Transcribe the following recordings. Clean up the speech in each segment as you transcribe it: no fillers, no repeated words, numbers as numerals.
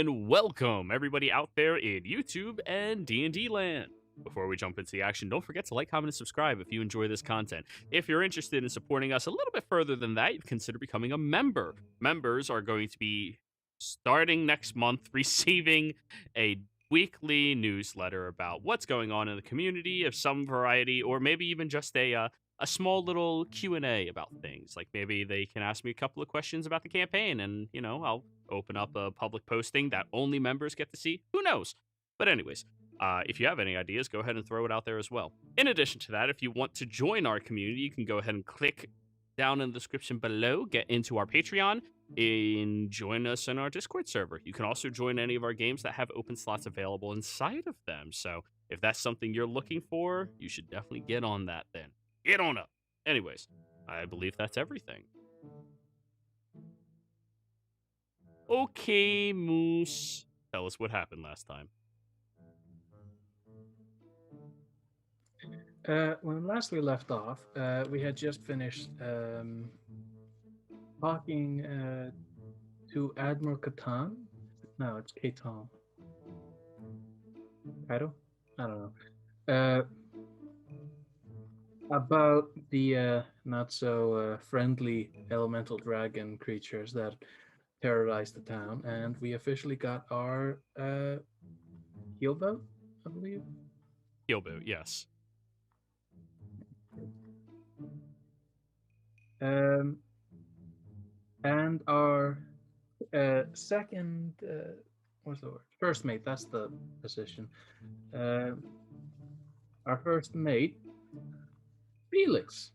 and welcome everybody out there in YouTube and D&D land. Before we jump into the action, don't forget to like, comment, and subscribe if you enjoy this content. If you're interested in supporting us a little bit further than that, you consider becoming a member. Members are going to be, starting next month, receiving a weekly newsletter about what's going on in the community of some variety, or maybe even just a small little Q&A about things. Like maybe they can ask me a couple of questions about the campaign, and, I'll open up a public posting that only members get to see. Who knows? But anyways, if you have any ideas, go ahead and throw it out there as well. In addition to that, if you want to join our community, you can go ahead and click down in the description below, get into our Patreon, and join us in our Discord server. You can also join any of our games that have open slots available inside of them. So if that's something you're looking for, you should definitely get on that then. Get on up. Anyways, I believe that's everything. Okay, Moose. Tell us what happened last time. When last we left off, we had just finished talking to Admiral Catan. No, it's Catan. Kaito? I don't know. About the not so friendly elemental dragon creatures that terrorized the town, and we officially got our keelboat, I believe. Keelboat, yes. And our second, what's the word? First mate, that's the position. Our first mate, Felix,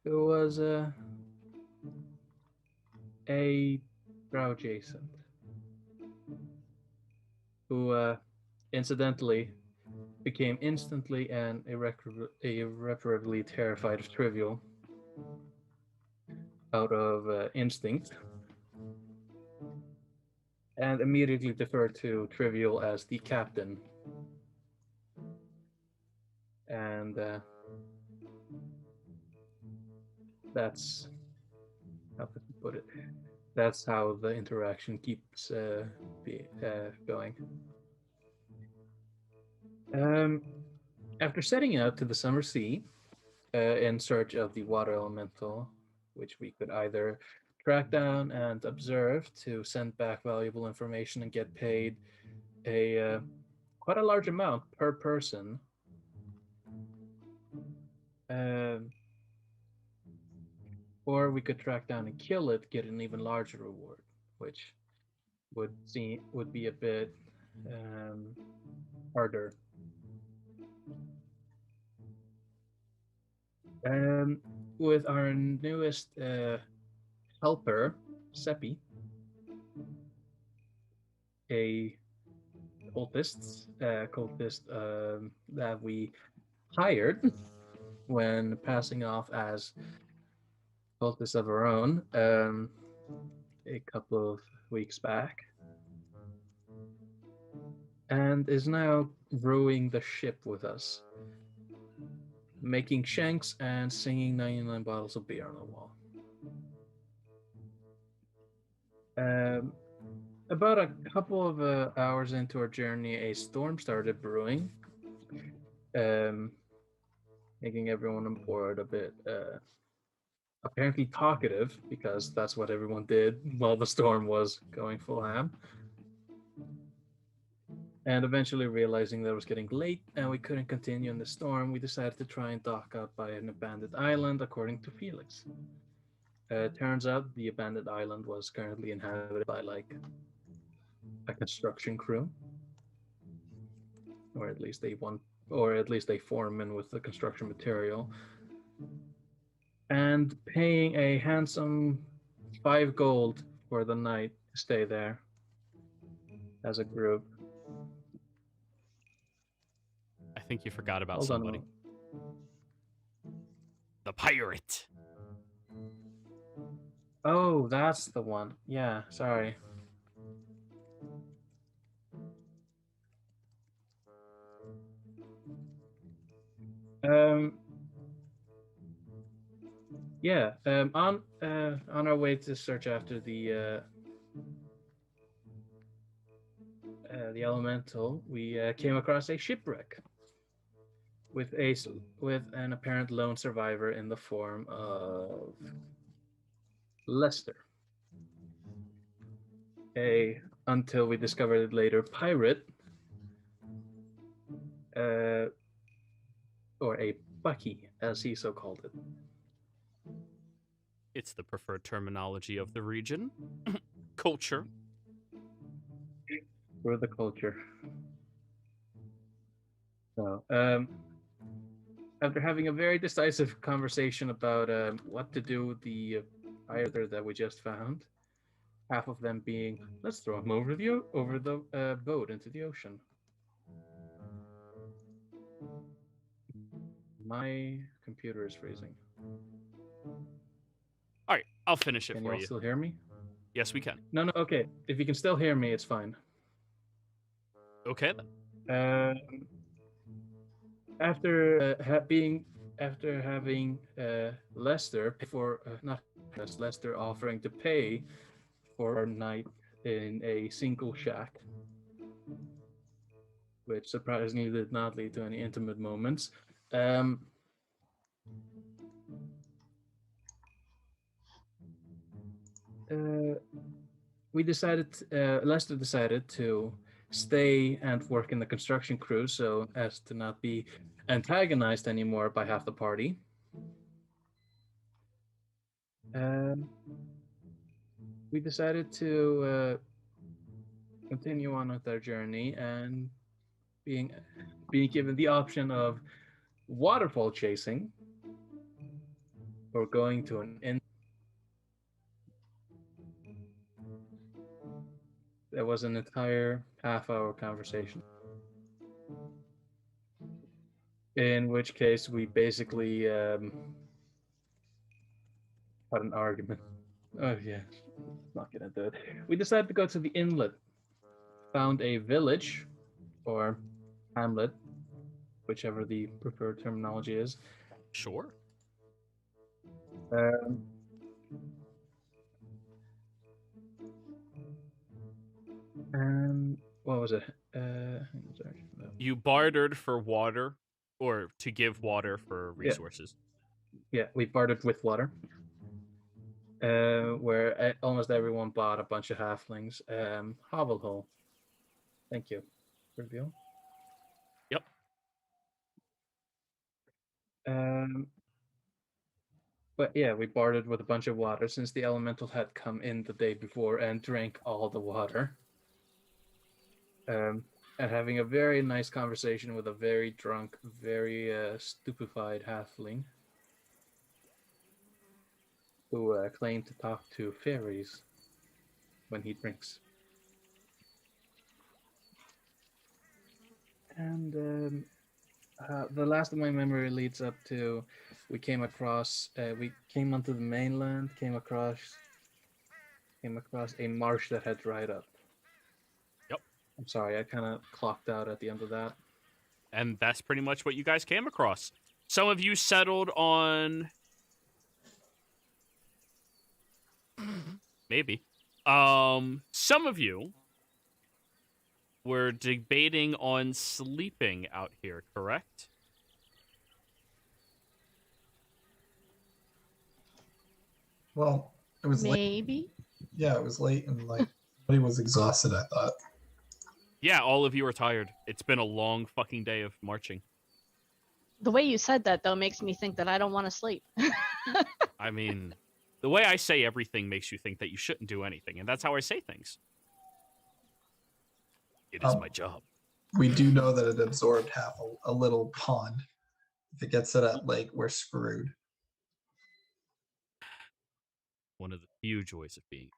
who was a brow adjacent, who incidentally became instantly and irreparably terrified of Trivial out of instinct, and immediately deferred to Trivial as the captain. And that's how to put it. That's how the interaction keeps going. After setting out to the summer sea in search of the water elemental, which we could either track down and observe to send back valuable information and get paid a quite a large amount per person, or we could track down and kill it, get an even larger reward, which would be a bit harder. With our newest helper, Seppi, a cultist that we hired when passing off as cultists of our own a couple of weeks back, and is now rowing the ship with us, making shanks and singing 99 bottles of beer on the wall. About a couple of hours into our journey, a storm started brewing, making everyone on board a bit apparently talkative, because that's what everyone did while the storm was going full ham. And eventually realizing that it was getting late and we couldn't continue in the storm, we decided to try and dock out by an abandoned island, according to Felix. Turns out the abandoned island was currently inhabited by like a construction crew, or at least a foreman with the construction material, and paying a handsome 5 gold for the night to stay there as a group. I think you forgot about Hold somebody. The pirate. Oh, that's the one. Yeah, sorry. On our way to search after the the elemental, we came across a shipwreck with an apparent lone survivor in the form of Lester, a until we discovered it later pirate, or a Bucky, as he so called it. It's the preferred terminology of the region. Culture. For the culture. So, after having a very decisive conversation about what to do with the either that we just found, half of them being, let's throw him over the boat into the ocean. My computer is freezing. All right, I'll finish it Can for you all you. still hear me? Yes, we can. No, okay. If you can still hear me, it's fine. Okay then. After having Lester for not Lester offering to pay for a night in a single shack, which surprisingly did not lead to any intimate moments. Lester decided to stay and work in the construction crew so as to not be antagonized anymore by half the party. We decided to continue on with our journey, and being given the option of waterfall chasing or going to an inn. There was an entire half-hour conversation, in which case we basically had an argument. Oh yeah, not gonna do it. We decided to go to the inlet, found a village or hamlet, whichever the preferred terminology is. Sure. And what was it? Sorry. You bartered for water, or to give water for resources. Yeah, we bartered with water. Where almost everyone bought a bunch of halflings. Hovelhole. Thank you. Reveal. Yep. But yeah, we bartered with a bunch of water since the elemental had come in the day before and drank all the water. And having a very nice conversation with a very drunk, very stupefied halfling who claimed to talk to fairies when he drinks. And the last of my memory leads up to we came onto the mainland, came across a marsh that had dried up. Yep. I'm sorry, I kind of clocked out at the end of that. And that's pretty much what you guys came across. Some of you settled on... Maybe. Some of you were debating on sleeping out here, correct? Well, it was late. Maybe. Yeah, it was late and like everybody was exhausted, I thought. Yeah, all of you are tired. It's been a long fucking day of marching. The way you said that, though, makes me think that I don't want to sleep. I mean, the way I say everything makes you think that you shouldn't do anything, and that's how I say things. It is my job. We do know that it absorbed half a little pond. If it gets to that lake, we're screwed. One of the few joys of being.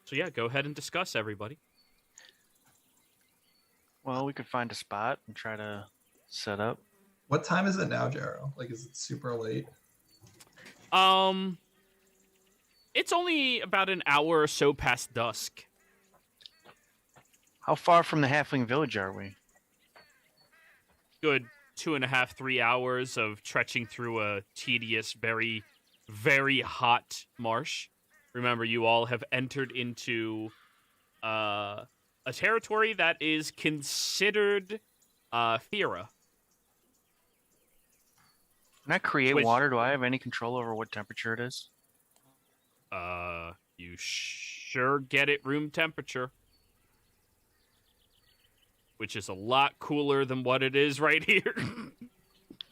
So yeah, go ahead and discuss, everybody. Well, we could find a spot and try to set up. What time is it now, Jero? Like, is it super late? It's only about an hour or so past dusk. How far from the halfling village are we? Good 2.5, 3 hours of trekking through a tedious, very, very hot marsh. Remember, you all have entered into a territory that is considered Thera. Can I create Which- water? Do I have any control over what temperature it is? You sure get it room temperature. Which is a lot cooler than what it is right here.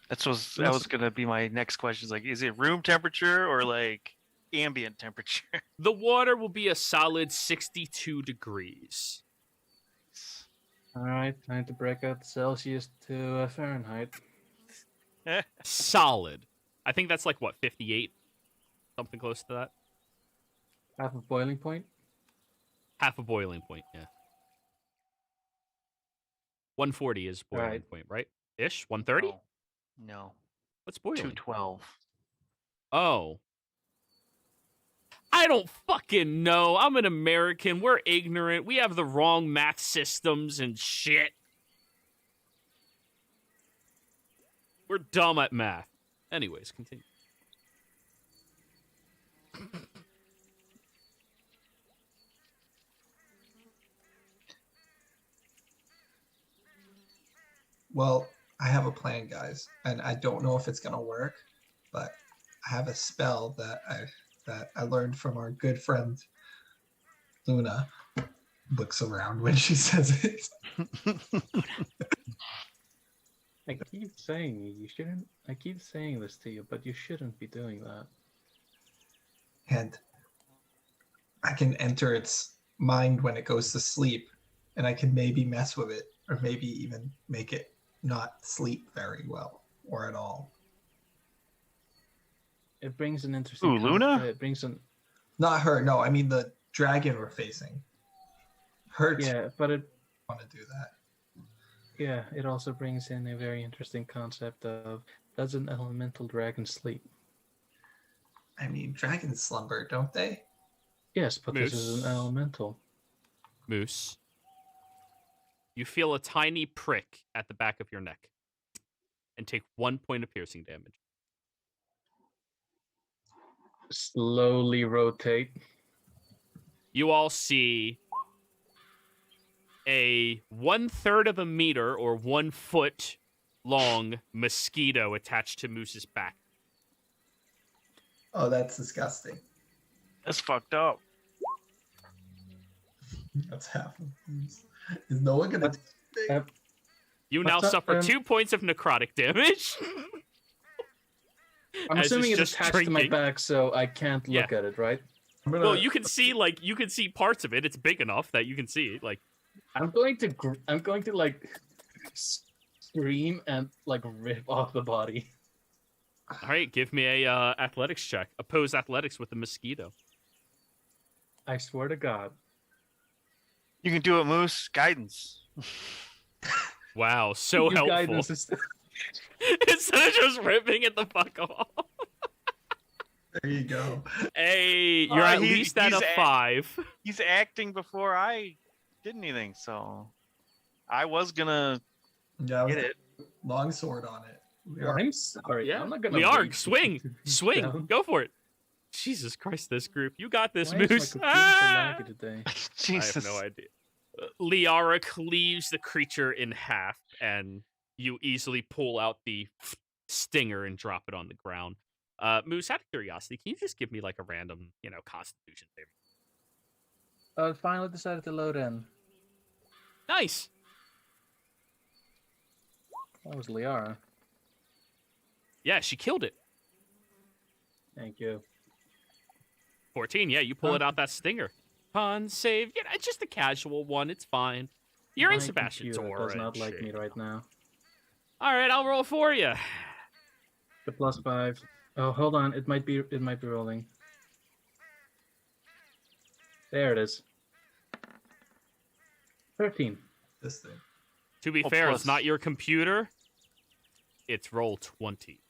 That was gonna be my next question. Is like, is it room temperature or like ambient temperature? The water will be a solid 62 degrees. All right, time to break out Celsius to Fahrenheit. Solid. I think that's like, what, 58? Something close to that? Half of boiling point. Half a boiling point, yeah. 140 is boiling Right. point, right? Ish? 130? No. What's boiling? 212. Oh. I don't fucking know. I'm an American. We're ignorant. We have the wrong math systems and shit. We're dumb at math. Anyways, continue. Well, I have a plan, guys, and I don't know if it's gonna work, but I have a spell that I learned from our good friend Luna. Looks around when she says it. I keep saying you shouldn't. I keep saying this to you, but you shouldn't be doing that. And I can enter its mind when it goes to sleep, and I can maybe mess with it, or maybe even make it not sleep very well or at all. It brings an interesting. Ooh, Luna? It brings an. Not her. No, I mean the dragon we're facing. Her. Yeah, but it. Want to do that. Yeah, it also brings in a very interesting concept of, does an elemental dragon sleep? I mean, dragons slumber, don't they? Yes, but this is Moose. an elemental. Moose. You feel a tiny prick at the back of your neck. And take 1 point of piercing damage. Slowly rotate. You all see a 1/3 of a meter or 1 foot long mosquito attached to Moose's back. Oh, that's disgusting. That's fucked up. That's half of Is no one gonna? You now What's up, suffer 2 points of necrotic damage. I'm As assuming it's it's just attached to my drinking. back, so I can't look at it, right? I'm gonna, Well, you can see parts of it. It's big enough that you can see it. Like, I'm going to like scream and like rip off the body. all right, give me a athletics check. Oppose athletics with the mosquito. I swear to God. You can do it, Moose. Guidance. Wow, so You helpful. guidance is- Instead of just ripping it the fuck off. there you go. Hey, you're at least at a 5. He's acting before I did anything, so I was gonna Yeah, get it. long sword on it. We Well, are- I'm sorry. Yeah, I'm not gonna Liarg, wait swing, to be swing, down. go for it. Jesus Christ, this group, you got this, Why is Moose. my computer so laggy today? Jesus. I have no idea. Liara cleaves the creature in half, and you easily pull out the stinger and drop it on the ground. Moose, out of curiosity, can you just give me like a random, Constitution saving? Finally decided to load in. Nice. That was Liara. Yeah, she killed it. Thank you. 14. Yeah, you pull it out that stinger. Con save. Yeah, it's just a casual one. It's fine. You're in My Sebastian's computer aura. does not and like shit. me right now. All right, I'll roll for you. The +5. Oh, hold on. It might be rolling. There it is. 13. this thing. To be Oh, fair, plus. it's not your computer. It's roll 20.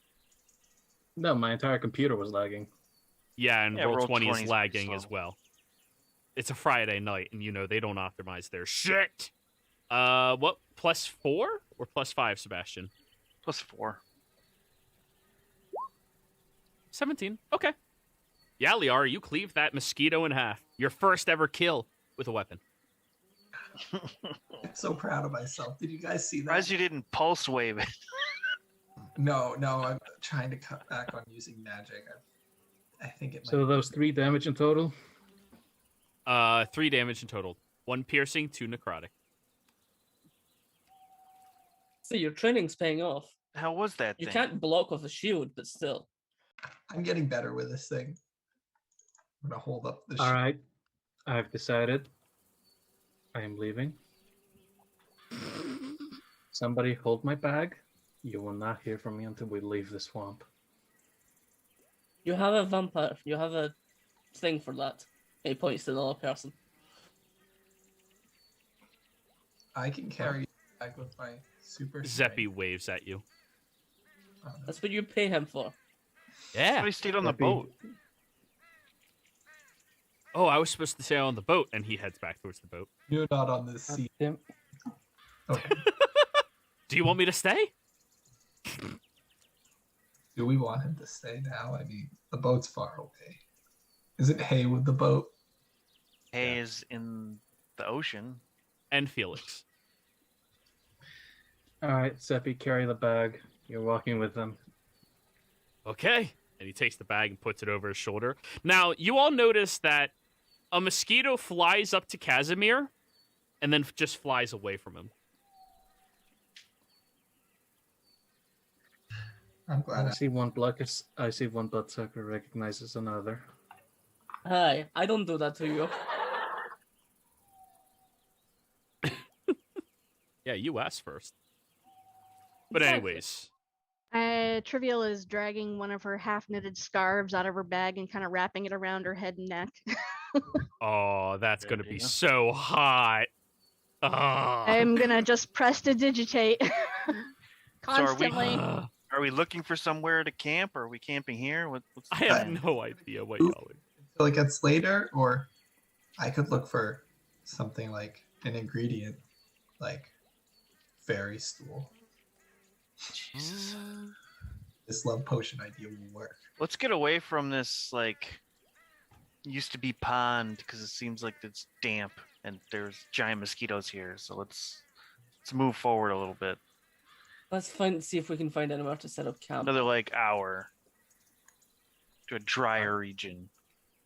No, my entire computer was lagging. Yeah, and Yeah, roll roll 20 20 is is lagging pretty as slow. well. It's a Friday night, and they don't optimize their shit. What, +4 or +5, Sebastian? +4. 17. Okay. Yeah, Liara, you cleave that mosquito in half. Your first ever kill with a weapon. I'm so proud of myself. Did you guys see that? Surprised you didn't pulse wave it. No, I'm trying to cut back on using magic. I think it might. So those 3 damage in total. 3 damage in total. 1 piercing, 2 necrotic. So your training's paying off. How was that You thing? can't block with a shield, but still. I'm getting better with this thing. I'm gonna hold up the All right, I've decided. I am leaving. Somebody hold my bag. You will not hear from me until we leave the swamp. You have a vampire. You have a thing for that. He points to another person. I can carry you back with my super Zeppy waves at you. strength. That's what you pay him for. Yeah. Somebody stayed on the Zeppy- boat. Oh, I was supposed to stay on the boat, and he heads back towards the boat. You're not on the sea. Damn. Okay. Do you want me to stay? Do we want him to stay now? I mean, the boat's far away. Isn't Hay with the boat? Hay is in the ocean. And Felix. All right, Seppi, carry the bag. You're walking with them. Okay. And he takes the bag and puts it over his shoulder. Now, you all notice that a mosquito flies up to Casimir and then just flies away from him. I'm glad. I see one bloodsucker recognizes another. Hi, I don't do that to you. Yeah, you asked first. But Exactly. anyways, Trivial is dragging one of her half-knitted scarves out of her bag and kind of wrapping it around her head and neck. oh, that's Good going to be idea. so hot. Ah. I'm gonna just press to digitate constantly. Are we looking for somewhere to camp? Or are we camping here? What's the I have plan? no idea what y'all are. Until it gets later, or I could look for something like an ingredient, like fairy stool. Jesus. This love potion idea will work. Let's get away from this, like, used to be pond, because it seems like it's damp and there's giant mosquitoes here. So let's move forward a little bit. Let's see if we can find anywhere to set up camp. Another, like, hour to a drier region.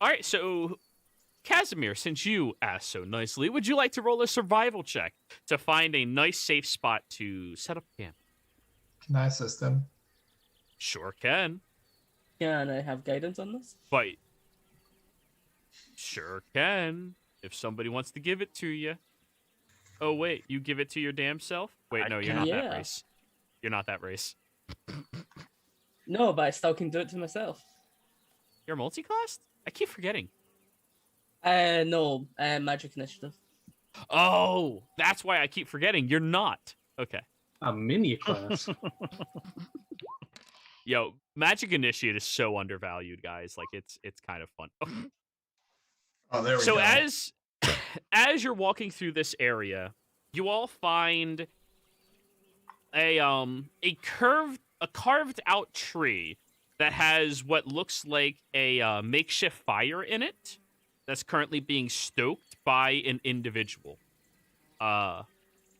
All right, so Casimir, since you asked so nicely, would you like to roll a survival check to find a nice, safe spot to set up camp? Can I assist him? Sure can, Can I have guidance on this? but sure can if somebody wants to give it to you. Oh wait, you give it to your damn self? Wait, I no, you're can. not that Yeah. race. You're not that race. No, but I still can do it to myself. You're multi-classed? I keep forgetting. No, magic initiative. Oh, that's why I keep forgetting. You're not. Okay. A mini class. Yo, Magic Initiate is so undervalued, guys. Like it's kind of fun. Oh, there we So go. as you're walking through this area, you all find a carved out tree that has what looks like a makeshift fire in it that's currently being stoked by an individual.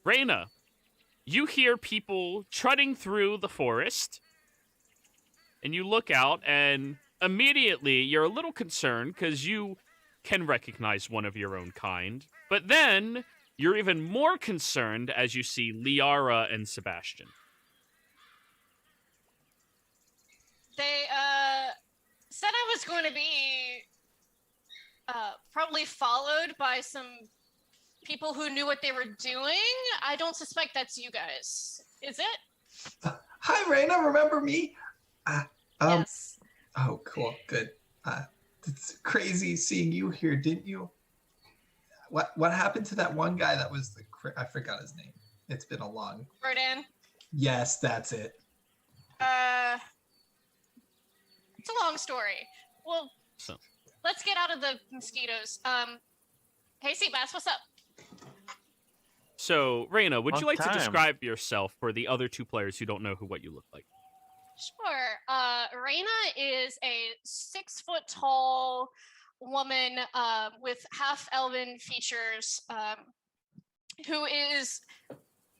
Reyna, you hear people trotting through the forest, and you look out, and immediately you're a little concerned because you can recognize one of your own kind. But then you're even more concerned as you see Liara and Sebastian. They said I was going to be probably followed by some people who knew what they were doing. I don't suspect that's you guys. Is it? Hi, Raina. Remember me? Yes. Oh, cool. Good. It's crazy seeing you here, didn't you? What happened to that one guy that was I forgot his name. It's been a long. Rodan. Yes, that's it. It's a long story. Well, So- let's get out of the mosquitoes. Hey, Seabass, what's up? So, Reyna, would you Long like to time. describe yourself for the other two players who don't know what you look like? Sure. Reina is a 6 foot tall woman with half elven features who is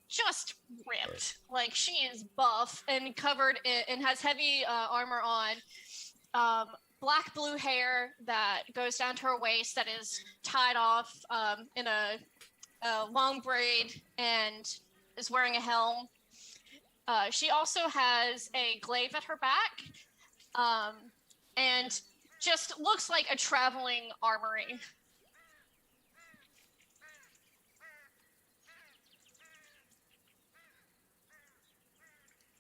just ripped. Like, she is buff and covered and has heavy armor on. Black blue hair that goes down to her waist that is tied off in a long braid and is wearing a helm. She also has a glaive at her back and just looks like a traveling armory.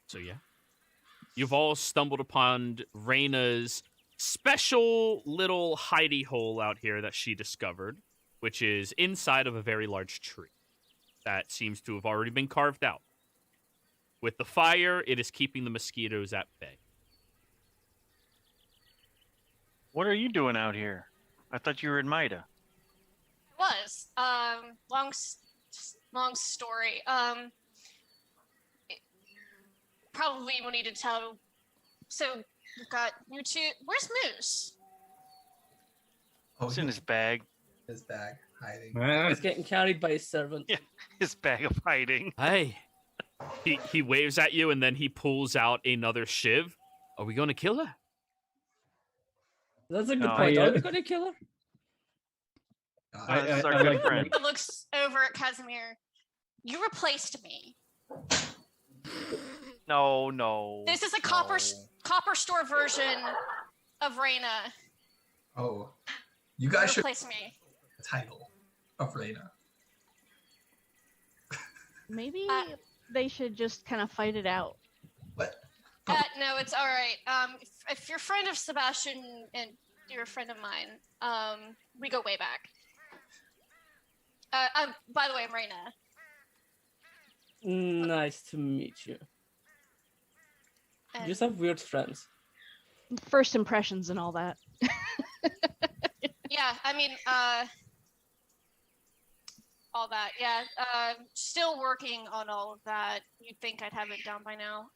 So yeah, you've all stumbled upon Reyna's special little hidey hole out here that she discovered, which is inside of a very large tree that seems to have already been carved out. With the fire, it is keeping the mosquitoes at bay. What are you doing out here? I thought you were in Mida. It was. Long story. Probably will need to tell. So we've got you two. Where's Moose? Oh, It's in his bag. his bag, hiding. He's getting carried by his servant. Yeah. His bag of hiding. Hey. He waves at you and then he pulls out another shiv. Are we going to kill her? That's a good No, point. I, Are we going to kill her? This is our good friend. He looks over at Casimir. You replaced me. No. This is a no. copper store version of Reina. Oh, you You guys should replaced me. the title of Reina. Maybe Uh, they should just kind of fight it out. What? No, it's all right. If you're a friend of Sebastian and you're a friend of mine, we go way back. By the way, I'm Reina. Nice to meet you. You And just have weird friends. First impressions and all that. yeah, I mean, all that. Yeah, still working on all of that. You'd think I'd have it down by now.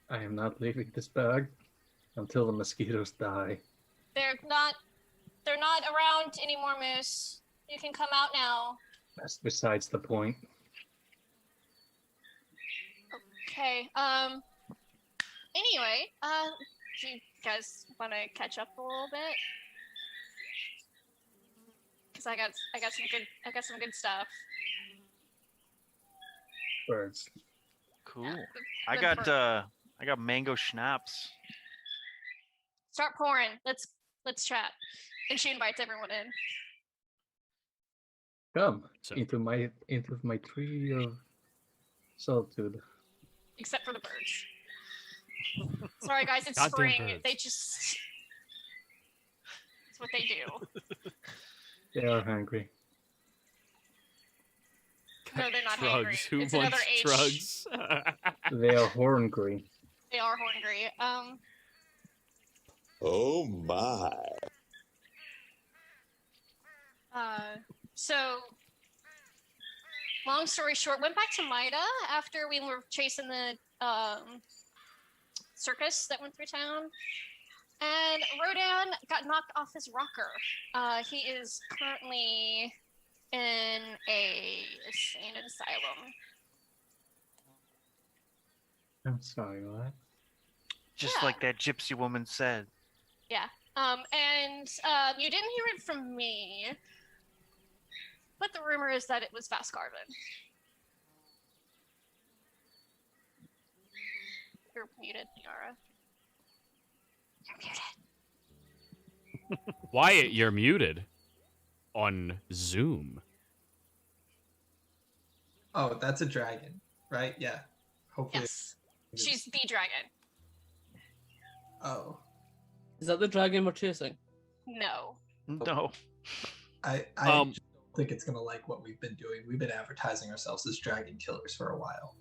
I am not leaving this bag until the mosquitoes die. They're not around anymore, Moose. You can come out now. That's besides the point. Okay. Anyway, do you guys want to catch up a little bit? Cause I got some good stuff. Birds. Cool. I Good got mango schnapps. Start pouring. Let's chat. And she invites everyone in. Come So- into my tree of solitude. Except for the birds. Sorry guys, it's Goddamn spring. birds. They just it's what they do. They are hungry. No, they're not Drugs. hangry. Who It's wants another H. drugs? They are horngry. They are hungry. Oh my. So long story short, went back to Mida after we were chasing the circus that went through town. And Rodan got knocked off his rocker. He is currently in a insane asylum. I'm sorry, what? Just Yeah. like that gypsy woman said. Yeah. And you didn't hear it from me, but the rumor is that it was Vascarvin. You're muted, Yara. You're muted. Wyatt, you're muted on Zoom. Oh, that's a dragon, right? Yeah. Hopefully. Yes. She's the dragon. Oh, Is that the dragon we're chasing? No. No. I Um, just don't think it's gonna like what we've been doing. We've been advertising ourselves as dragon killers for a while.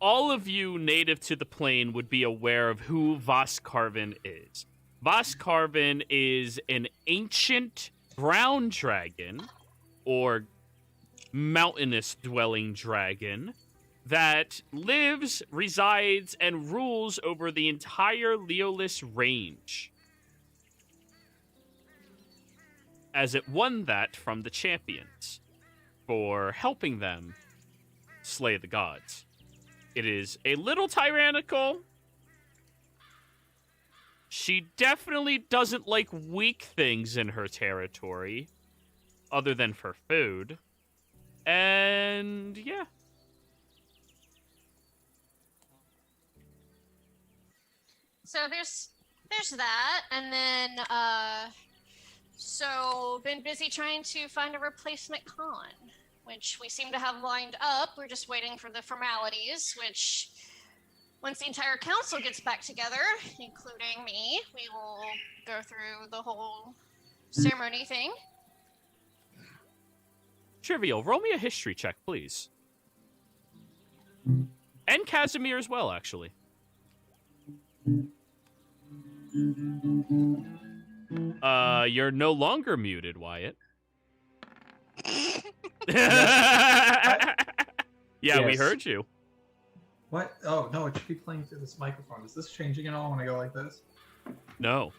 All of you native to the plane would be aware of who Vascarvin is. Vascarvin is an ancient brown dragon, or mountainous dwelling dragon, that lives, resides, and rules over the entire Leolith range, as it won that from the champions for helping them slay the gods. It is a little tyrannical. She definitely doesn't like weak things in her territory, other than for food. And yeah. So there's that, and then so been busy trying to find a replacement con, which we seem to have lined up. We're just waiting for the formalities, which once the entire council gets back together, including me, we will go through the whole ceremony thing. Trivial, roll me a history check, please. And Casimir as well, actually. You're no longer muted, Wyatt. Yeah, we Yes. heard you. What? Oh, no, it should be playing through this microphone. Is this changing at all when I go like this? No.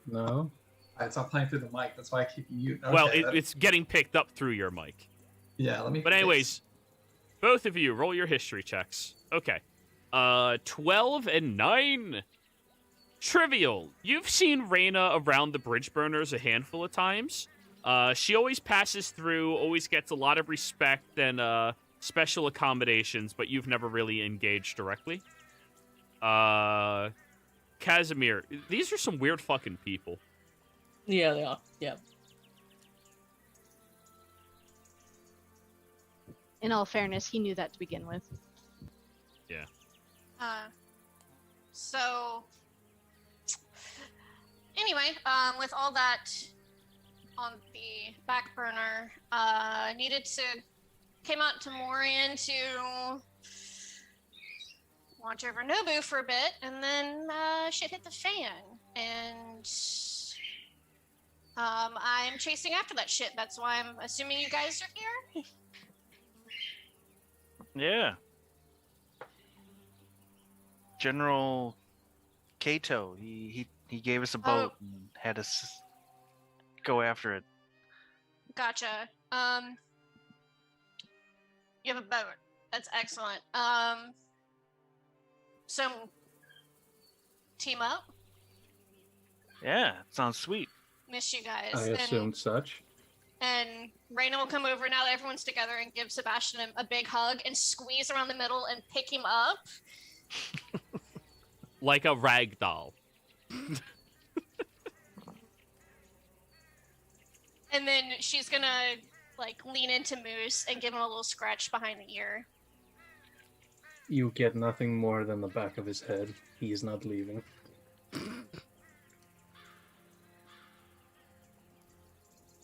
No. It's not playing through the mic. That's why I keep mute. Okay, Well, that- it's getting picked up through your mic. yeah, let me. But anyways, both of you, roll your history checks. Okay. 12 and 9. Trivial, you've seen Reyna around the bridge burners a handful of times. She always passes through, always gets a lot of respect and special accommodations, but you've never really engaged directly. Casimir, these are some weird fucking people. Yeah, they are. Yeah. In all fairness, he knew that to begin with. So anyway, with all that on the back burner, came out to Morian to watch over Nobu for a bit, and then shit hit the fan, and I'm chasing after that shit. That's why I'm assuming you guys are here. Yeah. General Kato, he gave us a boat and had us go after it. Gotcha. You have a boat. That's excellent. So team up. Yeah, sounds sweet. Miss you guys. I assumed such. And Reyna will come over now that everyone's together and give Sebastian a big hug and squeeze around the middle and pick him up. Like a rag doll. And then she's gonna like lean into Moose and give him a little scratch behind the ear. You get nothing more than the back of his head. He is not leaving.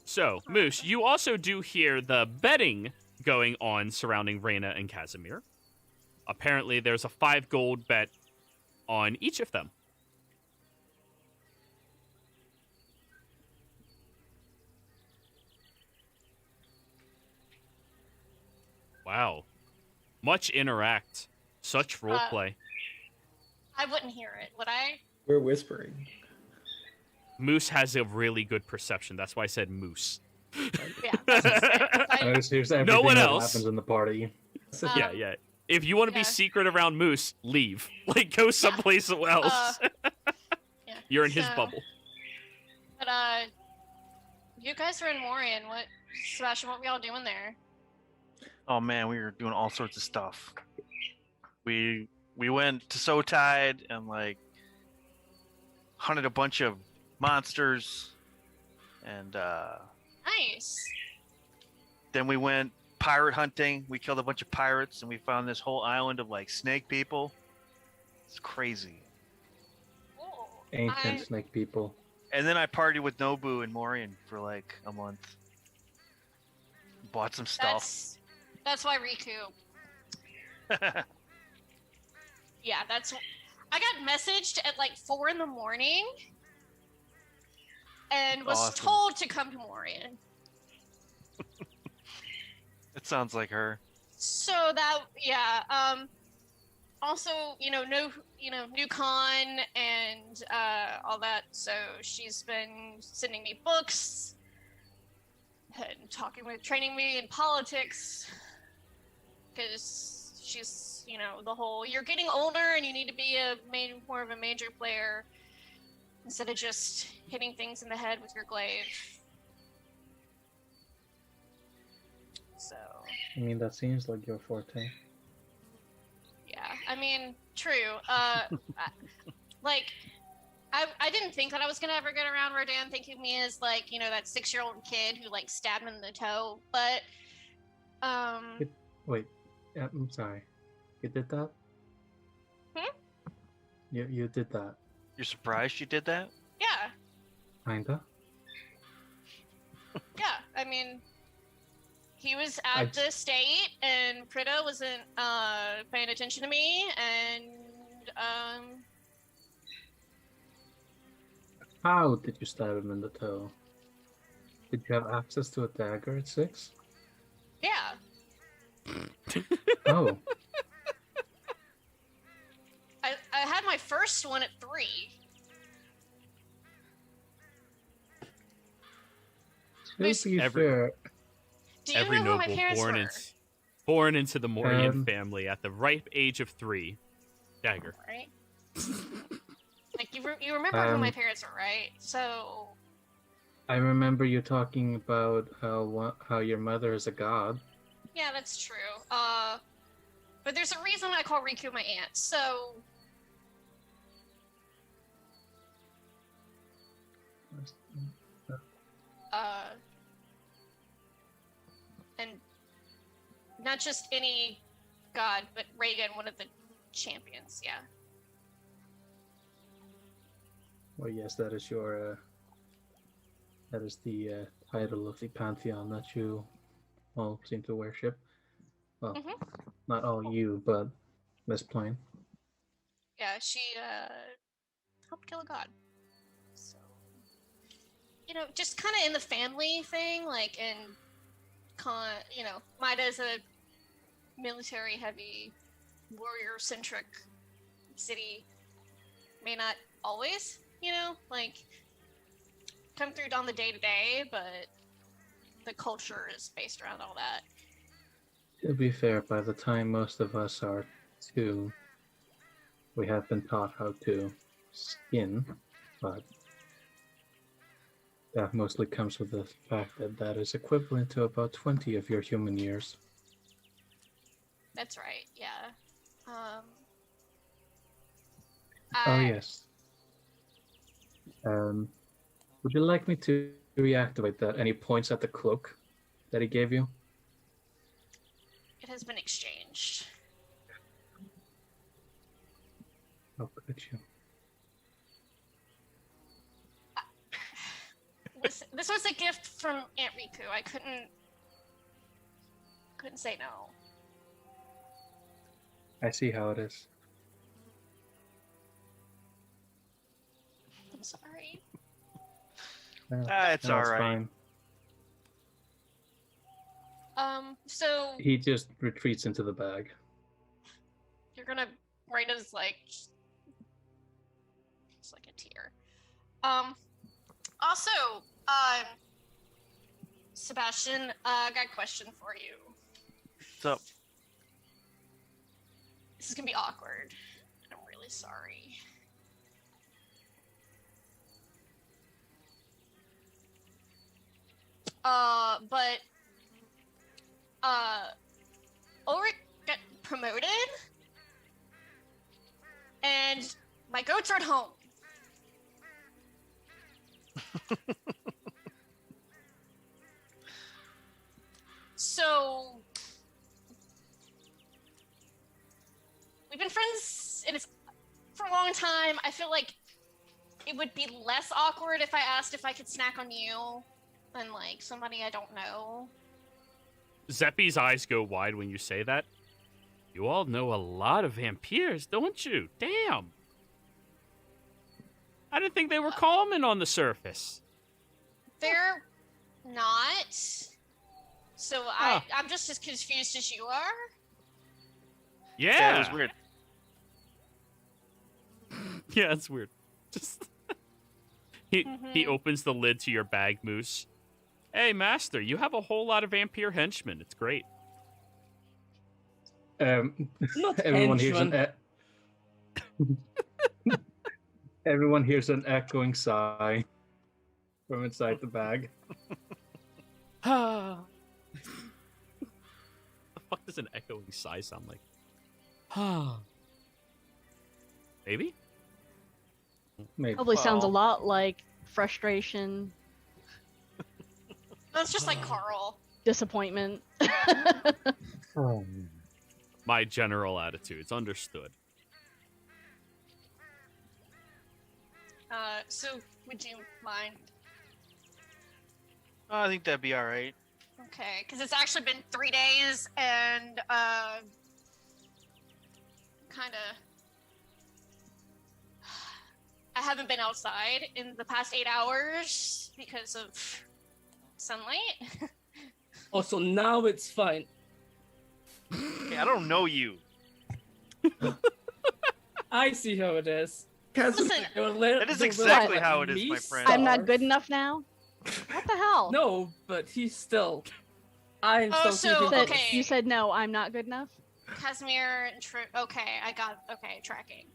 So, Moose, you also do hear the betting going on surrounding Reyna and Casimir. Apparently, there's a 5 gold bet on each of them. Wow. Much interact. Such roleplay. I wouldn't hear it, would I? We're whispering. Moose has a really good perception. That's why I said moose. Yeah. That's what I'm Notice here's everything one that else. happens in the party. Yeah, yeah. If you want to yeah. be secret around Moose, leave. Like, go someplace else. Yeah. You're in his So- bubble. But you guys were in Morian. Sebastian, what were y'all doing there? Oh man, we were doing all sorts of stuff. We went to Sotide and like hunted a bunch of monsters, and Nice. then we went pirate hunting. We killed a bunch of pirates, and we found this whole island of like snake people. It's crazy. Cool. Ancient snake people. And then I partied with Nobu and Morian for like a month. Bought some stuff. That's why Riku. Yeah, I got messaged at like 4 in the morning and was Awesome. told to come to Morian. It sounds like her. So that, yeah. Also, new con and all that. So she's been sending me books and training me in politics. Because she's, the whole, you're getting older and you need to be more of a major player instead of just hitting things in the head with your glaive. So. I mean, that seems like your forte. Yeah, I mean, true. I didn't think that I was gonna ever get around Rodan thinking me as like, that 6-year-old kid who like stabbed him in the toe, but Wait, I'm sorry. You did that? You did that. You're surprised you did that? yeah, Kinda. yeah. I mean, he was at the estate and Prita wasn't paying attention to me, and How did you stab him in the toe? Did you have access to a dagger at 6? yeah. Oh. I had my first one at 3. To be fair, Do you Every know who my noble parents born, were? born into the Morian Um, family at the ripe age of 3. Dagger. Right? Like, you remember who my Um, parents were, right? So, I remember you talking about how your mother is a god. yeah, that's true. But there's a reason I call Riku my aunt, so... And not just any god, but Reagan, one of the champions, yeah. Well, yes, that is your. That is the title of the pantheon that you all seem to worship. Well, not all you, but Miss Plain. Yeah, she helped kill a god. So, just kind of in the family thing, like in Maida's a military-heavy, warrior-centric city. May not always, come through on the day-to-day, but the culture is based around all that. To be fair, by the time most of us are 2, we have been taught how to skin, but that mostly comes with the fact that that is equivalent to about 20 of your human years. That's right, yeah. Oh, yes. Would you like me to reactivate that? Any points at the cloak that he gave you? It has been exchanged. How could you? This was a gift from Aunt Riku. I couldn't say no. I see how it is. I'm sorry. It's all right. Fine. So He just retreats into the bag. you're gonna write as just like a tear. Also, Sebastian, I got a question for you. What's up? This is gonna be awkward. I'm really sorry. But Ulrich got promoted, and my goats are at home. So we've been friends for a long time. I feel like it would be less awkward if I asked if I could snack on you than somebody I don't know. Zeppi's eyes go wide when you say that. You all know a lot of vampires, don't you? Damn. I didn't think they were common on the surface. They're not. So Huh. I'm just as confused as you are. Yeah. That was weird. Yeah, it's weird. Just he Mhm. opens the lid to your bag, Moose. Hey, Master, you have a whole lot of vampire henchmen. It's great. Everyone Not hears an henchman. everyone hears an echoing sigh from inside the bag. The fuck does an echoing sigh sound like? Maybe? Maybe. Probably sounds a Well. lot like frustration, That's just like Carl. disappointment. My general attitude's understood. So would you mind? Oh, I think that'd be all right. Okay, because it's actually been 3 days and kind of. I haven't been outside in the past 8 hours because of sunlight. Oh, so now it's fine. Hey, I don't know you. I see how it is. Listen, That is exactly how it is, my friend. I'm not good enough now? What the hell? No, but he's still. I'm Oh, still so- keeping You said, okay. you said no, I'm not good enough? Casimir and okay, I got tracking.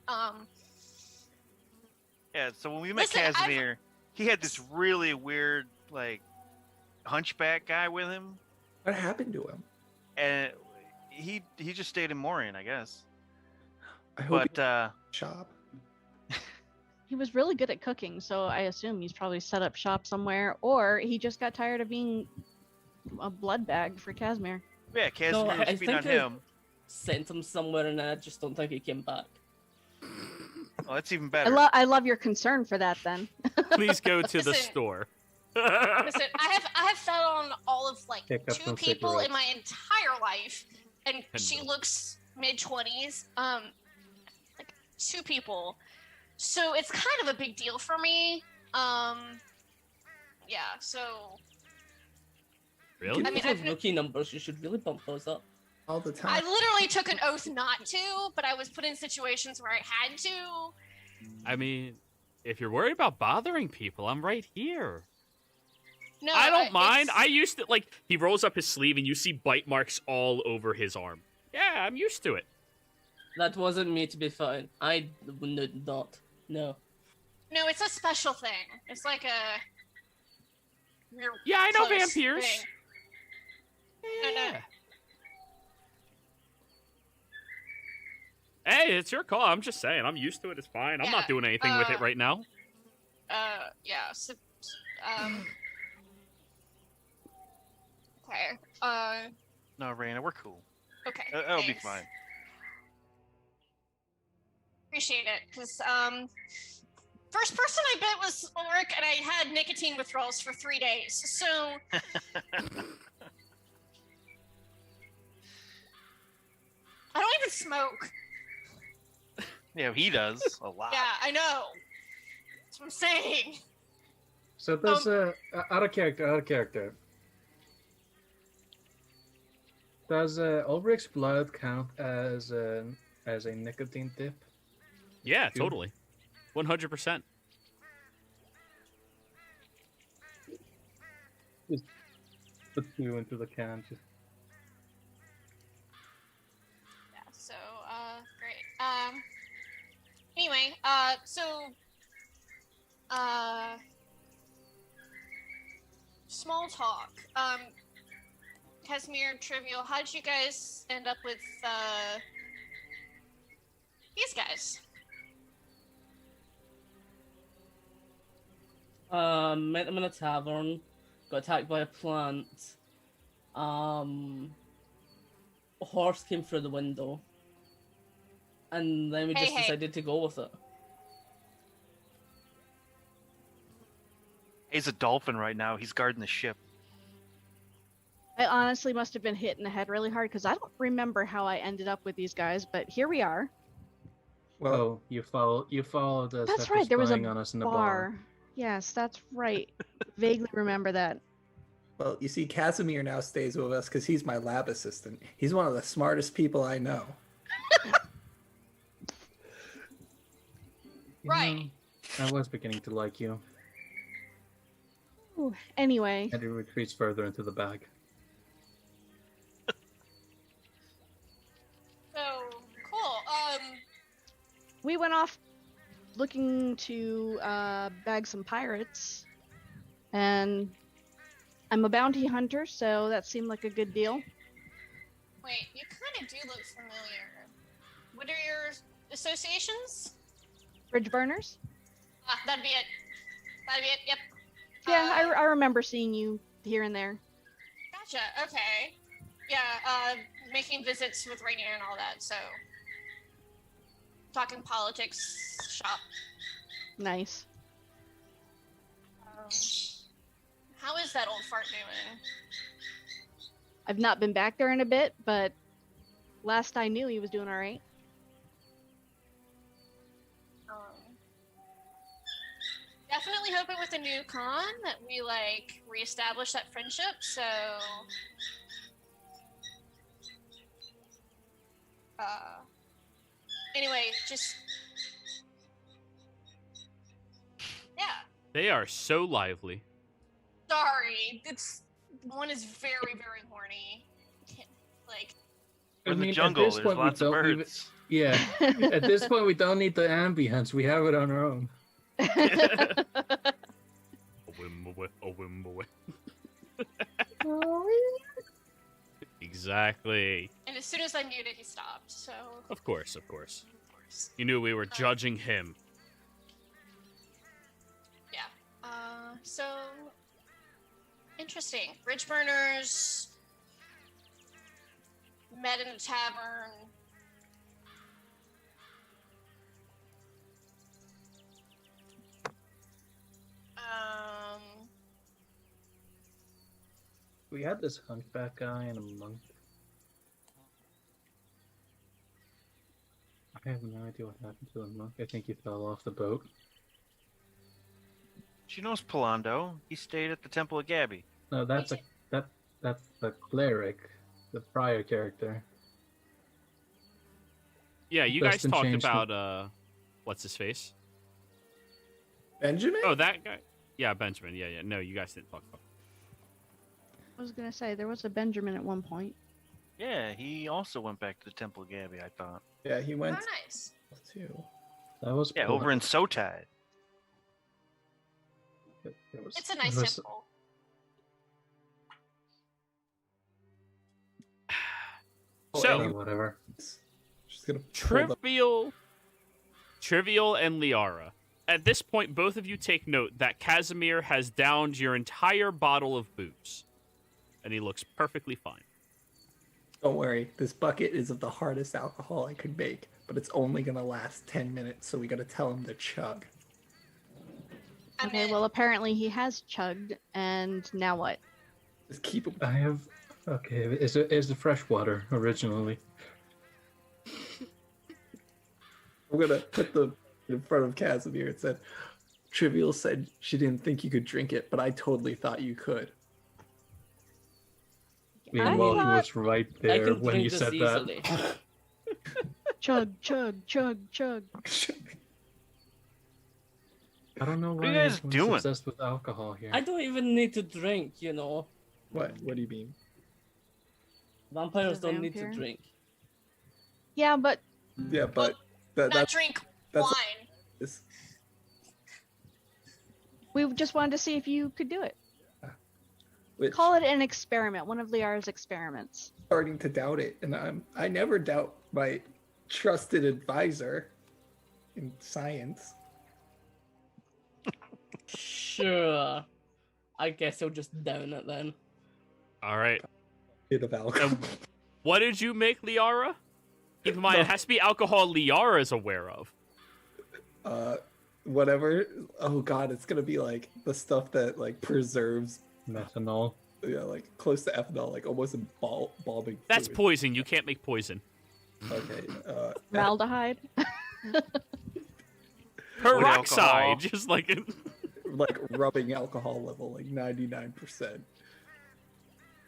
Yeah, so when we met Listen, I've- Casimir, he had this really weird, like, hunchback guy with him, What happened to him? and he just stayed in Morian, I guess. I hope But he shop. He was really good at cooking, so I assume he's probably set up shop somewhere, or he just got tired of being a blood bag for Casimir. yeah, Casimir I was feeding on think him. sent him somewhere, and I just don't think he came back. Oh, that's even I, better. I love your concern for that then. Please go to the Listen. store. Listen, I have fed on all of like Pick up 2 some people in cigarettes. my entire life, and she Hello. looks mid-20s. Like 2 people, so it's kind of a big deal for me. Yeah. So Really? I mean, Those I've- rookie numbers, you should really bump those up. All the I time. literally took an oath not to, but I was put in situations where I had to. I mean, if you're worried about bothering people, I'm right here. No, I don't mind. it's- I used to, like, he rolls up his sleeve and you see bite marks all over his arm. Yeah, I'm used to it. That wasn't me, to be fine. I would not. No. No, it's a special thing. It's like a. real Yeah, I know close vampires. thing. No. Yeah. Hey, it's your call. I'm just saying. I'm used to it. It's fine. I'm not Yeah, doing anything with it right now. Yeah. So, okay. No, Raina, we're cool. Okay. That'll be thanks. fine. Appreciate it, because first person I bit was Ulrich, and I had nicotine withdrawals for 3 days. So I don't even smoke. Yeah, he does a lot. Yeah, I know. That's what I'm saying. So does out of character. Does Ulrich's blood count as a nicotine dip? Yeah, Dude. totally. 100%. Put 2 into the can. Just... Yeah. So great. Anyway, small talk. Casimir, Trivial, how did you guys end up with these guys? Met them in a tavern, got attacked by a plant. A horse came through the window. And then we Hey, just hey. decided to go with it. He's a dolphin right now. He's guarding the ship. I honestly must have been hit in the head really hard because I don't remember how I ended up with these guys, but here we are. Well, Oh, you followed us. That's after right, there was a spying on us in the bar. Bar. Yes, that's right. Vaguely remember that. Well, you see, Casimir now stays with us because he's my lab assistant. He's one of the smartest people I know. You Right. know, I was beginning to like you. Ooh, anyway, And he retreats further into the bag. So cool. we went off looking to bag some pirates, and I'm a bounty hunter, so that seemed like a good deal. Wait, you kind of do look familiar. What are your associations? Bridge burners? That'd be it. That'd be it. Yep. Yeah, I remember seeing you here and there. Gotcha. Okay. Yeah. Making visits with Rainier and all that. So, talking politics shop. Nice. How is that old fart doing? I've not been back there in a bit, but last I knew he was doing all right. Definitely hoping with the new con that we like reestablish that friendship. So, anyway, just yeah. They are so lively. Sorry, it's one is very very horny. Like We're in the at jungle. this There's point, we lots of don't even- birds. Yeah. At this point, we don't need the ambience. We have it on our own. A whim away, a whim away. Exactly. and as soon as I muted, he stopped. So Of course, of course. of course, You knew we were judging him. yeah. So interesting. Bridge burners met in a tavern. We had this hunchback guy and a monk. I have no idea what happened to the monk. I think he fell off the boat. She knows Polando. He stayed at the Temple of Gabby. No, that's the cleric, the prior character. Yeah, you guys Dustin talked changed about what's his face? Benjamin? Oh, that guy. Yeah, Benjamin. Yeah, yeah. No, you guys didn't talk about. I was gonna say there was a Benjamin at one point. Yeah, he also went back to the Temple of Gabby, I thought. Yeah, he Oh, went nice. too. That was Yeah, over in Sotide. It's a nice temple. So, whatever. She's gonna pull the- Trivial and Liara. At this point, both of you take note that Casimir has downed your entire bottle of booze. And he looks perfectly fine. Don't worry, this bucket is of the hardest alcohol I could make, but it's only gonna last 10 minutes, so we gotta tell him to chug. Okay, well apparently he has chugged, and now what? Just keep him. I have. Okay, is the fresh water originally? I'm gonna put the in front of Casimir. It said, "Trivial said she didn't think you could drink it, but I totally thought you could." Meanwhile, he thought- was right I there can when you drink this said easily. that. Chug, chug, chug, chug. I don't know What why are you guys everyone's doing? obsessed with alcohol here. I don't even need to drink, you know. What? What do you mean? Vampires He's a don't need to vampire. drink. Yeah, but Yeah, but Not that's drink that's- wine. it's, we just wanted to see if you could do it. which, Call it an experiment, one of Liara's experiments. starting to doubt it, and I never doubt my trusted advisor in science. Sure. I guess he'll just down it then. All right. Bit of alcohol. What did you make, Liara? Keep in mind, it has to be alcohol Liara is aware of. Whatever. Oh god, it's gonna be like the stuff that like preserves, Methanol. yeah, like close to ethanol, like almost embalming. That's fluid. poison. You can't make poison. Okay. Formaldehyde. Peroxide, alcohol. just like Like rubbing alcohol level, like 99%.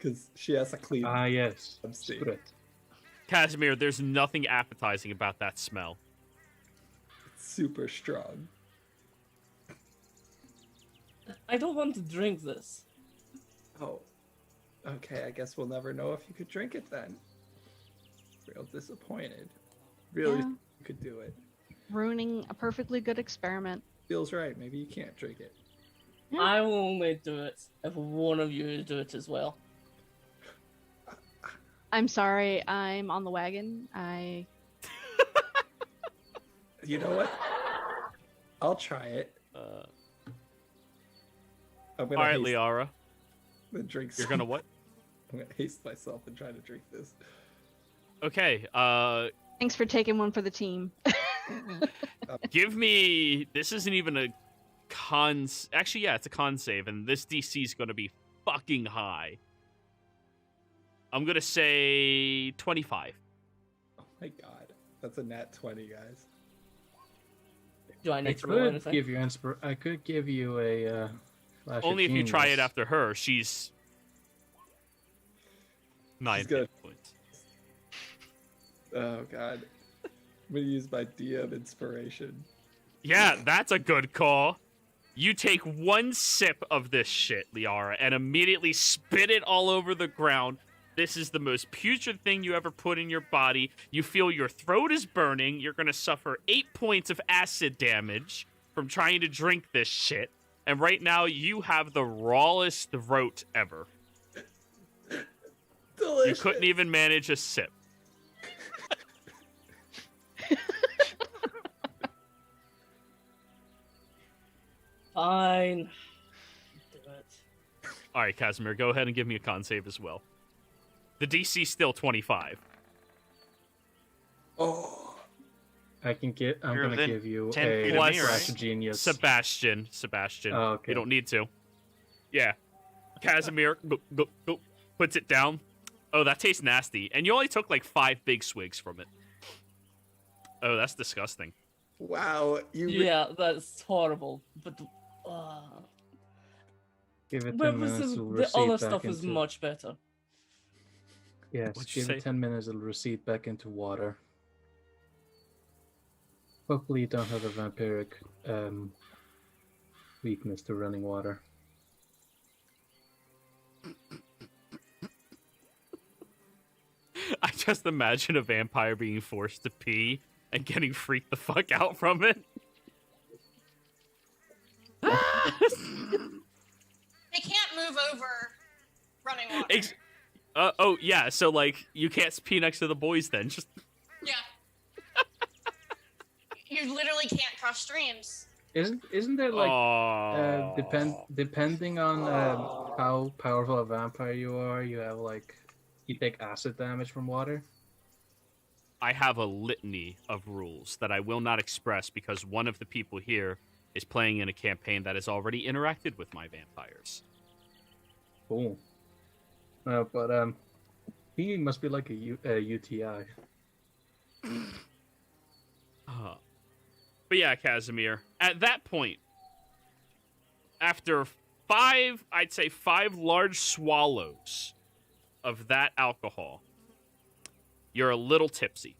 because she has to clean. Ah, yes. Upstate. Sprit. Casimir, there's nothing appetizing about that smell. It's super strong. I don't want to drink this. Oh, okay. I guess we'll never know if you could drink it then. Real disappointed. Really, Yeah. you could do it. Ruining a perfectly good experiment. Feels right. Maybe you can't drink it. Yeah. I will only do it if one of you do it as well. I'm sorry, I'm on the wagon. You know what? I'll try it. I'm gonna All right, haste Liara. the drinks. You're gonna what? I'm gonna haste myself and try to drink this. Okay. Thanks for taking one for the team. Give me. This isn't even a con. Actually, yeah, it's a con save, and this DC is gonna be fucking high. I'm gonna say 25. Oh my god, that's a nat 20, guys. Do I I need to roll could anything? give you I could give you a flash of Only if you try it genius. after her. She's 9 She's good. hit points. Oh god, I'm gonna use my DM inspiration. Yeah, that's a good call. You take one sip of this shit, Liara, and immediately spit it all over the ground. This is the most putrid thing you ever put in your body. You feel your throat is burning. You're going to suffer 8 points of acid damage from trying to drink this shit. And right now, you have the rawest throat ever. Delicious. You couldn't even manage a sip. Fine. Do it. All right, Casimir, go ahead and give me a con save as well. The DC's still 25. Oh, I'm You're gonna within give you 10 a feet of me, flash right? of genius. Sebastian. Oh, okay. You don't need to. Yeah. Casimir puts it down. Oh, that tastes nasty. And you only took like 5 big swigs from it. Oh, that's disgusting. wow. Yeah, that's horrible. But Give it but 10 minutes. It'll the recede other back stuff is into- much better. Yes, What'd you give say? it 10 minutes. It'll recede back into water. Hopefully, you don't have a vampiric weakness to running water. I just imagine a vampire being forced to pee and getting freaked the fuck out from it. They can't move over running water. Oh, yeah, so, like, you can't pee next to the boys then. Just Yeah. You literally can't cross streams. Isn't there like Aw. depending on how powerful a vampire you are, you have like you take acid damage from water? I have a litany of rules that I will not express because one of the people here is playing in a campaign that has already interacted with my vampires. Cool. But he must be like a UTI. But yeah, Casimir, at that point, after 5 large swallows of that alcohol, you're a little tipsy.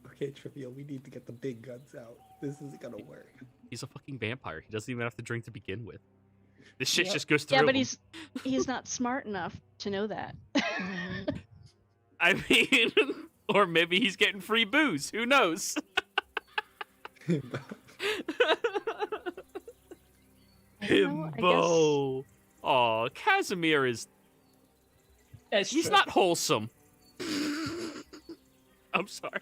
Okay, Trivial, we need to get the big guns out. This isn't gonna work. He's a fucking vampire. He doesn't even have to drink to begin with. This shit Yep. just goes through Yeah, but him. he's not smart enough to know that. I mean, or maybe he's getting free booze. Who knows? I don't know, I guess- Himbo. Aw, Casimir is... It's He's true. not wholesome. I'm sorry.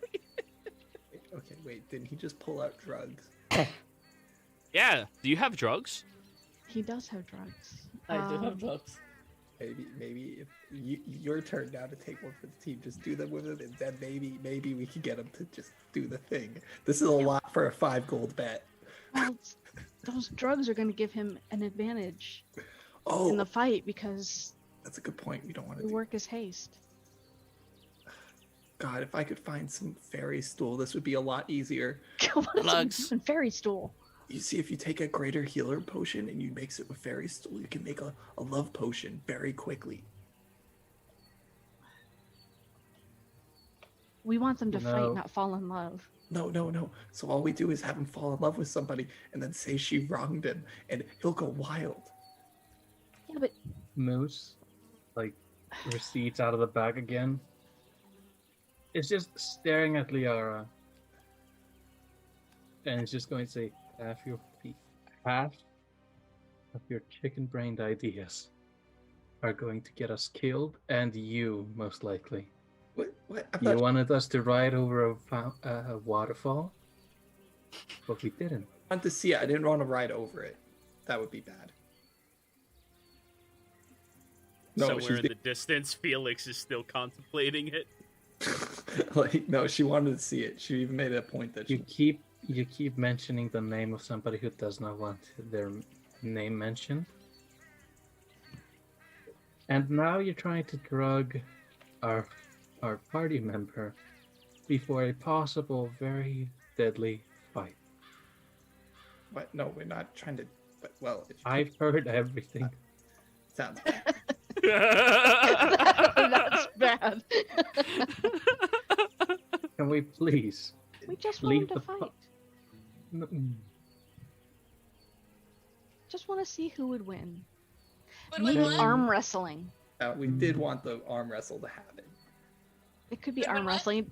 Okay, wait, didn't he just pull out drugs? Yeah, do you have drugs? He does have drugs. I do have drugs. Maybe if your turn now to take one for the team, just do them with it, and then maybe we can get him to just do the thing. This is a lot for a 5 gold bet. Well, those drugs are going to give him an advantage Oh, in the fight because that's a good point. We don't want to we do. work as haste. God, if I could find some fairy stool, this would be a lot easier. What's Plugs. a fairy stool? You see, if you take a greater healer potion and you mix it with fairy stool, you can make a love potion very quickly. We want them to No. fight, not fall in love. No. So all we do is have him fall in love with somebody and then say she wronged him, and he'll go wild. Yeah, but Moose, like, recedes out of the bag again. It's just staring at Liara. And it's just going to say, half of your chicken-brained ideas are going to get us killed, and you, most likely. What? I'm You not wanted us to ride over a waterfall, but we didn't. trying to see it. I didn't want to ride over it. That would be bad. No, Somewhere in the distance, Felix is still contemplating it. like no, she wanted to see it. She even made a point that You keep mentioning the name of somebody who does not want their name mentioned. And now you're trying to drug our party member before a possible very deadly fight. What? No, we're not trying to. But well, if you I've heard everything. sounds bad. that's bad. Can we please We just want leave them the to fight. Just want to see who would win. Would we No. what? Arm wrestling. We did want the arm wrestle to happen. It could be Would we arm what? wrestling.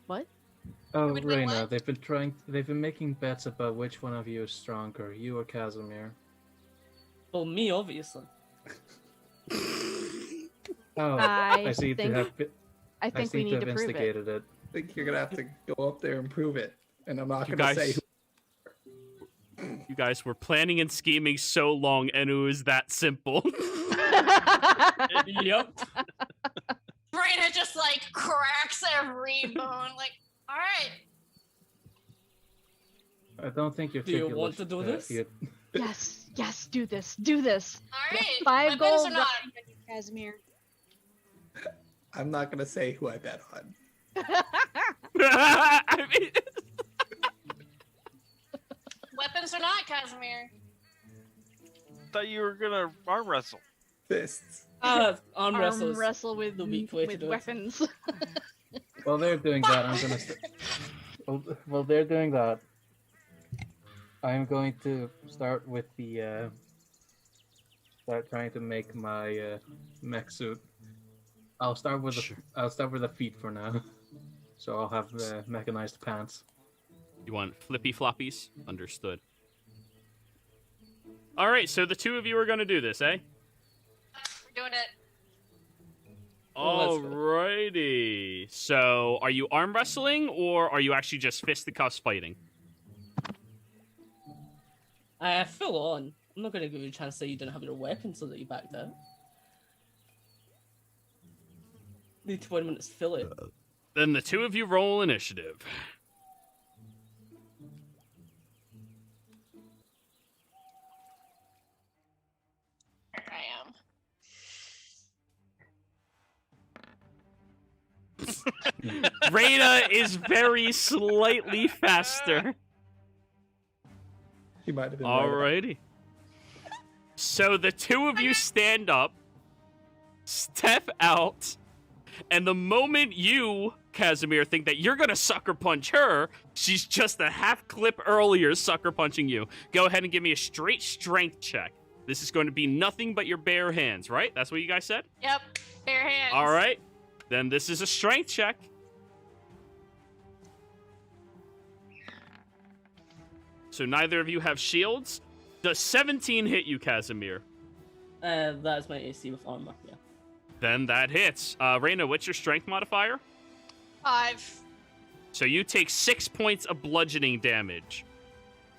What? Oh, Would we Reyna, what? they've been making bets about which one of you is stronger, you or Casimir. Well, me, obviously. Oh, I I see. think- I I think seem we to need have to prove it. instigated it. I think you're gonna have to go up there and prove it. And I'm not You gonna guys- say You guys were planning and scheming so long, and it was that simple. Yep. Brina just like cracks every bone. Like, all right. I don't think your Do you fibula want to should, do this? yes, do this. Do this. All right. 5 Weapons gold or not? Casimir. I'm not gonna say who I bet on. I mean, Weapons or not, Casimir? Thought you were gonna arm wrestle. Fists. Arm Arm wrestle. wrestle with the weak way to with do it. weapons. While they're doing that, I'm gonna. While they're doing that, I'm going to start with the. Start trying to make my mech suit. I'll start with the feet for now. So I'll have mechanized pants. you want flippy floppies? Understood. All right, so the two of you are going to do this, eh? We're doing it. Well, let's go. Alrighty. So, are you arm wrestling, or are you actually just fisticuffs fighting? Full on. I'm not going to give you a chance to say you didn't have your weapon so that you backed out. Need 20 minutes to fill it. Then the two of you roll initiative. Here I am. Reyna is very slightly faster. She might have been right. Alrighty. So the two of you stand up, step out, and the moment you, Casimir, think that you're gonna sucker punch her, she's just a half clip earlier sucker punching you. Go ahead and give me a straight strength check. This is going to be nothing but your bare hands, right? That's what you guys said? Yep. Bare hands. All right. Then this is a strength check. So neither of you have shields. Does 17 hit you, Casimir? That's my AC with armor, yeah. Then that hits. Reyna, what's your strength modifier? 5. So you take 6 points of bludgeoning damage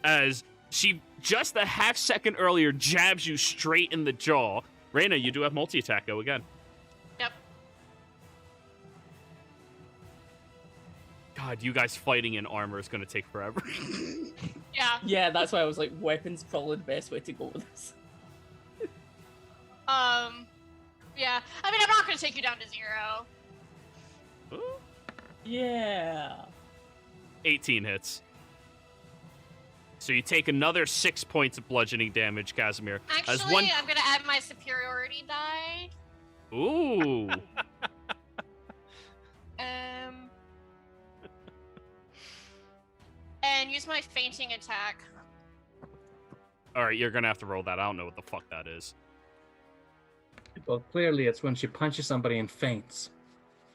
as she just a half second earlier jabs you straight in the jaw. Reyna, you do have multi-attack. Go again. Yep. God, you guys fighting in armor is going to take forever. Yeah. Yeah, that's why I was like, weapon's probably the best way to go with this. Yeah. I mean, I'm not gonna take you down to 0. Ooh. Yeah. 18 hits. So you take another 6 points of bludgeoning damage, Casimir. Actually, I'm gonna add my superiority die. Ooh. And use my fainting attack. All right, you're gonna have to roll that. I don't know what the fuck that is. Well, clearly it's when she punches somebody and faints.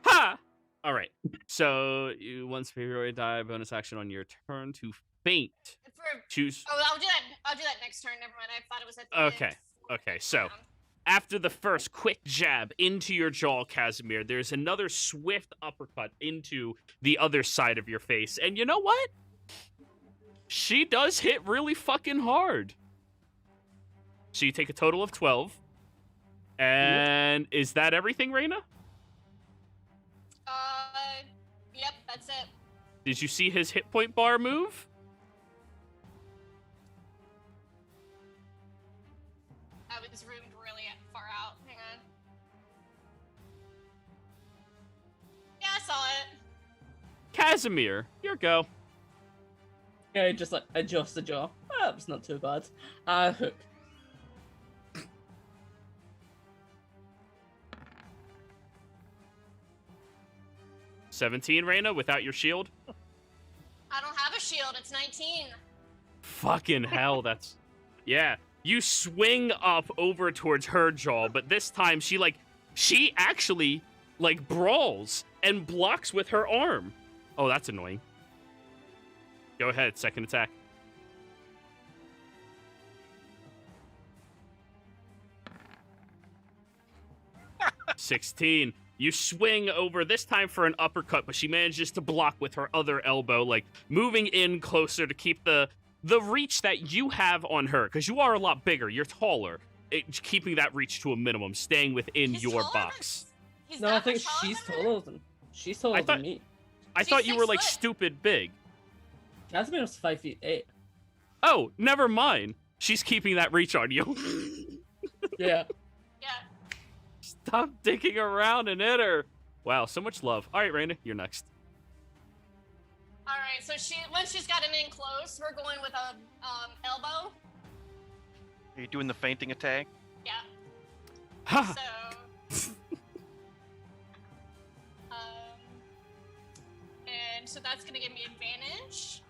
Ha! All right. So you one superiority die bonus action on your turn to faint. Choose. Oh, I'll do that. I'll do that next turn. Never mind. I thought it was at the Okay. end. Okay. So after the first quick jab into your jaw, Casimir, there's another swift uppercut into the other side of your face, and you know what? She does hit really fucking hard. So you take a total of 12. And is that everything, Reyna? Yep, that's it. Did you see his hit point bar move? I was roomed really far out. Hang on. Yeah, I saw it. Casimir, your go. Yeah, just like adjust the jaw. It's not too bad. Hook. $17, Reyna, without your shield? I don't have a shield. It's 19. Fucking hell, that's... Yeah. You swing up over towards her jaw, but this time she actually, brawls and blocks with her arm. Oh, that's annoying. Go ahead, second attack. $16. You swing over, this time for an uppercut, but she manages to block with her other elbow, moving in closer to keep the reach that you have on her, because you are a lot bigger, you're taller. Keeping that reach to a minimum, staying within your box. No, I think she's taller than me. I thought you were, stupid big. Casimir's 5'8". Oh, never mind. She's keeping that reach on you. Yeah. Yeah. Stop dicking around and hit her. Wow, so much love. All right, Reyna, you're next. All right. So once she's gotten in close, we're going with a elbow. Are you doing the fainting attack? Yeah. Ha! So. And so that's gonna give me advantage.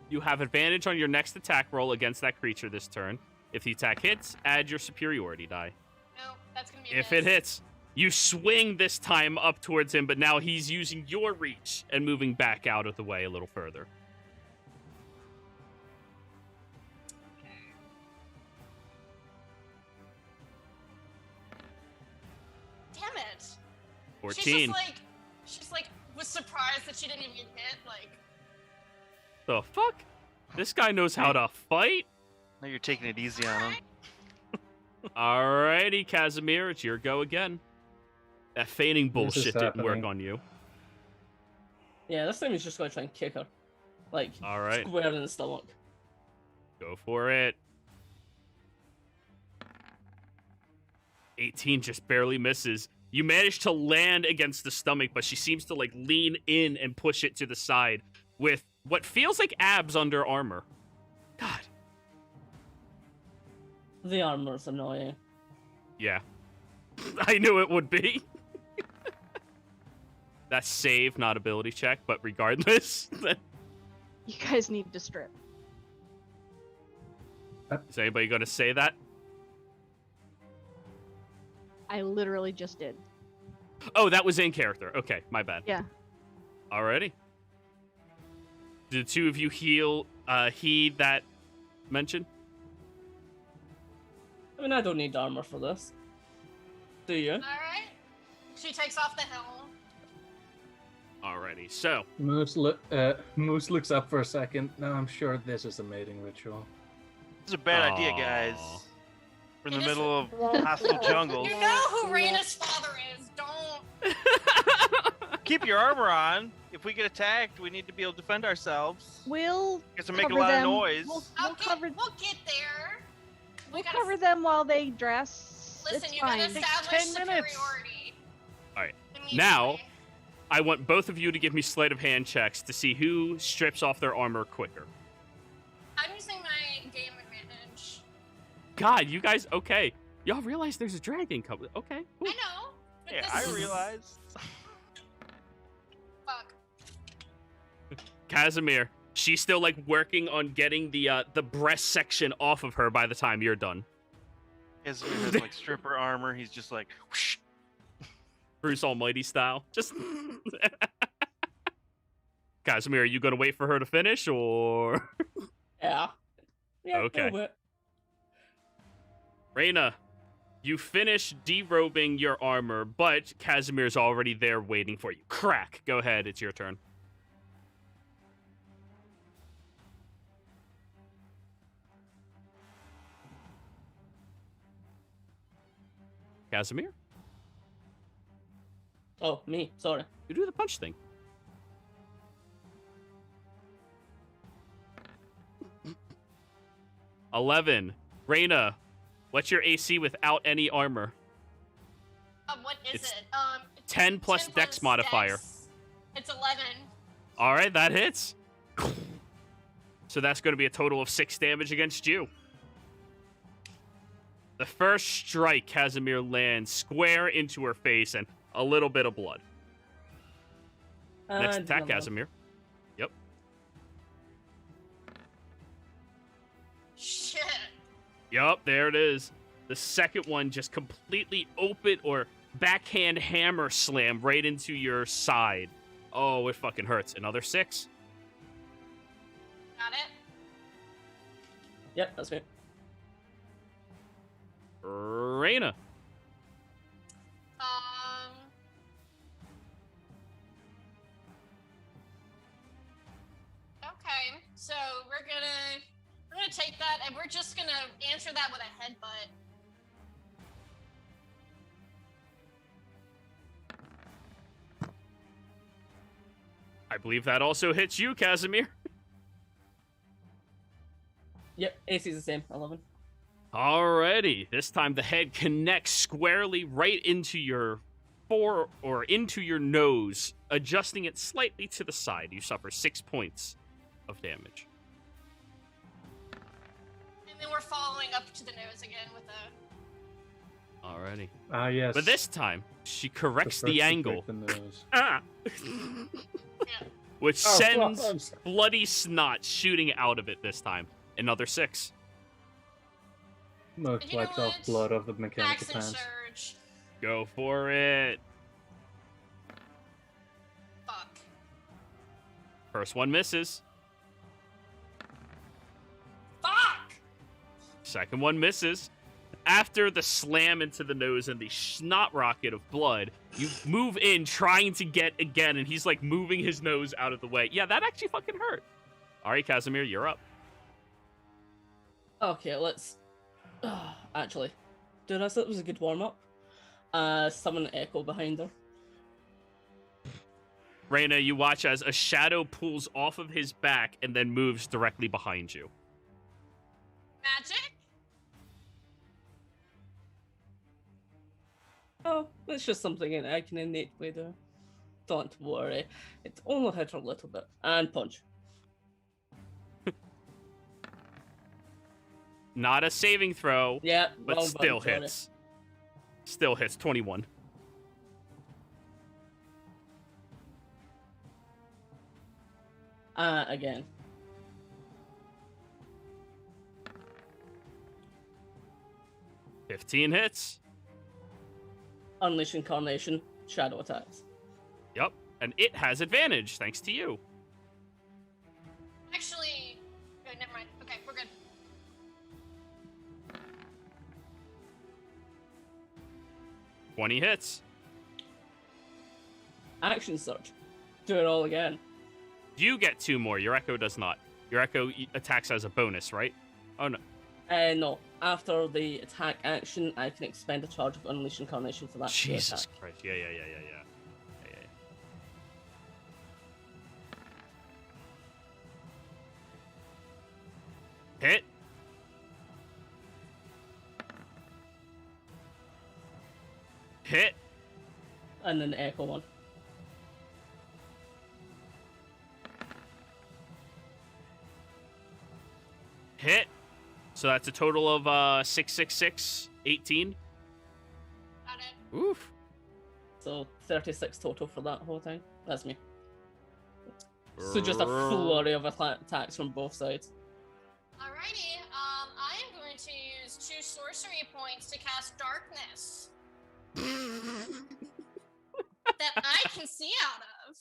You have advantage on your next attack roll against that creature this turn. If the attack hits, add your superiority die. No, that's gonna be a If miss. it hits, you swing this time up towards him, but now he's using your reach and moving back out of the way a little further. Damn it. 14. She's was surprised that she didn't even hit. The fuck? This guy knows how to fight? Now you're taking it easy on him. Alrighty, Casimir, it's your go again. That feigning bullshit didn't work happening. on you. Yeah, this time he's just going to try and kick her. All right. Square in the stomach. Go for it. 18 just barely misses. You manage to land against the stomach, but she seems to lean in and push it to the side with what feels like abs under armor. God. The armor's annoying. Yeah. I knew it would be. That's save, not ability check, but regardless. You guys need to strip. Is anybody going to say that? I literally just did. Oh, that was in character. Okay, my bad. Yeah. Alrighty. Did the two of you heal he that mentioned? I mean, I don't need armor for this. Do you? All right. She takes off the helm. Alrighty, so. Moose looks up for a second. No, I'm sure this is a mating ritual. This is a bad idea, guys. We're in the middle of hostile jungle. You know who Reyna's father is. Don't. Keep your armor on. If we get attacked, we need to be able to defend ourselves. We'll It's to make a cover lot them. of noise. We'll We'll get there. We'll gotta cover them while they dress. Listen, it's you fine. gotta establish 10 minutes. superiority. All right. Immediately. Now, I want both of you to give me sleight of hand checks to see who strips off their armor quicker. I'm using my game advantage. God, you guys, okay. Y'all realize there's a dragon coming. Okay. I know. But Yeah, this I is- realized. Fuck. Casimir, she's still like working on getting the breast section off of her by the time you're done. His has like stripper armor. He's just like, whoosh. Bruce Almighty style. Just Casimir, are you gonna wait for her to finish or Yeah. Yeah. Okay. go with it. Reyna, you finish derobing your armor, but Casimir's already there waiting for you. Crack. Go ahead, it's your turn. Casimir, Oh, me. Sorry. you do the punch thing. $11. Reyna, what's your AC without any armor? What is It's it? 10 plus 10 dex modifier. dex. It's 11. All right, that hits. So that's going to be a total of 6 damage against you. The first strike, Casimir lands square into her face and a little bit of blood. Next attack, another one. Casimir. Yep. Shit. Yup, there it is. The second one just completely open or backhand hammer slam right into your side. Oh, it fucking hurts. Another 6. Got it. Yep, that's me. Reyna. Okay, so we're gonna take that and we're just gonna answer that with a headbutt. I believe that also hits you, Casimir. Yep, AC is the same. 11. Alrighty. This time the head connects squarely right into your into your nose, adjusting it slightly to the side. You suffer 6 points of damage. And then we're following up to the nose again with a. Alrighty. Ah, yes. But this time, she corrects first the to angle. break the nose. Ah! Yeah. Which Oh, sends fuck, I'm sorry. bloody snot shooting out of it this time. Another 6. Most You know wipes off what? blood of the mechanical Action pants. surge. Go for it. Fuck. First one misses. Fuck! Second one misses. After the slam into the nose and the snot rocket of blood, you move in trying to get again, and he's like moving his nose out of the way. Yeah, that actually fucking hurt. All right, Casimir, you're up. Okay, let's. Actually, dude, I thought it was a good warm up. Summon Echo behind her. Reyna, you watch as a shadow pulls off of his back and then moves directly behind you. Magic? Oh, it's just something I can innately do. Don't worry. It only hit her a little bit. And punch. Not a saving throw, Yeah, but wrong still button, sorry. hits. Still hits, 21. Again. $15 hits. Unleash Incarnation, Shadow attacks. Yep, and it has advantage thanks to you. Actually. Oh, never mind. Okay, we're good. $20 hits. Action Surge. Do it all again. You get 2 more. Your Echo does not. Your Echo attacks as a bonus, right? Oh, no. No. After the attack action, I can expend a charge of Unleash Incarnation for that to Jesus attack. Christ. Yeah. Hit. Hit. And then the Echo one. So that's a total of 6, 6, 6, 18. Got it. Oof. So 36 total for that whole thing. That's me. So just a flurry of attacks from both sides. Alrighty. I am going to use 2 sorcery points to cast darkness that I can see out of.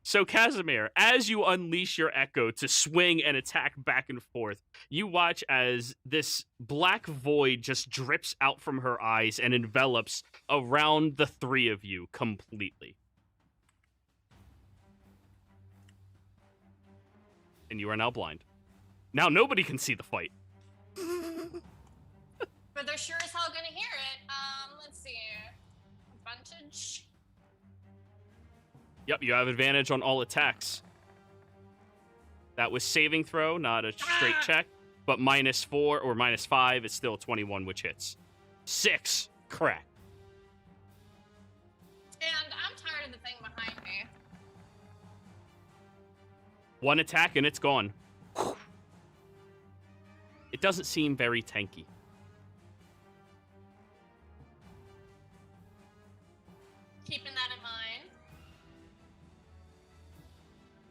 So, Casimir, as you unleash your echo to swing and attack back and forth, you watch as this black void just drips out from her eyes and envelops around the 3 of you completely. And you are now blind. Now nobody can see the fight. But they're sure as hell gonna hear it. Let's see. Advantage. Yep, you have advantage on all attacks. That was saving throw, not a straight check. But -4 or -5 is still 21, which hits. 6, correct. And I'm tired of the thing behind me. 1 attack and it's gone. It doesn't seem very tanky. Keeping that in mind.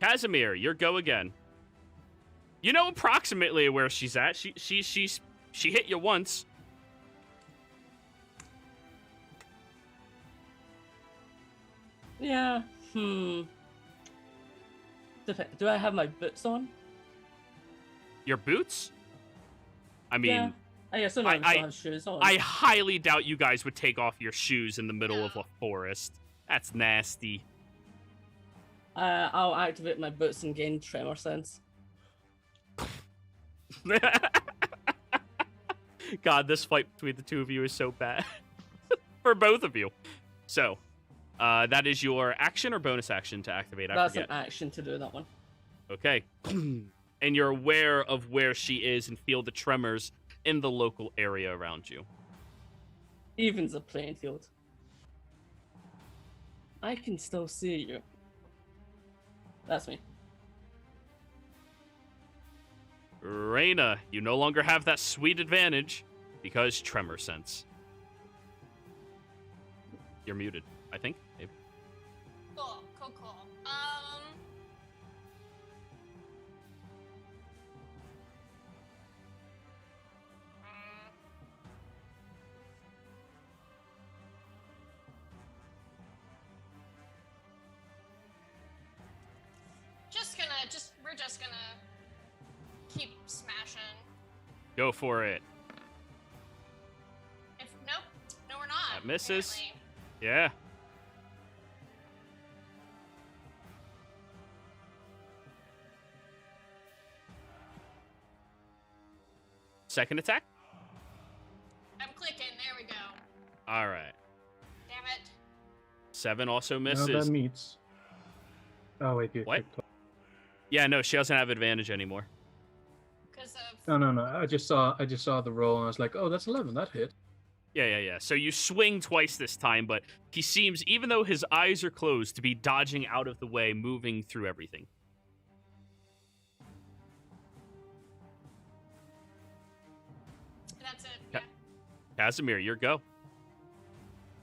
Casimir, your go again. You know approximately where she's at. She hit you once. Yeah. Do I have my boots on? Your boots? I mean, Yeah. I assume I still have shoes on. I highly doubt you guys would take off your shoes in the middle of a forest. That's nasty. I'll activate my boots and gain tremor sense. God, this fight between the 2 of you is so bad. For both of you. So, that is your action or bonus action to activate? That's an action to do that one. Okay. And you're aware of where she is and feel the tremors in the local area around you. Evens the playing field. I can still see you. That's me. Reyna, you no longer have that sweet advantage because tremor sense. You're muted, I think. Maybe. Cool. We're just gonna keep smashing. Go for it. Nope, no, we're not. That misses. Apparently. Yeah. Second attack. I'm clicking. There we go. All right. Damn it. 7 also No, misses. that meets. Oh wait, you What? clicked. Yeah, no, she doesn't have advantage anymore. Because of. No. I just saw the roll and I was like, oh, that's 11. That hit. Yeah. So you swing twice this time, but he seems, even though his eyes are closed, to be dodging out of the way, moving through everything. That's it. Yeah. Casimir, your go.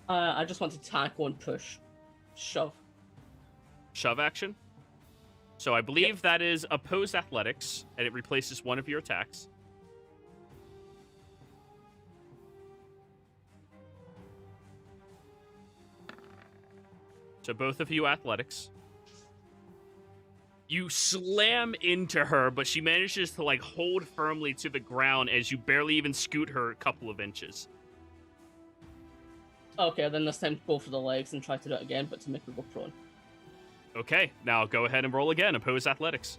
I just want to tackle and push. Shove. Shove action. So I believe that is opposed athletics, and it replaces one of your attacks. So both of you athletics. You slam into her, but she manages to hold firmly to the ground as you barely even scoot her a couple of inches. Okay, then this time go for the legs and try to do it again, but to make her go prone. Okay, now go ahead and roll again. Opposed athletics.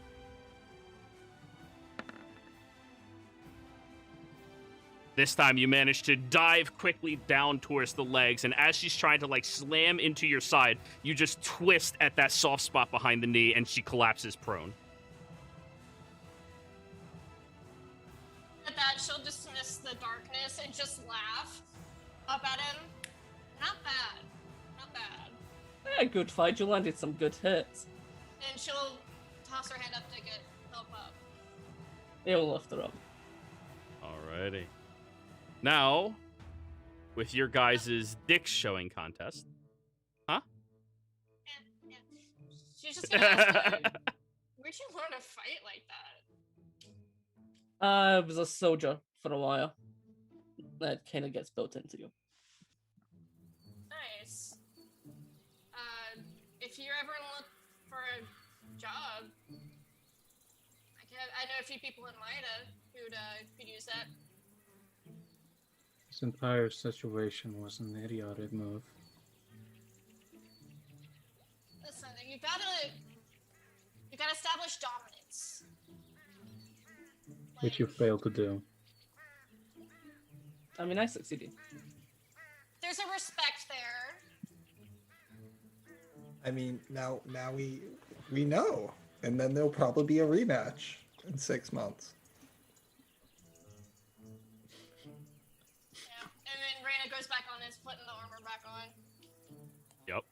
This time you manage to dive quickly down towards the legs, and as she's trying to slam into your side, you just twist at that soft spot behind the knee, and she collapses prone. At that, she'll dismiss the darkness and just laugh up at him. Not bad. Not bad. Yeah, good fight. You landed some good hits. And she'll toss her hand up to get help up. It'll lift her up. Alrighty. Now, with your guys' dick showing contest. Huh? Yeah. She's just gonna ask, where'd you learn to fight like that? I was a soldier for a while. That kind of gets built into you. Nice. If you're ever look for a job, I know a few people in Mida who'd could use that. This entire situation was an idiotic move. Listen, you gotta establish dominance. Which you failed to do. I mean, I succeeded. There's a respect there. I mean, now we know, and then there'll probably be a rematch in 6 months. Yeah. And then Raina goes back on his putting the armor back on. Yep.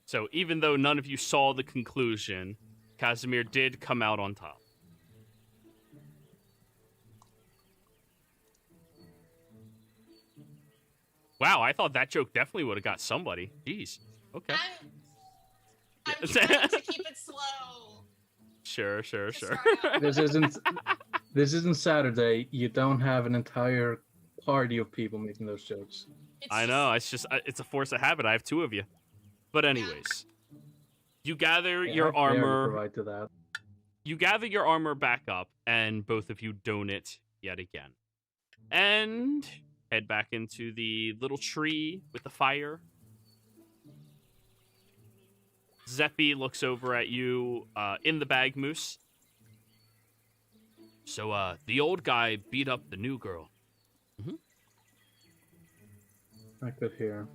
So even though none of you saw the conclusion, Casimir did come out on top. Wow, I thought that joke definitely would have got somebody. Jeez. Okay. I'm trying to keep it slow. Sure. This isn't Saturday. You don't have an entire party of people making those jokes. I know. It's a force of habit. I have 2 of you. But anyways, you gather your armor. Provide to that. You gather your armor back up, and both of you don it yet again, and head back into the little tree with the fire. Zeppi looks over at you in the bag, Moose. So, the old guy beat up the new girl. Mm-hmm. I could hear.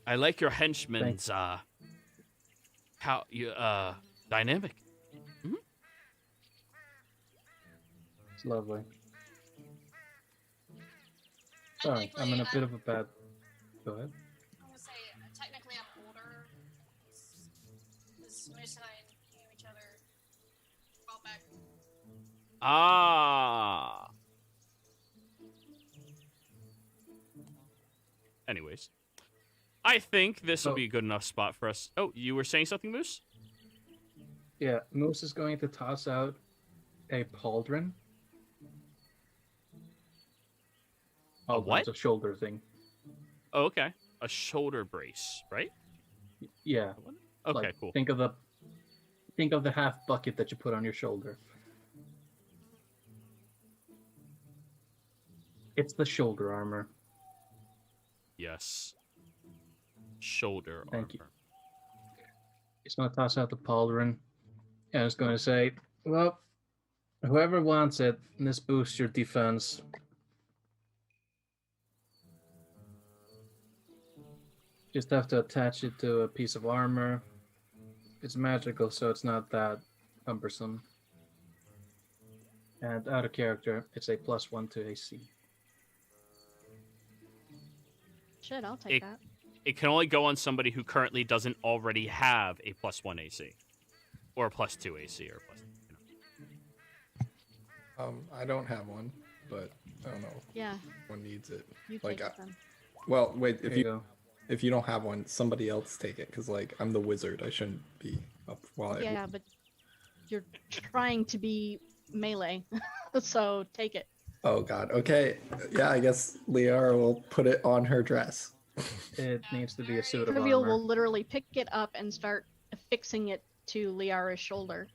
I like your henchman's, dynamic. Mm-hmm. It's lovely. Sorry, I'm in a bit of a bad... Go ahead. I'm gonna say, technically I'm older. Because Moose and I knew each other a while back. Ah. Anyways. I think this will be a good enough spot for us. Oh, you were saying something, Moose? Yeah, Moose is going to toss out a pauldron. A what? It's a shoulder thing. Oh, okay. A shoulder brace, right? Yeah. Okay, like, cool. Think of the half bucket that you put on your shoulder. It's the shoulder armor. Yes. Shoulder Thank armor. you. He's going to toss out the pauldron, and it's going to say, well, whoever wants it, this boosts your defense. Just have to attach it to a piece of armor. It's magical, so it's not that cumbersome. And out of character, it's a +1 to AC. Shit, I'll take that. It can only go on somebody who currently doesn't already have a +1 AC. Or a +2 AC, or plus... I don't have one, but I don't know. Yeah. One needs it. You like, take it then. well, wait. If If you don't have one, somebody else take it. Cause like I'm the wizard, I shouldn't be up while Yeah, but you're trying to be melee, so take it. Oh God. Okay. Yeah, I guess Liara will put it on her dress. it needs to be a suit of Trivial armor. will literally pick it up and start affixing it to Liara's shoulder.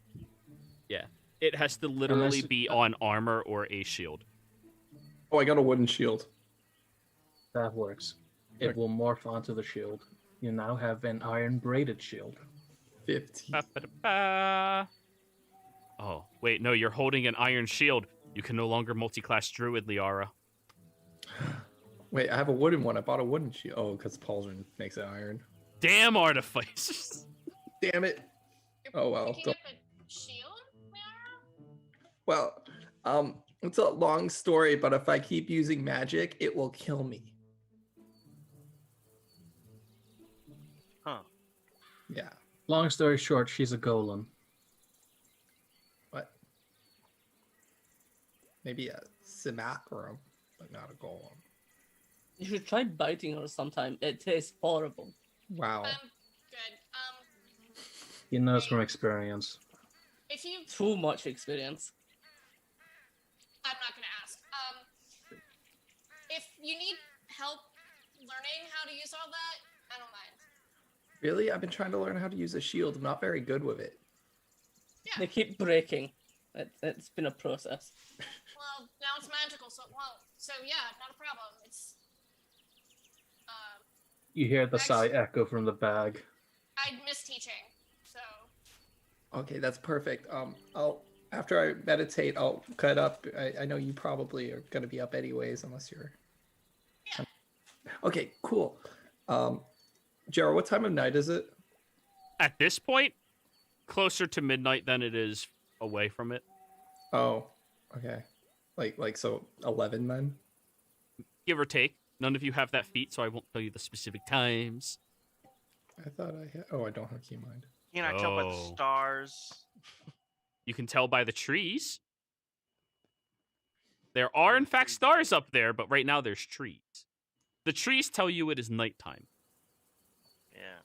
Yeah. It has to literally Unless- be on armor or a shield. Oh, I got a wooden shield. That works. It will morph onto the shield. You now have an iron braided shield. 15. Ba-ba-da-ba. Oh, wait, no, you're holding an iron shield. You can no longer multi-class druid, Liara. Wait, I have a wooden one. I bought a wooden shield. Oh, because pauldron makes it iron. Damn artificers. Damn it. Oh well. Picking up a shield, Liara? Well, it's a long story, but if I keep using magic, it will kill me. Huh. Yeah. Long story short, she's a golem. Maybe a simacrum, but not a golem. You should try biting her sometime. It tastes horrible. Wow. Good. He knows from experience. If you, Too much experience. I'm not gonna ask. If you need help learning how to use all that, I don't mind. Really? I've been trying to learn how to use a shield. I'm not very good with it. Yeah. They keep breaking. It's been a process. Well, now it's magical, so it won't. So yeah, not a problem. It's. You hear the sigh Actually- echo from the bag. I miss teaching, so. Okay, that's perfect. I'll after I meditate, I'll cut up. I know you probably are gonna be up anyways, unless you're. Yeah. Okay, cool. Jared, what time of night is it? At this point, closer to midnight than it is away from it. Oh, okay. Like so 11 then? Give or take. None of you have that feat, so I won't tell you the specific times. I thought I had. Oh, I don't have key mind. Can I tell by the Oh. stars? You can tell by the trees. There are, in fact, stars up there, but right now there's trees. The trees tell you it is nighttime. Yeah.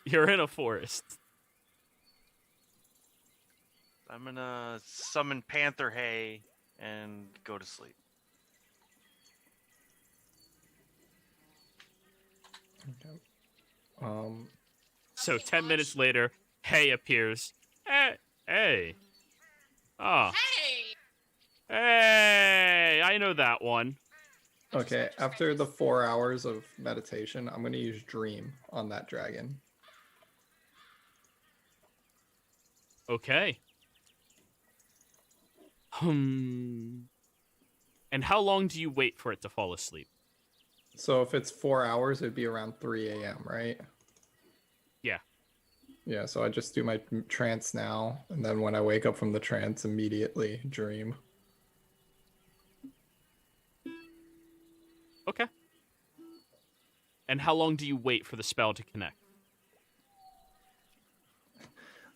You're in a forest. I'm gonna summon Panther Hay and go to sleep. Okay. So Okay, 10 minutes watch. later, Hay appears. Hey. Oh. Hey! Hey, I know that one. Okay, after the 4 hours of meditation, I'm gonna use Dream on that dragon. Okay. And how long do you wait for it to fall asleep? So if it's 4 hours, it'd be around 3 a.m., right? Yeah. Yeah, so I just do my trance now, and then when I wake up from the trance, immediately dream. Okay. And how long do you wait for the spell to connect?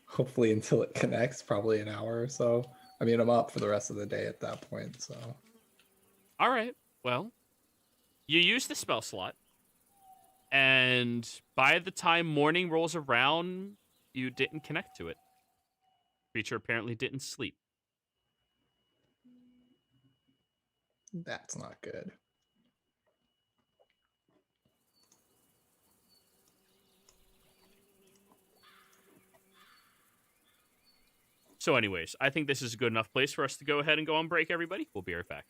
Hopefully until it connects, probably an hour or so. I mean, I'm up for the rest of the day at that point, so. All right. Well, you use the spell slot, and by the time morning rolls around, you didn't connect to it. Creature apparently didn't sleep. That's not good. So anyways, I think this is a good enough place for us to go ahead and go on break, everybody. We'll be right back.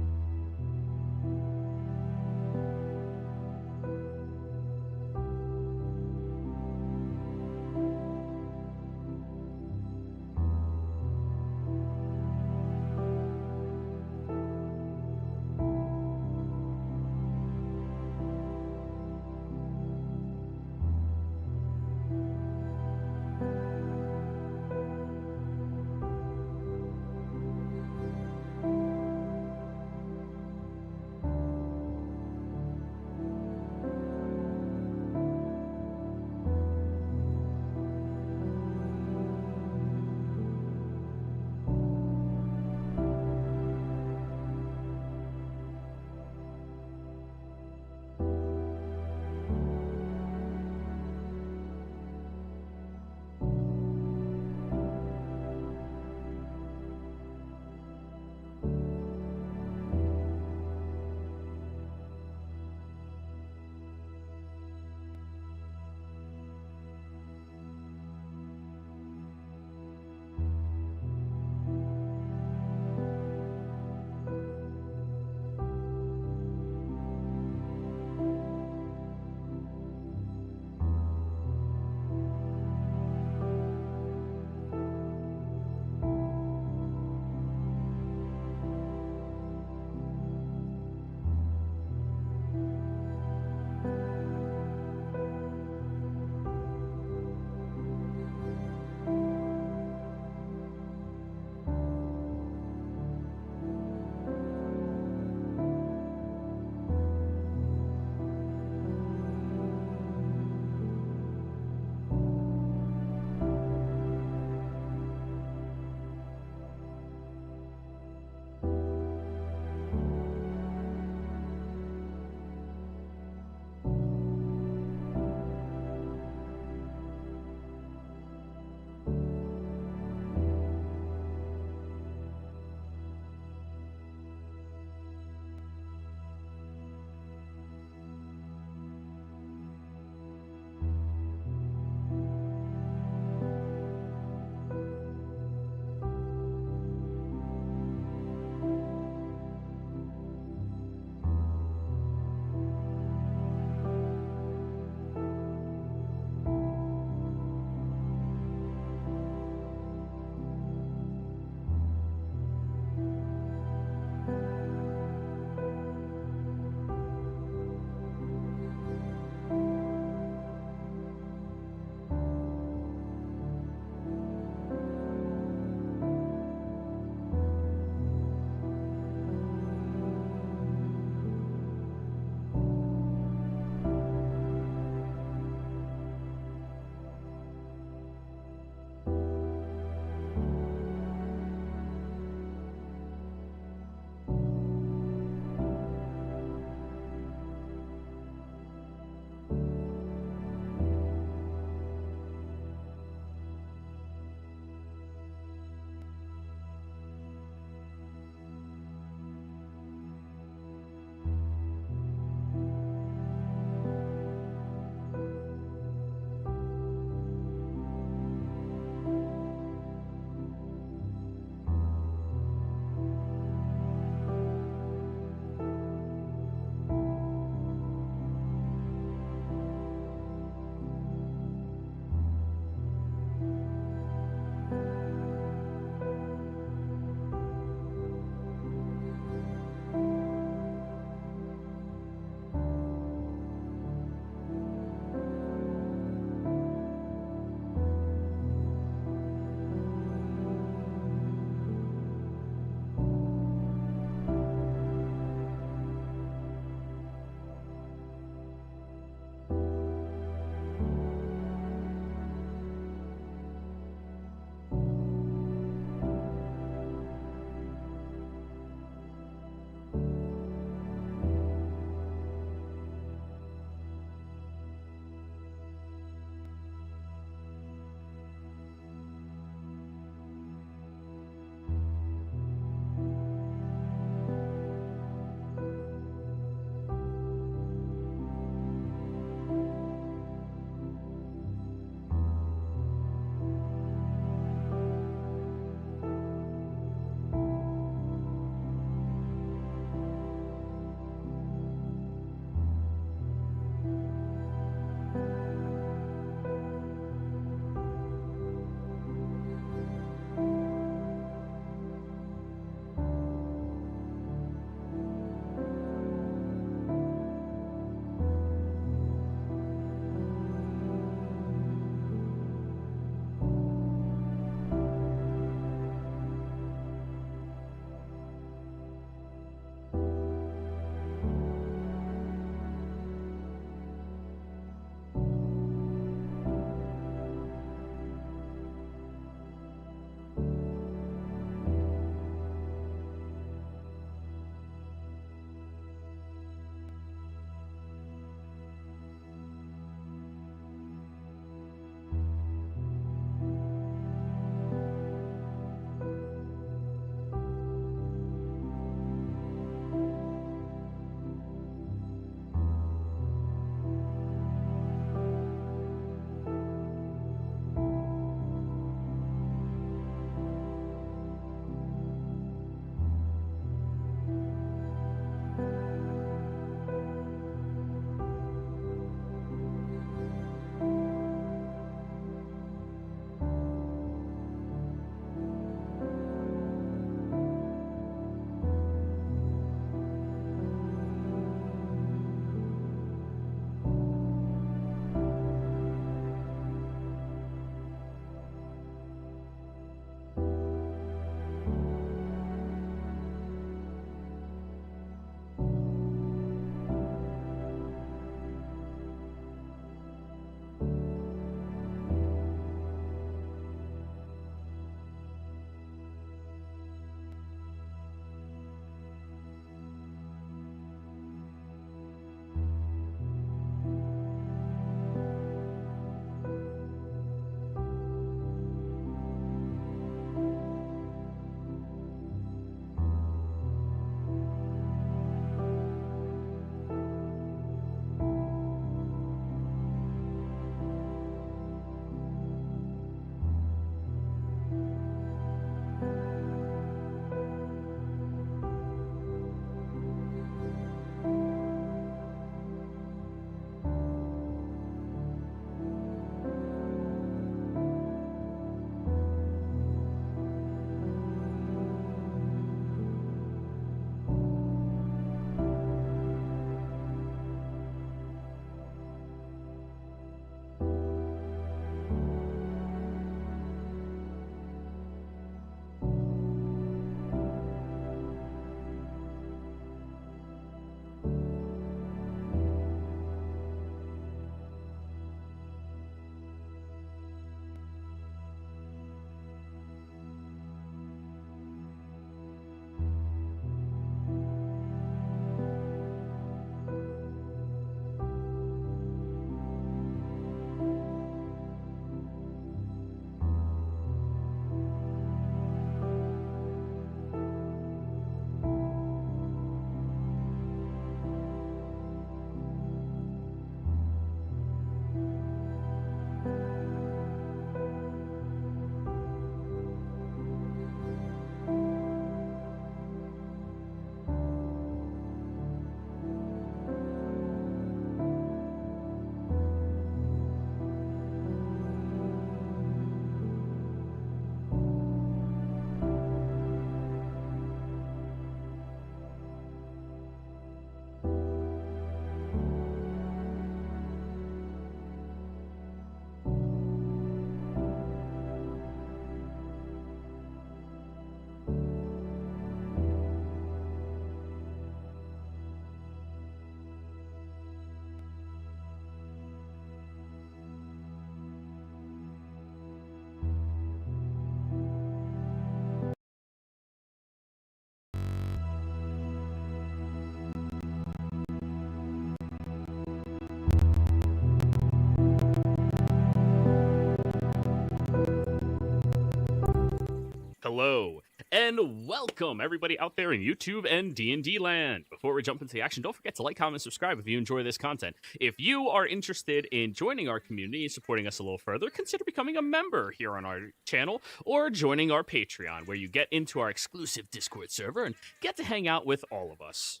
Hello, and welcome everybody out there in YouTube and D&D land. Before we jump into the action, don't forget to like, comment, subscribe if you enjoy this content. If you are interested in joining our community and supporting us a little further, consider becoming a member here on our channel or joining our Patreon, where you get into our exclusive Discord server and get to hang out with all of us.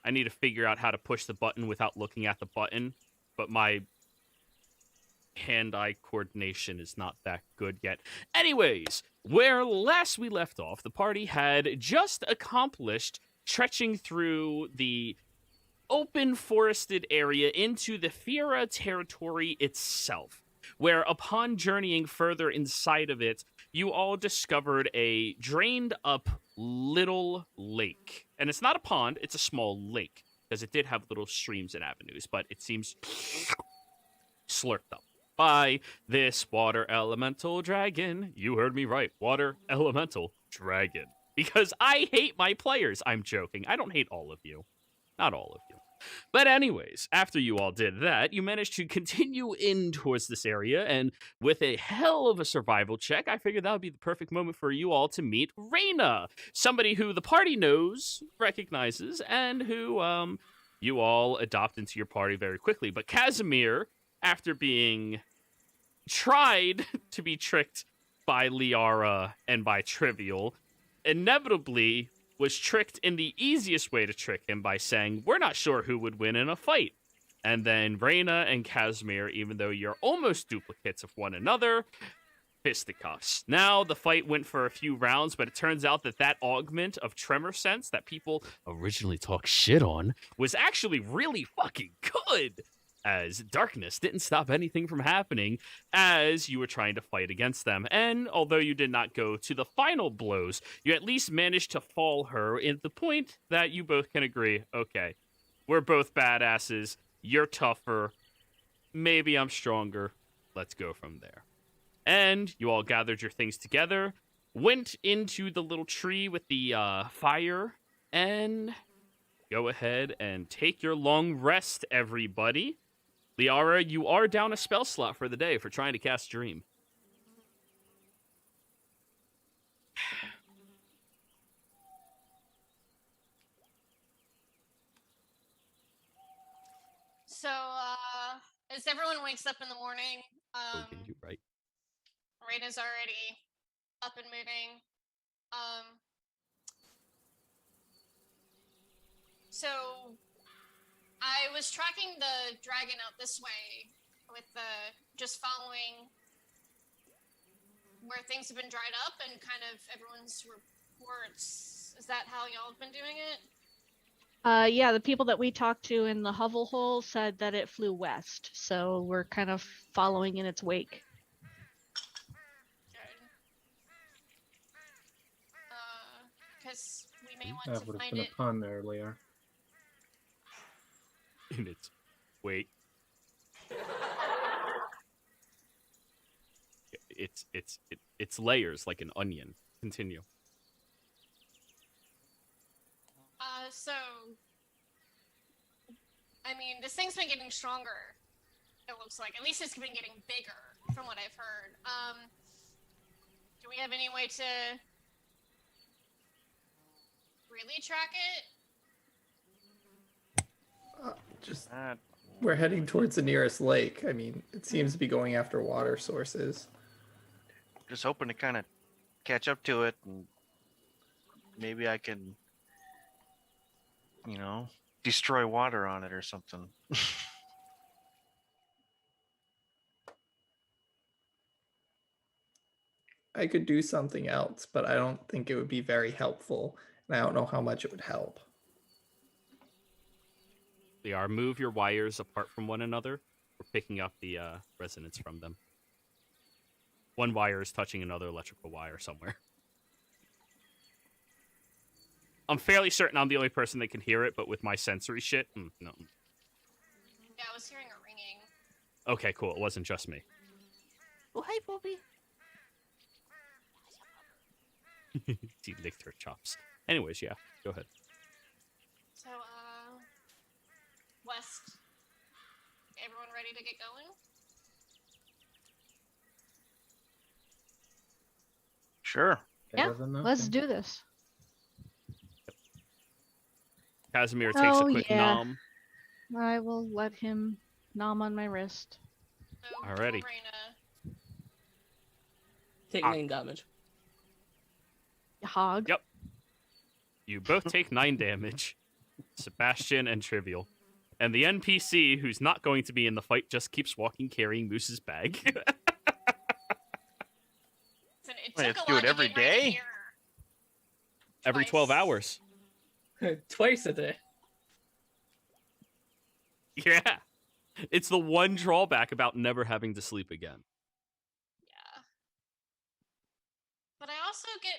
I need to figure out how to push the button without looking at the button, but my hand-eye coordination is not that good yet. Anyways, where last we left off, the party had just accomplished trekking through the open forested area into the Fira territory itself, where upon journeying further inside of it, you all discovered a drained-up little lake. And it's not a pond, it's a small lake, because it did have little streams and avenues, but it seems slurped up by this water elemental dragon. You heard me right, water elemental dragon. Because I hate my players. I'm joking. I don't hate all of you. Not all of you. But anyways, after you all did that, you managed to continue in towards this area, and with a hell of a survival check, I figured that would be the perfect moment for you all to meet Reyna, somebody who the party knows, recognizes, and who you all adopt into your party very quickly. But Casimir, after being tried to be tricked by Liara and by Trivial, inevitably was tricked in the easiest way to trick him by saying, we're not sure who would win in a fight. And then Reyna and Casimir, even though you're almost duplicates of one another, fisticuffs. Now, the fight went for a few rounds, but it turns out that that augment of tremor sense that people originally talk shit on was actually really fucking good, as darkness didn't stop anything from happening as you were trying to fight against them. And although you did not go to the final blows, you at least managed to fall her at the point that you both can agree, okay, we're both badasses, you're tougher, maybe I'm stronger, let's go from there. And you all gathered your things together, went into the little tree with the fire, and go ahead and take your long rest, everybody. Liara, you are down a spell slot for the day for trying to cast Dream. So, as everyone wakes up in the morning, Okay, you're right. Reyna's already up and moving. So I was tracking the dragon out this way with just following where things have been dried up and kind of everyone's reports. Is that how y'all have been doing it? Yeah, the people that we talked to in the hovel hole said that it flew west, so we're kind of following in its wake. Good. Because we may want That to would have find been it. a pun earlier. In its wait. It's layers like an onion. Continue. So, I mean, this thing's been getting stronger, it looks like. At least it's been getting bigger, from what I've heard. Do we have any way to really track it? Just That we're heading towards the nearest lake. I mean, it seems to be going after water sources. just hoping to kind of catch up to it, and maybe I can, destroy water on it or something. I could do something else, but I don't think it would be very helpful, and I don't know how much it would help. They are move your wires apart from one another. We're picking up the resonance from them. One wire is touching another electrical wire somewhere. I'm fairly certain I'm the only person that can hear it, but with my sensory shit, no. Yeah, I was hearing a ringing. Okay, cool. It wasn't just me. Oh, hi, Bobby. She licked her chops. Anyways, yeah, go ahead. So, west. Everyone ready to get going? Sure. Yeah, Better than let's nothing. do this. Casimir takes a Oh, quick yeah. nom. I will let him nom on my wrist. So Alrighty. Lorena, Take Ah. 9 damage. Hog. Yep. You both take 9 damage. Sebastian and Trivial. And the NPC, who's not going to be in the fight, just keeps walking carrying Moose's bag. listen, it Wait, took let's a do lot it to every get right day? here. Every Twice. 12 hours. Twice a day. Yeah. It's the one drawback about never having to sleep again. Yeah. But I also get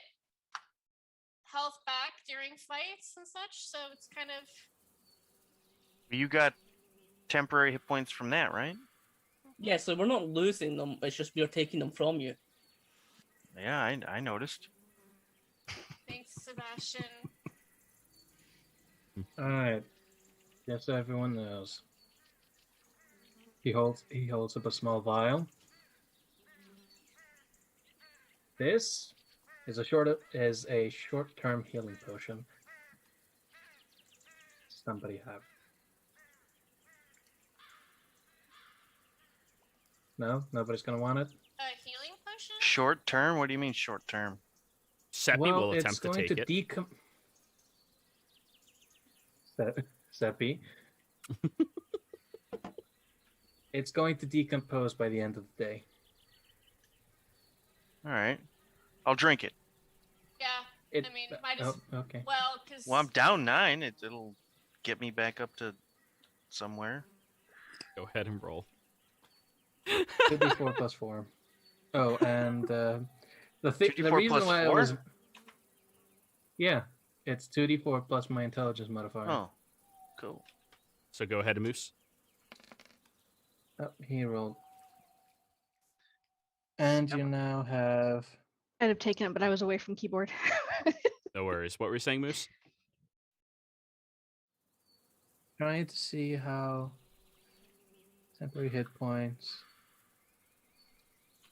health back during fights and such, so it's kind of You got temporary hit points from that, right? Yeah, so we're not losing them, it's just we're taking them from you. Yeah, I noticed. thanks, Sebastian. All right. Yes, everyone knows. He holds up a small vial. This is a short-term healing potion. Somebody have. No, nobody's gonna want it. A healing potion? Short term? What do you mean short term? Seppi well, will it's attempt to going take to it. Seppi. It's going to decompose by the end of the day. All right. I'll drink it. Yeah. It, I mean, might as okay. well, because Well, I'm down 9. It'll get me back up to somewhere. Go ahead and roll. 2d4 plus 4. Oh, and the 2d4 reason plus why I 4? was... Yeah, it's 2d4 plus my intelligence modifier. Oh, cool. So go ahead, Moose. Oh, he rolled. And you now have... I'd have taken it, but I was away from keyboard. No worries. What were you saying, Moose? Trying to see how... Temporary hit points...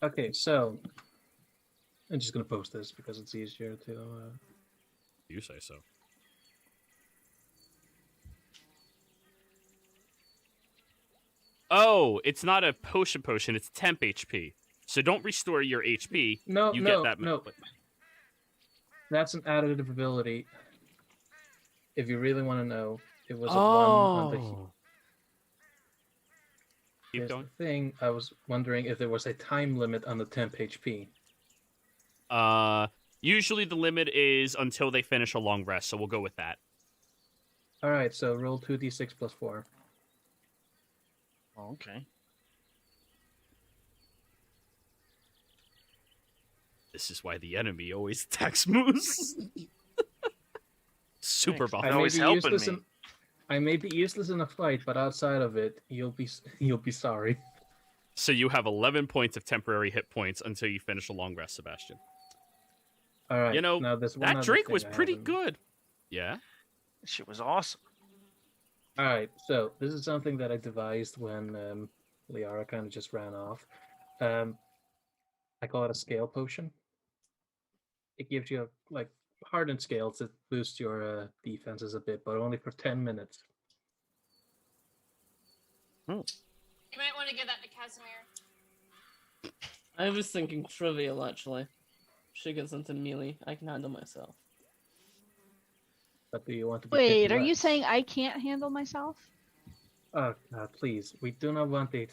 Okay, so... I'm just going to post this because it's easier to... You say so. Oh, it's not a potion, it's temp HP. So don't restore your HP. No, You no, get that. no. That's an additive ability. If you really want to know, it was a 1 on the... Keep Here's going. the thing, I was wondering if there was a time limit on the temp HP. Usually the limit is until they finish a long rest, so we'll go with that. Alright, so roll 2d6 plus 4. Oh, okay. This is why the enemy always attacks Moose. Super Thanks. buff. I always helping me. I may be useless in a fight, but outside of it, you'll be sorry. So you have 11 points of temporary hit points until you finish a long rest, Sebastian. Alright, You know, now this one that other drink thing was I pretty haven't- good. Yeah? Shit was awesome. Alright, so this is something that I devised when Liara kind of just ran off. I call it a scale potion. It gives you like hardened scales that boost your defenses a bit, but only for 10 minutes. you might want to give that to Casimir. I was thinking trivial, actually. She gets into melee, I can handle myself. But do you want to be Wait, picky are you less? saying I can't handle myself? Oh God, please! We do not want a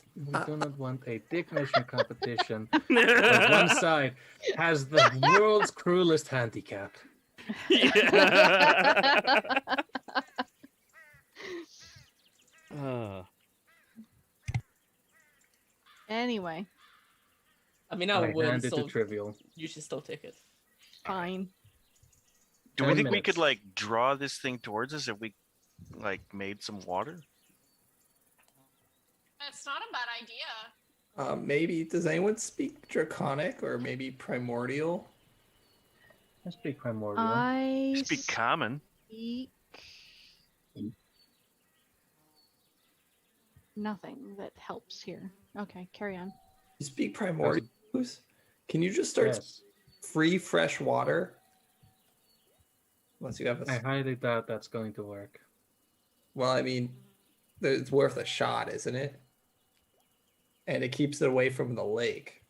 dick measuring competition. Where one side has the world's cruelest handicap. Yeah. Anyway, I mean, I I would, hand it so to Trivial. you should still take it. fine. Do we 10 think we could minutes. like draw this thing towards us if we like made some water? That's not a bad idea. Maybe does anyone speak Draconic or maybe Primordial? I speak primordial. I Speak common. speak nothing that helps here. Okay, carry on. You speak Primordial? Can you just start Yes. free fresh water. Unless you have I a. highly doubt that's going to work. Well, I mean, it's worth a shot, isn't it? And it keeps it away from the lake.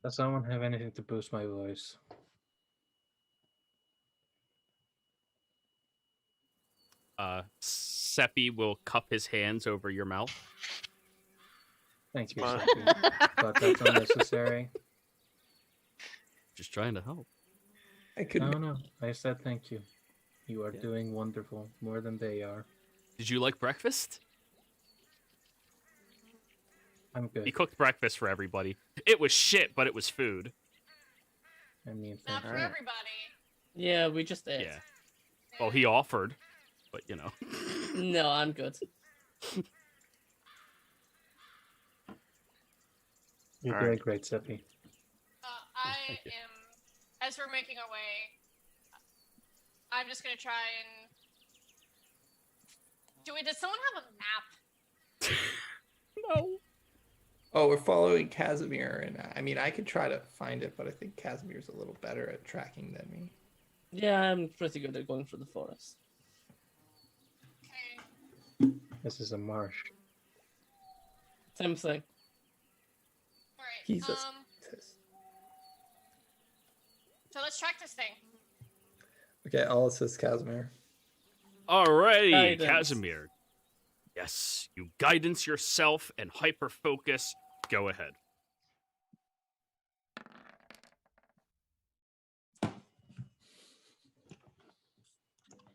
Does someone have anything to boost my voice? Seppi will cup his hands over your mouth. Thank you, Fine. Seppi, but that's unnecessary. Just trying to help. I could. No, I said thank you. You are Yeah. doing wonderful, more than they are. Did you like breakfast? I'm good. He cooked breakfast for everybody. It was shit, but it was food. I mean, Not thank for you. Alright. everybody. Yeah, we just ate. Yeah. Well, he offered, but you know. No, I'm good. You're All doing right. great, Seppi. I thank you. am, as we're making our way, I'm just gonna try and. Does someone have a map? No. Oh, we're following Casimir, and I mean, I could try to find it, but I think Casimir's a little better at tracking than me. Yeah, I'm pretty good at going through the forest. Okay. This is a marsh. Same thing. All right. He's a So let's track this thing. Okay, I'll assist Casimir. Alrighty, Guidance. Casimir. Yes, you guidance yourself and hyper focus. Go ahead.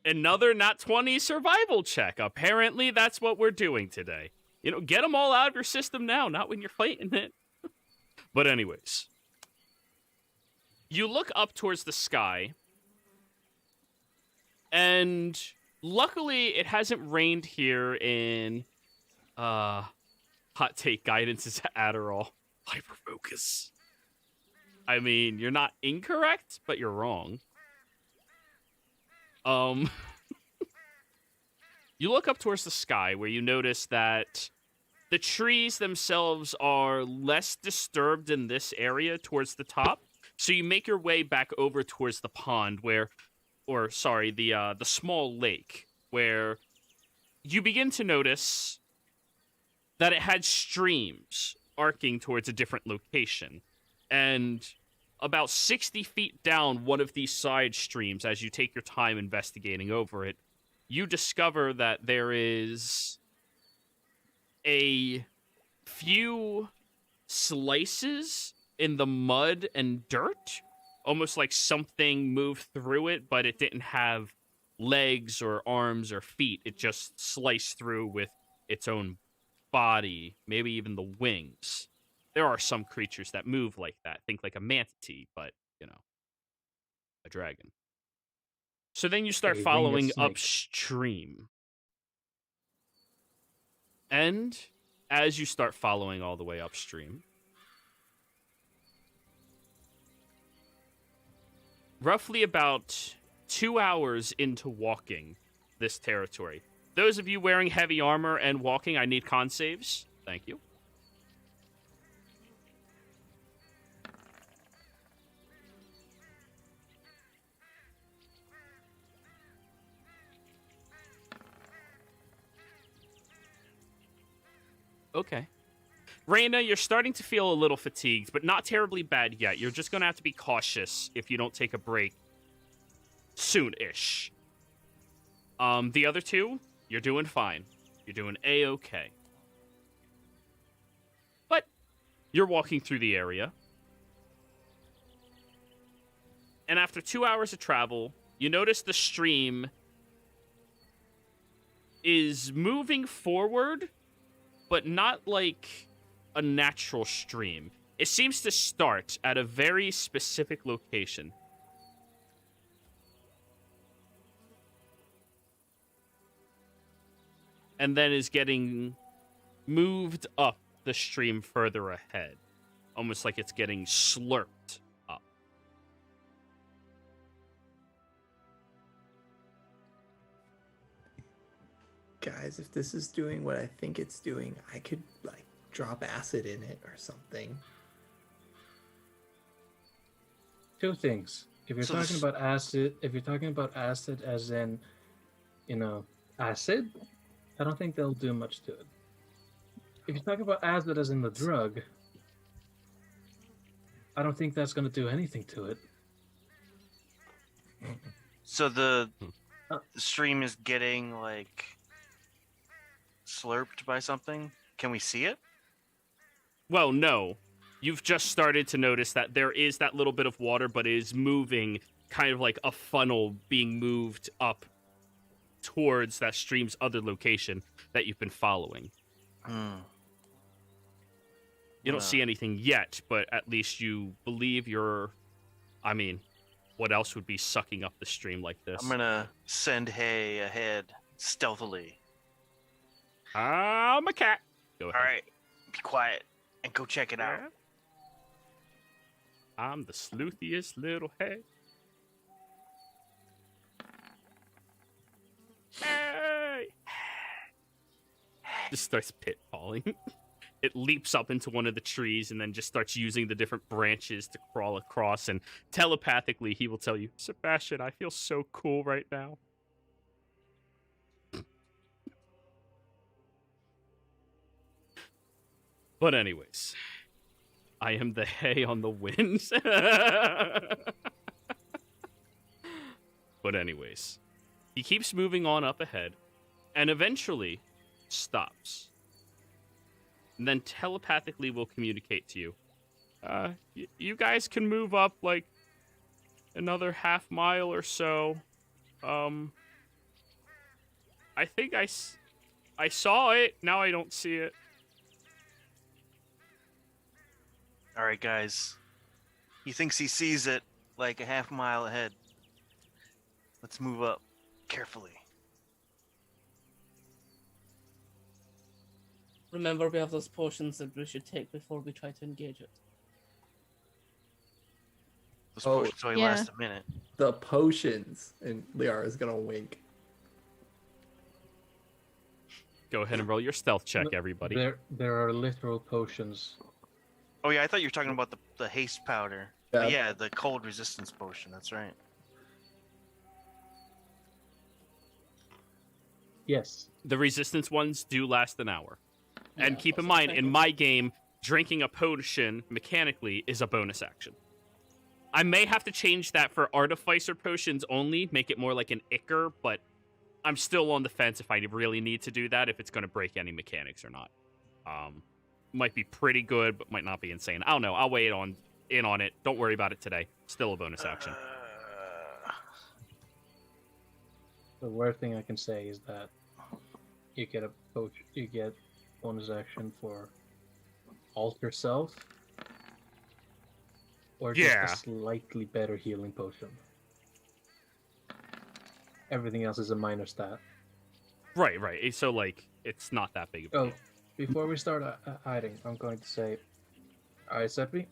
Another nat 20 survival check. Apparently, that's what we're doing today. You know, get them all out of your system now, not when you're fighting it. But anyways, you look up towards the sky, and luckily it hasn't rained here in hot take guidance is Adderall. Hyper focus. I mean, you're not incorrect, but you're wrong. You look up towards the sky where you notice that the trees themselves are less disturbed in this area towards the top. So you make your way back over towards the pond the small lake, where you begin to notice that it had streams arcing towards a different location. And about 60 feet down one of these side streams, as you take your time investigating over it, you discover that there is a few slices in the mud and dirt, almost like something moved through it, but it didn't have legs or arms or feet. It just sliced through with its own body, maybe even the wings. There are some creatures that move like that. Think like a manatee, but, you know, a dragon. So then you start A winged following snake. upstream. And as you start following all the way upstream, roughly about 2 hours into walking this territory. Those of you wearing heavy armor and walking, I need con saves. Thank you. Okay. Reyna, you're starting to feel a little fatigued, but not terribly bad yet. You're just going to have to be cautious if you don't take a break soon-ish. The other two, you're doing fine. You're doing A-okay. But you're walking through the area. And after 2 hours of travel, you notice the stream is moving forward, but not like a natural stream. It seems to start at a very specific location. And then is getting moved up the stream further ahead. Almost like it's getting slurped up. Guys, if this is doing what I think it's doing, I could like drop acid in it or something. Two things. If you're So talking this- about acid, as in, acid, I don't think they'll do much to it. If you're talking about acid as in the drug, I don't think that's going to do anything to it. So the Uh. stream is getting like slurped by something. Can we see it? Well, no. You've just started to notice that there is that little bit of water, but it is moving kind of like a funnel being moved up towards that stream's other location that you've been following. You don't see anything yet, but at least you believe you're... I mean, what else would be sucking up the stream like this? I'm gonna send Hay ahead stealthily. I'm a cat. Go ahead. All right, be quiet and go check it out. I'm the sleuthiest little head. Hey! Just starts pitfalling. It leaps up into one of the trees and then just starts using the different branches to crawl across, and telepathically he will tell you, Sebastian, I feel so cool right now. But anyways, I am the hay on the wind. But anyways, he keeps moving on up ahead and eventually stops. And then telepathically will communicate to you. You guys can move up like another half mile or so. I think I saw it. Now I don't see it. All right, guys. He thinks he sees it like a half mile ahead. Let's move up carefully. Remember, we have those potions that we should take before we try to engage it. Those Oh, potions only yeah. last a minute. The potions, and Liara's gonna wink. Go ahead and roll your stealth check, everybody. There are literal potions. Oh yeah, I thought you were talking about the haste powder. Yeah. Yeah, the cold resistance potion. That's right. Yes. The resistance ones do last an hour. And Yeah, keep in that's what I'm mind, in thinking. my game, drinking a potion mechanically is a bonus action. I may have to change that for artificer potions only, make it more like an ichor, but I'm still on the fence if I really need to do that, if it's going to break any mechanics or not. Might be pretty good, but might not be insane. I don't know. I'll weigh in on it. Don't worry about it today. Still a bonus action. The worst thing I can say is that you get bonus action for alter self, or just Yeah. a slightly better healing potion. Everything else is a minor stat. Right. So, like, it's not that big of a Oh, deal. before we start hiding, I'm going to say, all right, Seppi.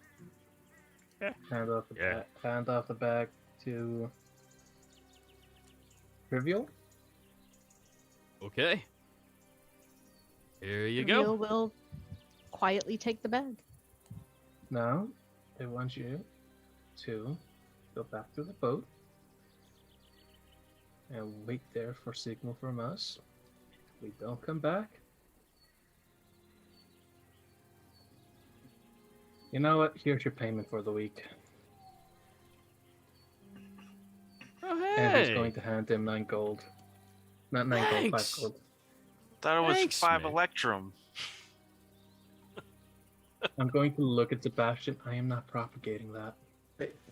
Yeah. Hand off the Yeah. hand off the bag to Trivial. Okay. Here you Real go. will quietly take the bag. Now, I want you to go back to the boat and wait there for signal from us. If we don't come back, you know what? Here's your payment for the week. Oh, And he's hey. going to hand him 9 gold. Not 9 gold, 5 Thanks. gold. Thought it was Thanks, 5 man. Electrum. I'm going to look at Sebastian. I am not propagating that.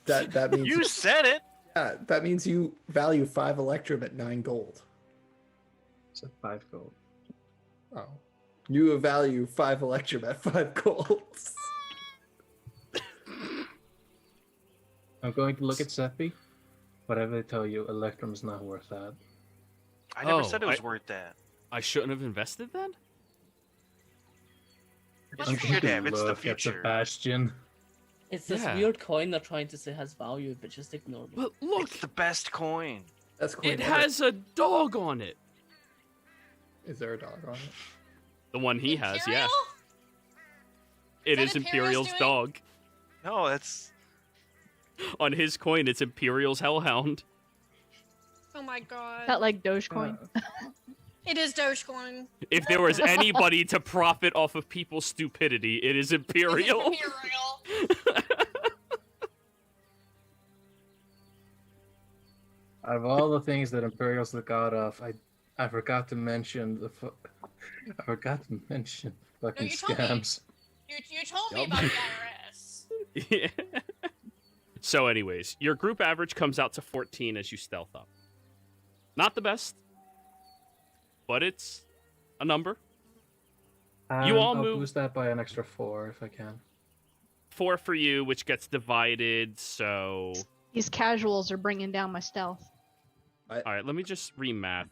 That means You said it. yeah, that means you value 5 Electrum at 9 gold. It's a 5 gold. Oh. You value 5 Electrum at 5 gold. I'm going to look at Seppi. Whatever they tell you, Electrum is not worth that. I never Oh, said it was I- worth that. I shouldn't have invested then? Yes, I'm you going should to have. It's the look at future. Sebastian. It's this Yeah. weird coin they're trying to say has value, but just ignore me. But look, It's the best coin. That's cool. it has a dog on it. Is there a dog on it? The one he has, yeah. Imperial? It Is is that Imperial's Imperial's doing? dog. No, that's On his coin, it's Imperial's Hellhound. Oh my god. Not like Dogecoin. It is Dogecoin. If there was anybody to profit off of people's stupidity, it is Imperial. Imperial. Out of all the things that Imperial's the god of, I forgot to mention I forgot to mention fucking you told me. scams. You told me Yup. about the IRS. Yeah. So anyways, your group average comes out to 14 as you stealth up. Not the best, but it's a number. You all I'll move- boost that by an extra 4 if I can. 4 for you, which gets divided, so... These casuals are bringing down my stealth. All right, let me just remath.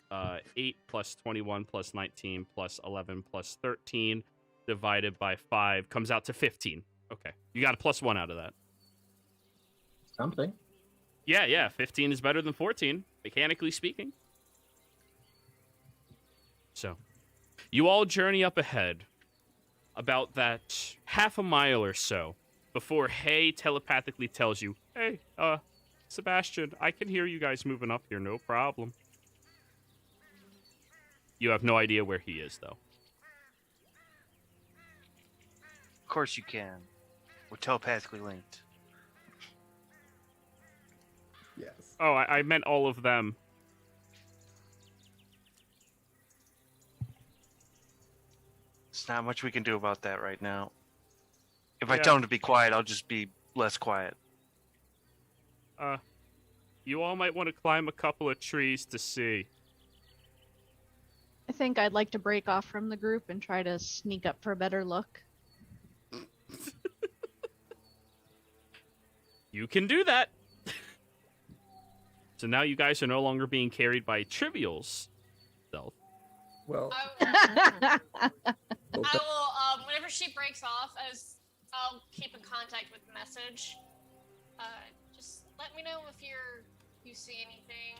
8 plus 21 plus 19 plus 11 plus 13 divided by 5 comes out to 15. Okay, you got a +1 out of that. Something. Yeah, 15 is better than 14, mechanically speaking. So, you all journey up ahead about that half a mile or so before Hay telepathically tells you, "Hey, Sebastian, I can hear you guys moving up here, no problem." You have no idea where he is, though. Of course you can. We're telepathically linked. Yes. Oh, I meant all of them. There's not much we can do about that right now. If I Yeah. tell him to be quiet, I'll just be less quiet. You all might want to climb a couple of trees to see. I think I'd like to break off from the group and try to sneak up for a better look. You can do that. So now you guys are no longer being carried by Trivial's stealth. Well, I will, whenever she breaks off, I'll keep in contact with the message. Just let me know if you see anything.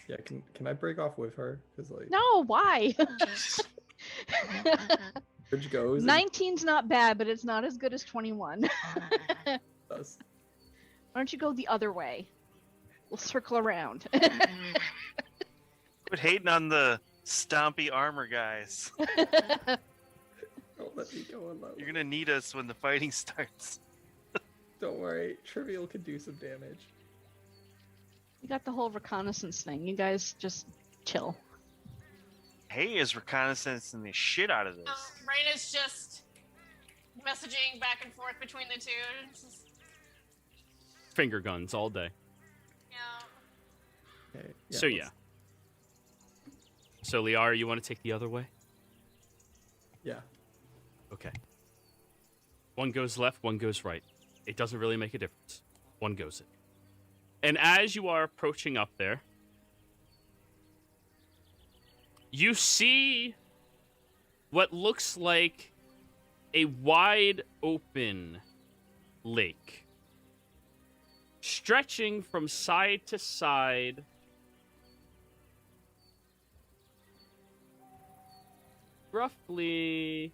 yeah. Can I break off with her? Because like, No, why? bridge goes. 19's not bad, but it's not as good as 21. Why Us. don't you go the other way? We'll circle around. Quit hating on the stompy armor guys. Don't let me go alone. You're gonna need us when the fighting starts. Don't worry, Trivial can do some damage. You got the whole reconnaissance thing. You guys just chill. Hay is reconnaissancing the shit out of this. Raina's just messaging back and forth between the two. It's just, Finger guns all day. yeah. Okay, So let's- yeah. So Liara, you want to take the other way? Yeah. Okay. One goes left, one goes right. It doesn't really make a difference. One goes it. And as you are approaching up there, you see what looks like a wide open lake, stretching from side to side. Roughly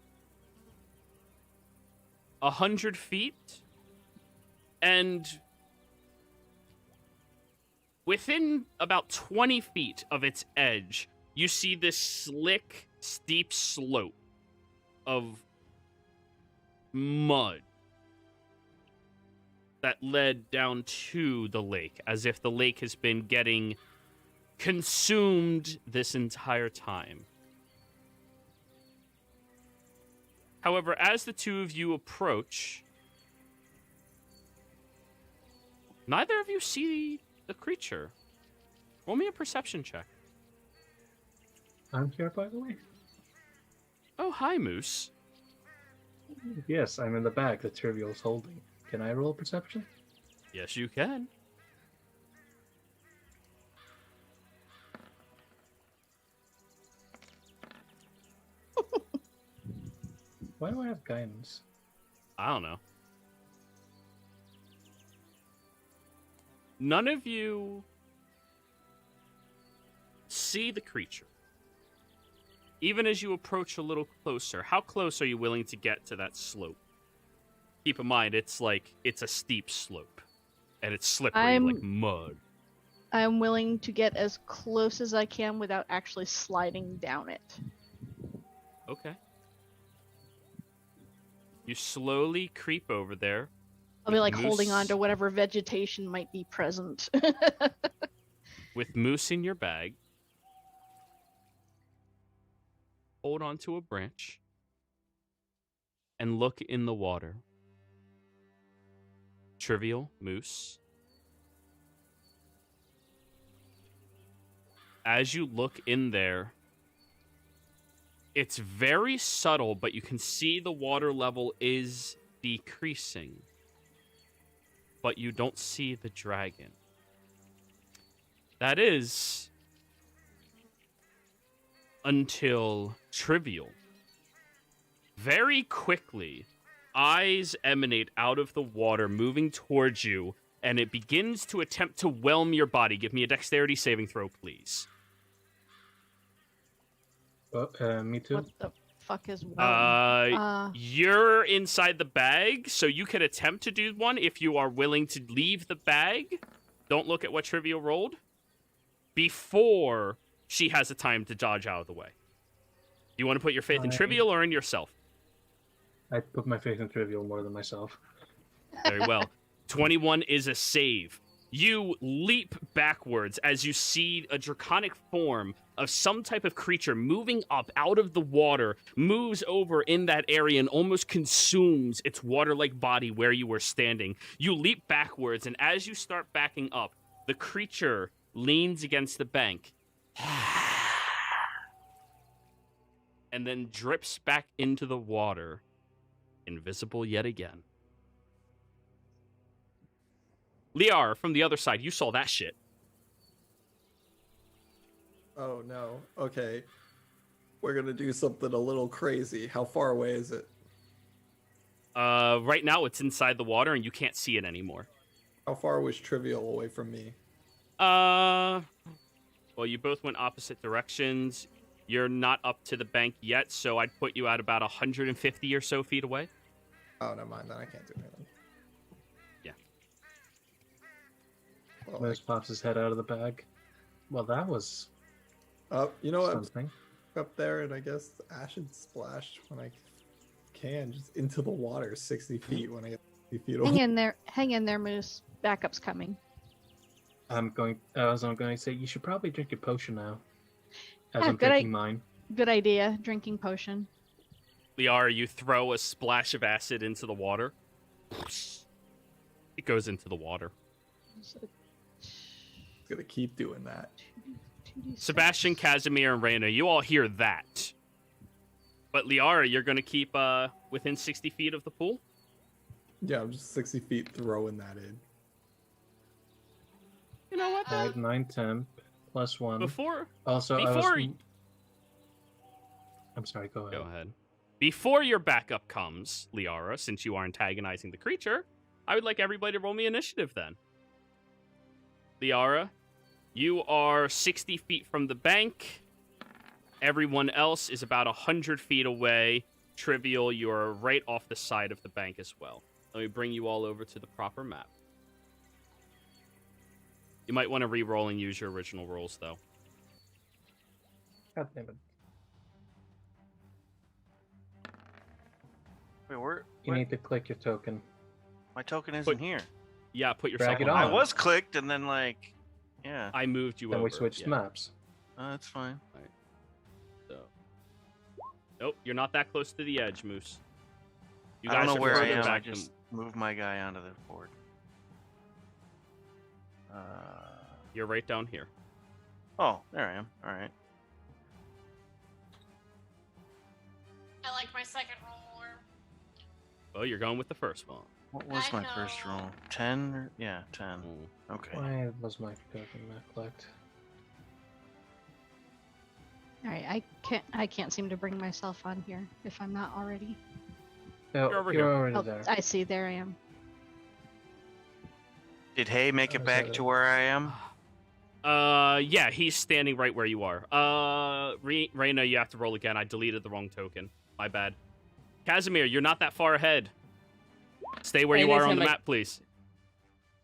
100 feet, and within about 20 feet of its edge, you see this slick, steep slope of mud that led down to the lake, as if the lake has been getting consumed this entire time. However, as the two of you approach, neither of you see the creature. Roll me a perception check. I'm here, by the way. Oh, hi, Moose. Yes, I'm in the bag that Trivial's holding. Can I roll perception? Yes, you can. Why do I have guidance? I don't know. None of you see the creature. Even as you approach a little closer, how close are you willing to get to that slope? Keep in mind, it's a steep slope. and it's slippery like mud. I'm willing to get as close as I can without actually sliding down it. Okay. You slowly creep over there. I'll be like Moose- holding on to whatever vegetation might be present. With Moose in your bag. Hold on to a branch. And look in the water. Trivial, Moose. As you look in there, it's very subtle, but you can see the water level is decreasing. But you don't see the dragon. That is until Trivial. Very quickly, eyes emanate out of the water, moving towards you, and it begins to attempt to whelm your body. Give me a dexterity saving throw, please. Me too. What the fuck is wrong? You're inside the bag, so you could attempt to do one if you are willing to leave the bag. Don't look at what Trivial rolled. Before she has the time to dodge out of the way. You want to put your faith in Trivial or in yourself? I put my faith in Trivial more than myself. Very well. 21 is a save. You leap backwards as you see a draconic form of some type of creature moving up out of the water, moves over in that area and almost consumes its water-like body where you were standing. You leap backwards, and as you start backing up, the creature leans against the bank and then drips back into the water, invisible yet again. Liar, from the other side, you saw that shit. Oh no. Okay. We're gonna do something a little crazy. How far away is it? Right now it's inside the water and you can't see it anymore. How far was Trivial away from me? Well, you both went opposite directions. You're not up to the bank yet, so I'd put you at about 150 or so feet away. Oh, never mind. Then I can't do anything. Yeah. Well, Moose pops his head out of the bag. Well, that was you know what? something. Up there, and I guess I should splash when I can, just into the water 60 feet when I get 60 feet away. Hang in there, Moose. Backup's coming. I'm going to say you should probably drink your potion now. As Yeah, I'm drinking mine. Good idea. Drinking potion. Liara, you throw a splash of acid into the water. It goes into the water. It's gonna keep doing that. 2d6. Sebastian, Casimir, and Reyna, you all hear that. But Liara, you're going to keep within 60 feet of the pool? Yeah, I'm just 60 feet throwing that in. You know what? 5, 9, 10, plus 1. Before Also, I'm sorry, go ahead. Go ahead. Before your backup comes, Liara, since you are antagonizing the creature, I would like everybody to roll me initiative then. Liara, you are 60 feet from the bank. Everyone else is about 100 feet away. Trivial, you are right off the side of the bank as well. Let me bring you all over to the proper map. You might want to re-roll and use your original rolls, though. God damn it. Wait, where? You need to click your token. My token isn't here. Yeah, put yourself Drag it on. on. I was clicked, and then like, yeah. I moved you Then over. we switched yeah. maps. That's fine. So. Nope, you're not that close to the edge, Moose. You I don't guys know are where I further am. I back just moved my guy onto the board. You're right down here. Oh, there I am. All right. I like my second roll more. Well, you're going with the first one. What was I my first know. roll? 10? Yeah, 10. Okay. Why was my token not clicked? All right, I can't seem to bring myself on here if I'm not already. No, You're over you're here. already Oh, there. I see. There I am. Did Hay make it Is back that to it? where I am? Yeah, he's standing right where you are. Reyna, you have to roll again. I deleted the wrong token. My bad. Casimir, you're not that far ahead. Stay where you are on Anytime the I- map, please.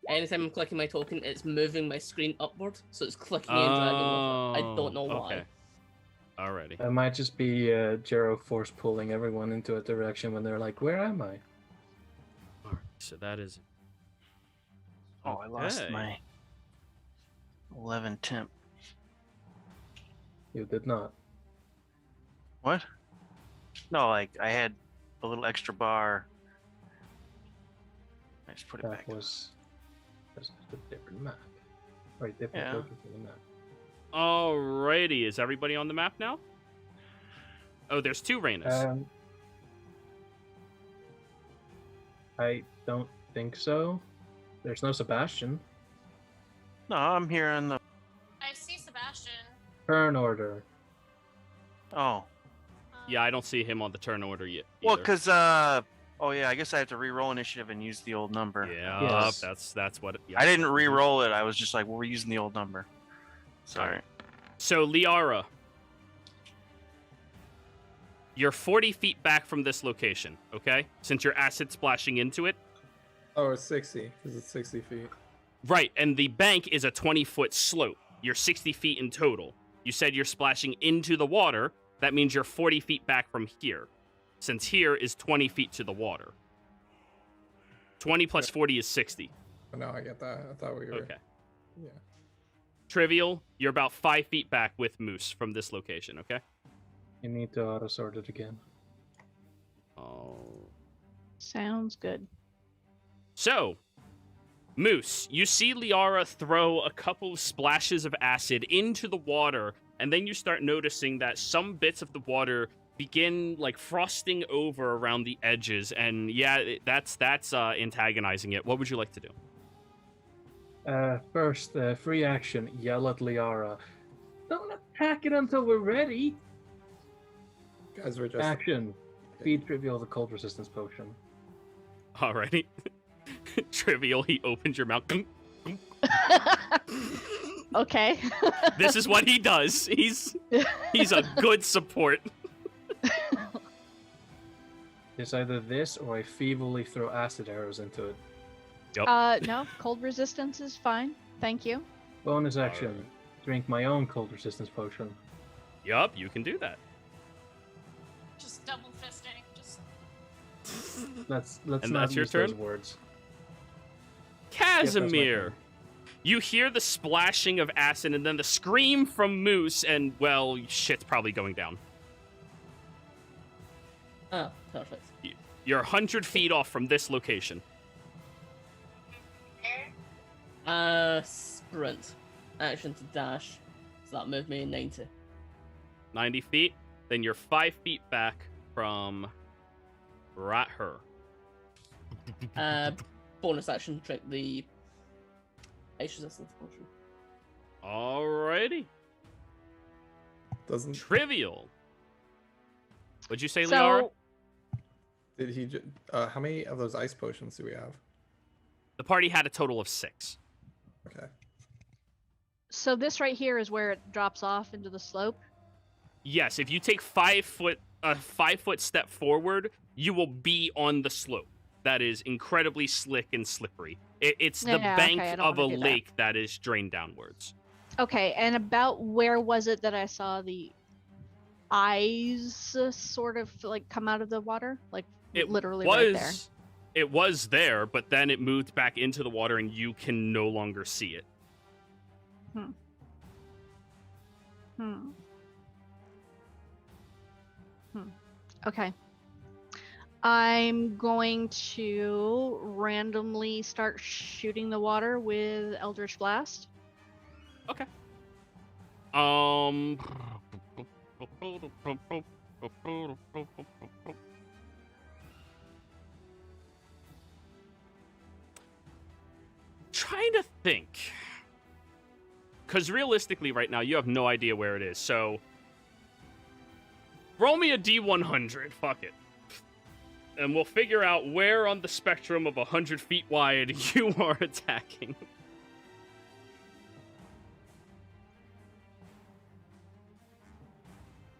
anytime I'm clicking my token, it's moving my screen upward, so it's clicking and dragging over. I don't know why. Okay. Alrighty. It might just be Jero force pulling everyone into a direction when they're like, "Where am I?" Alright, so that is. Oh, I lost Okay. my 11 temp. You did not. What? No, like I had a little extra bar. I just put it back. That was just a different map. Right, different Yeah. token for the map. Alrighty, is everybody on the map now? Oh, there's two Rainas. I don't think so. There's no Sebastian. No, I'm here on the. I see Sebastian. Turn order. Oh, Yeah, I don't see him on the turn order yet. well, either. cause oh yeah, I guess I have to re-roll initiative and use the old number. Yeah, Yes. that's what. I didn't re-roll it. I was just like, well, we're using the old number. Sorry. So, Liara, you're 40 feet back from this location, okay? Since you're acid splashing into it. Oh, it's 60 because it's 60 feet. Right, and the bank is a 20-foot slope. You're 60 feet in total. You said you're splashing into the water. That means you're 40 feet back from here. Since here is 20 feet to the water. 20 plus 40 is 60. Oh, no, I get that. I thought we were. Okay. Yeah. Trivial, you're about 5 feet back with Moose from this location, okay? You need to auto sort it again. Oh. Sounds good. So, Moose, you see Liara throw a couple of splashes of acid into the water, and then you start noticing that some bits of the water begin like frosting over around the edges, and yeah, that's antagonizing it. What would you like to do? First, free action, yell at Liara. Don't attack it until we're ready. Guys, we're just. Action. Feed Trivial the cold resistance potion. Alrighty. Trivial, he opens your mouth. Okay. This is what he does. He's a good support. It's either this or I feebly throw acid arrows into it. No, cold resistance is fine. Thank you. Bonus action. Alright. Drink my own cold resistance potion. Yup, you can do that. Just double fisting. Just Let's And not that's your use those turn? words. Casimir, turn. you hear the splashing of acid and then the scream from Moose, and well, shit's probably going down. Ah, perfect. You're 100 feet off from this location. Sprint. Action to dash. So that moved me 90. 90 feet. Then you're 5 feet back from right her. Bonus action, drink the ice resistance potion. Alrighty. Doesn't. Trivial. What'd you say, Liara? So, Did he? How many of those ice potions do we have? The party had a total of 6. Okay. so this right here is where it drops off into the slope. Yes, if you take 5 foot, a 5 foot step forward, you will be on the slope. That is incredibly slick and slippery. It's the Yeah, bank okay, I don't of a wanna do that. lake that is drained downwards. Okay, and about where was it that I saw the eyes sort of like come out of the water? Like It literally was, right there. It was there, but then it moved back into the water, and you can no longer see it. Okay. I'm going to randomly start shooting the water with Eldritch Blast. Okay. Trying to think. Because realistically, right now, you have no idea where it is. So, roll me a D100. Fuck it. And we'll figure out where on the spectrum of 100 feet wide you are attacking.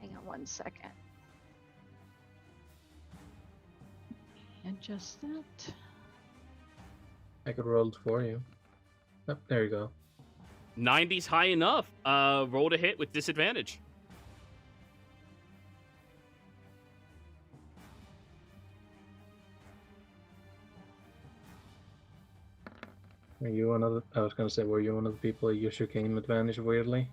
Hang on one second. Adjust that. I could roll it for you. Oh, there you go. 90's high enough. Roll to hit with disadvantage. Are you one of the? I was gonna say, were you one of the people who used your game advantage weirdly?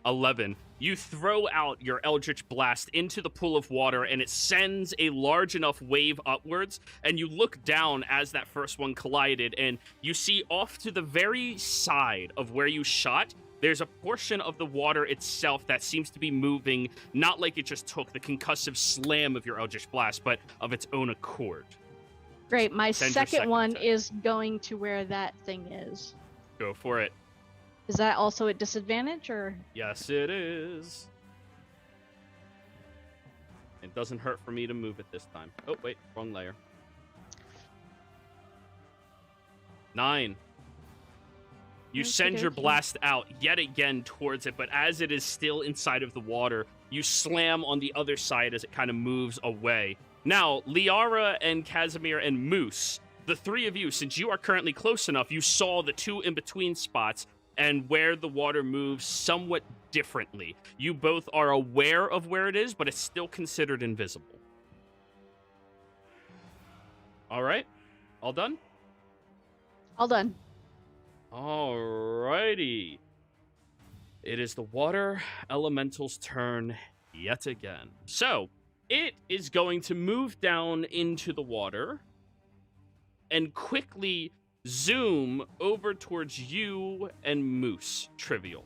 11. You throw out your Eldritch Blast into the pool of water, and it sends a large enough wave upwards, and you look down as that first one collided, and you see off to the very side of where you shot, there's a portion of the water itself that seems to be moving, not like it just took the concussive slam of your Eldritch Blast, but of its own accord. Great. My Send your second one attack. is going to where that thing is. Go for it. Is that also at disadvantage, or? Yes, it is. It doesn't hurt for me to move it this time. Oh, wait, wrong layer. 9. You send your Okey-dokey. blast out yet again towards it, but as it is still inside of the water, you slam on the other side as it kind of moves away. Now, Liara and Casimir and Moose, the three of you, since you are currently close enough, you saw the two in-between spots and where the water moves somewhat differently. You both are aware of where it is, but it's still considered invisible. All right? All done? All done. Alrighty. It is the water elemental's turn yet again. So, it is going to move down into the water and quickly zoom over towards you and Moose, Trivial.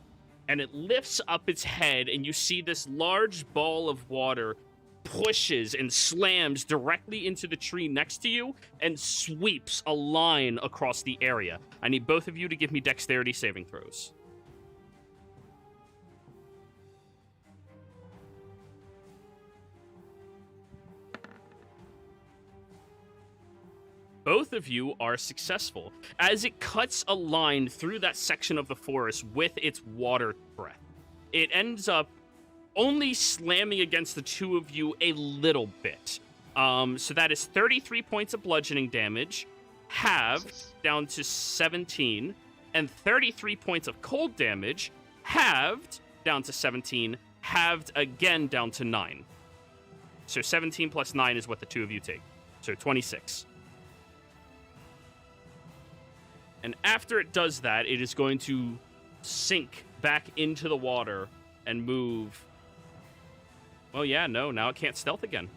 And it lifts up its head, and you see this large ball of water pushes and slams directly into the tree next to you and sweeps a line across the area. I need both of you to give me dexterity saving throws. Both of you are successful as it cuts a line through that section of the forest with its water breath. It ends up only slamming against the two of you a little bit. So that is 33 points of bludgeoning damage, halved down to 17, and 33 points of cold damage, halved down to 17, halved again down to 9. So 17 plus 9 is what the two of you take. So 26. And after it does that, it is going to sink back into the water and move. Oh yeah, no, now it can't stealth again.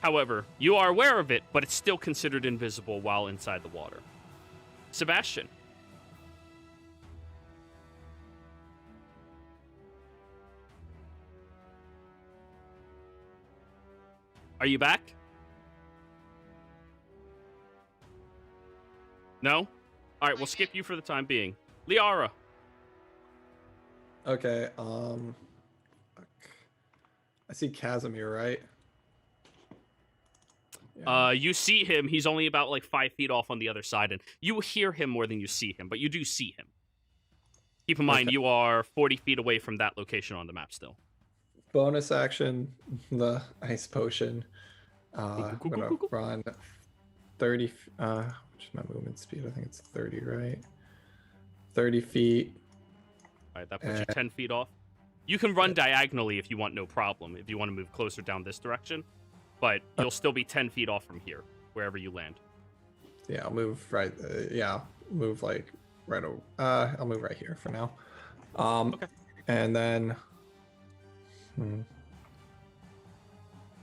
However, you are aware of it, but it's still considered invisible while inside the water. Sebastian. Are you back? No? Alright, we'll skip you for the time being. Liara. Okay, fuck. I see Casimir, right? Yeah. You see him. He's only about like 5 feet off on the other side, and you hear him more than you see him, but you do see him. Keep in mind, Okay. you are 40 feet away from that location on the map still. Bonus action, the ice potion. I'm gonna run 30. Which is my movement speed? I think it's 30, right? 30 feet. Alright, that puts you 10 feet off. You can run diagonally if you want, no problem, if you want to move closer down this direction. But you'll still be 10 feet off from here, wherever you land. Yeah, I'll move right. Move like right over. I'll move right here for now. Okay. And then,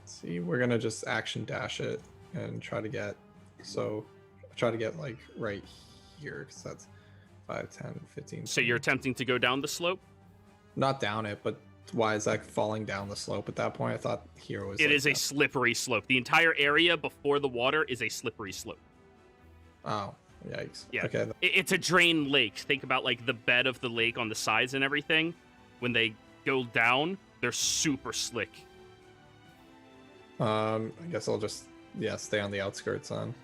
see, we're gonna just action dash it and try to get. So, try to get like right here because that's 5, 10, 15. So you're attempting to go down the slope? Not down it, but why is that falling down the slope at that point? I thought here was. It like is a slippery slope. The entire area before the water is a slippery slope. Oh, yikes. Yeah. Okay. It's a drain lake. Think about like the bed of the lake on the sides and everything. When they go down, they're super slick. I guess I'll just stay on the outskirts on.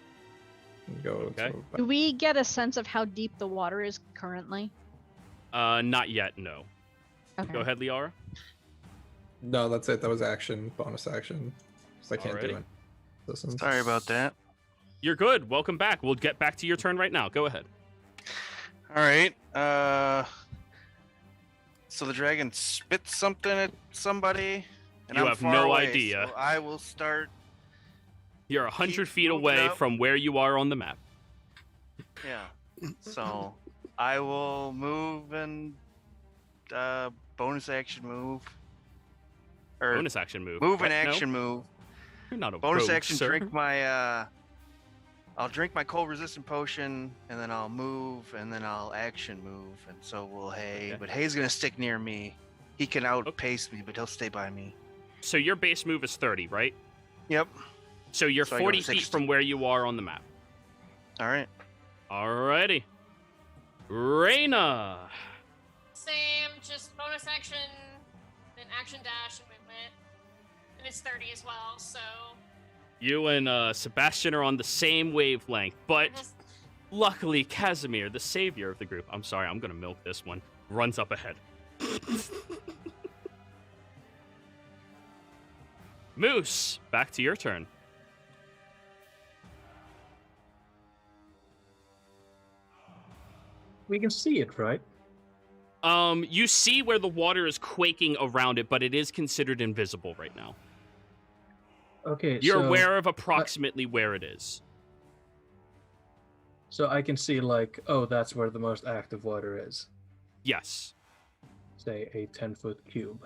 And go. Okay. Do we get a sense of how deep the water is currently? Not yet, no. Okay. Go ahead, Liara. No, that's it. That was action, bonus action. 'Cause I can't do Alrighty. it. Listen. Sorry about that. You're good. Welcome back. We'll get back to your turn right now. Go ahead. All right. So the dragon spits something at somebody, and You I'm have far no away, idea. So I will start. You're 100 Keep feet moving away up. from where you are on the map. Yeah. So I will move and bonus action move. Or Bonus action move. move What? and No? action move. You're not a Bonus rogue, action sir. drink my I'll drink my cold resistant potion, and then I'll move, and then I'll action move, and so will Hay. Okay. But Hay's gonna stick near me. He can outpace me, but he'll stay by me. So your base move is 30, right? Yep. So you're So I go 40 to feet 60. from where you are on the map. All right. Alrighty. Reyna. Same, just bonus action, then action dash and movement. And it's 30 as well, so. You and Sebastian are on the same wavelength, but Just- luckily Casimir, the savior of the group, I'm sorry, I'm gonna milk this one, runs up ahead. Moose, back to your turn. We can see it, right? You see where the water is quaking around it, but it is considered invisible right now. Okay, You're so, aware of approximately where it is. So I can see, like, oh, that's where the most active water is. Yes. Say a 10-foot cube.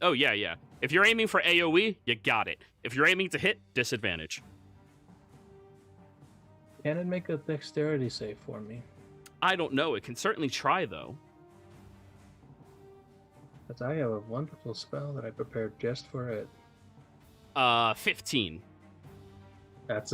Oh, yeah. If you're aiming for AoE, you got it. If you're aiming to hit, disadvantage. Can it make a dexterity save for me? I don't know. It can certainly try, though. Because I have a wonderful spell that I prepared just for it. 15. That's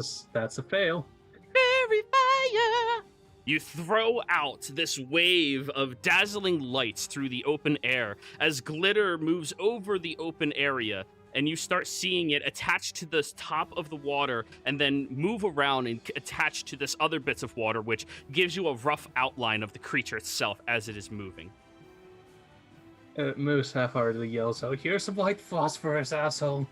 a fail. Fairy fire! You throw out this wave of dazzling lights through the open air as glitter moves over the open area, and you start seeing it attached to this top of the water and then move around and attach to this other bits of water, which gives you a rough outline of the creature itself as it is moving. Moose half-heartedly yells out, "Here's some white phosphorus, asshole!"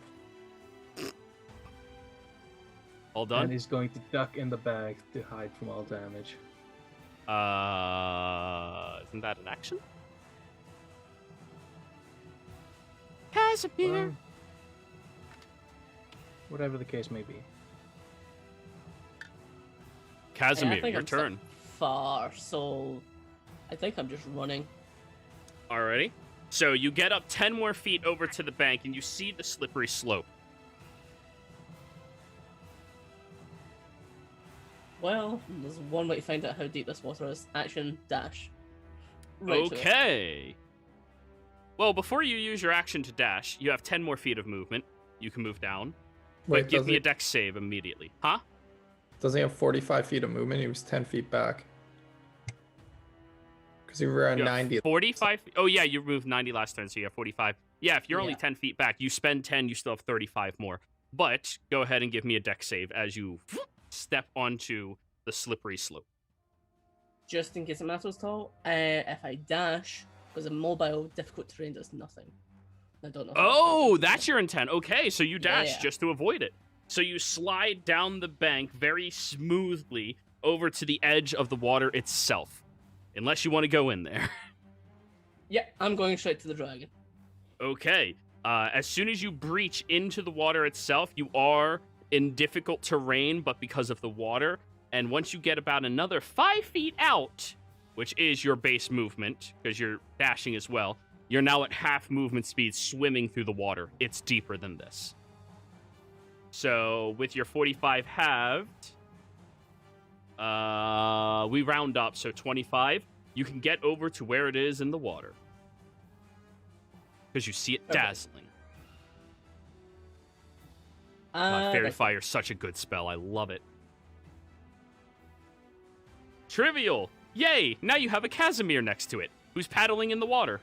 All And done? he's going to duck in the bag to hide from all damage. Isn't that an action? Casimir! Well, whatever the case may be. Casimir, I think your I'm so turn. far, so I think I'm just running. Alrighty. So you get up 10 more feet over to the bank and you see the slippery slope. Well, there's one way to find out how deep this water is. Action dash. Right to it. Okay. Well, before you use your action to dash, you have 10 more feet of movement. You can move down. Wait, But give me a dex save immediately. Huh? does he have 45 feet of movement? He was 10 feet back. Because he ran You have 90. 45? Oh, yeah, you moved 90 last turn, so you have 45. Yeah, if you're only Yeah. 10 feet back, you spend 10, you still have 35 more. But go ahead and give me a dex save as you step onto the slippery slope. Just in case it matters at all, if I dash, because a mobile difficult terrain does nothing. I don't know. how Oh, it that's your intent. Okay, so you dash Yeah. just to avoid it. So you slide down the bank very smoothly over to the edge of the water itself. Unless you want to go in there. Yeah, I'm going straight to the dragon. Okay. As soon as you breach into the water itself, you are in difficult terrain, but because of the water. And once you get about another 5 feet out, which is your base movement, because you're dashing as well, you're now at half movement speed swimming through the water. It's deeper than this. So with your 45 halved, we round up, so 25, you can get over to where it is in the water. Because you see it Okay. dazzling. Fairy Right. Fire is such a good spell. I love it. Trivial! Yay! Now you have a Casimir next to it, who's paddling in the water.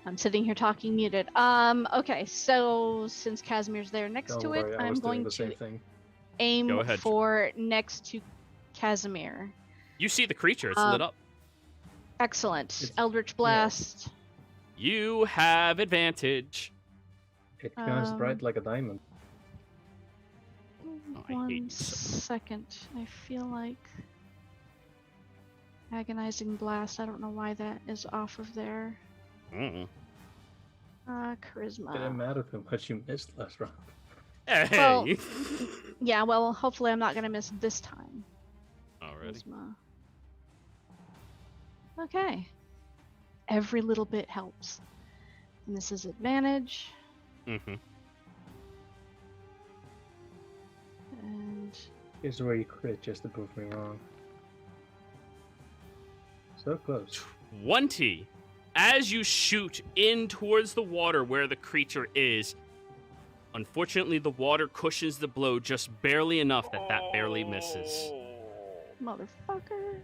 I'm sitting here talking muted. Okay, so since Casimir's there next Don't to worry, it, I I'm was doing going the to same thing. aim Go ahead. for next to Casimir. You see the creature, it's Um, lit up. Excellent. It's- Eldritch Blast. You have advantage. It shines bright like a diamond. Oh, I hate you so much. Second. I feel like agonizing blast. I don't know why that is off of there. Charisma. It didn't matter how much you missed last round. Hey. Well, yeah. Well, hopefully I'm not gonna miss this time. Already. Charisma. Okay. Every little bit helps. And this is advantage. Mm-hmm. And Here's where you crit just to prove me wrong. So close. 20. As you shoot in towards the water where the creature is, unfortunately, the water cushions the blow just barely enough that barely misses. motherfucker.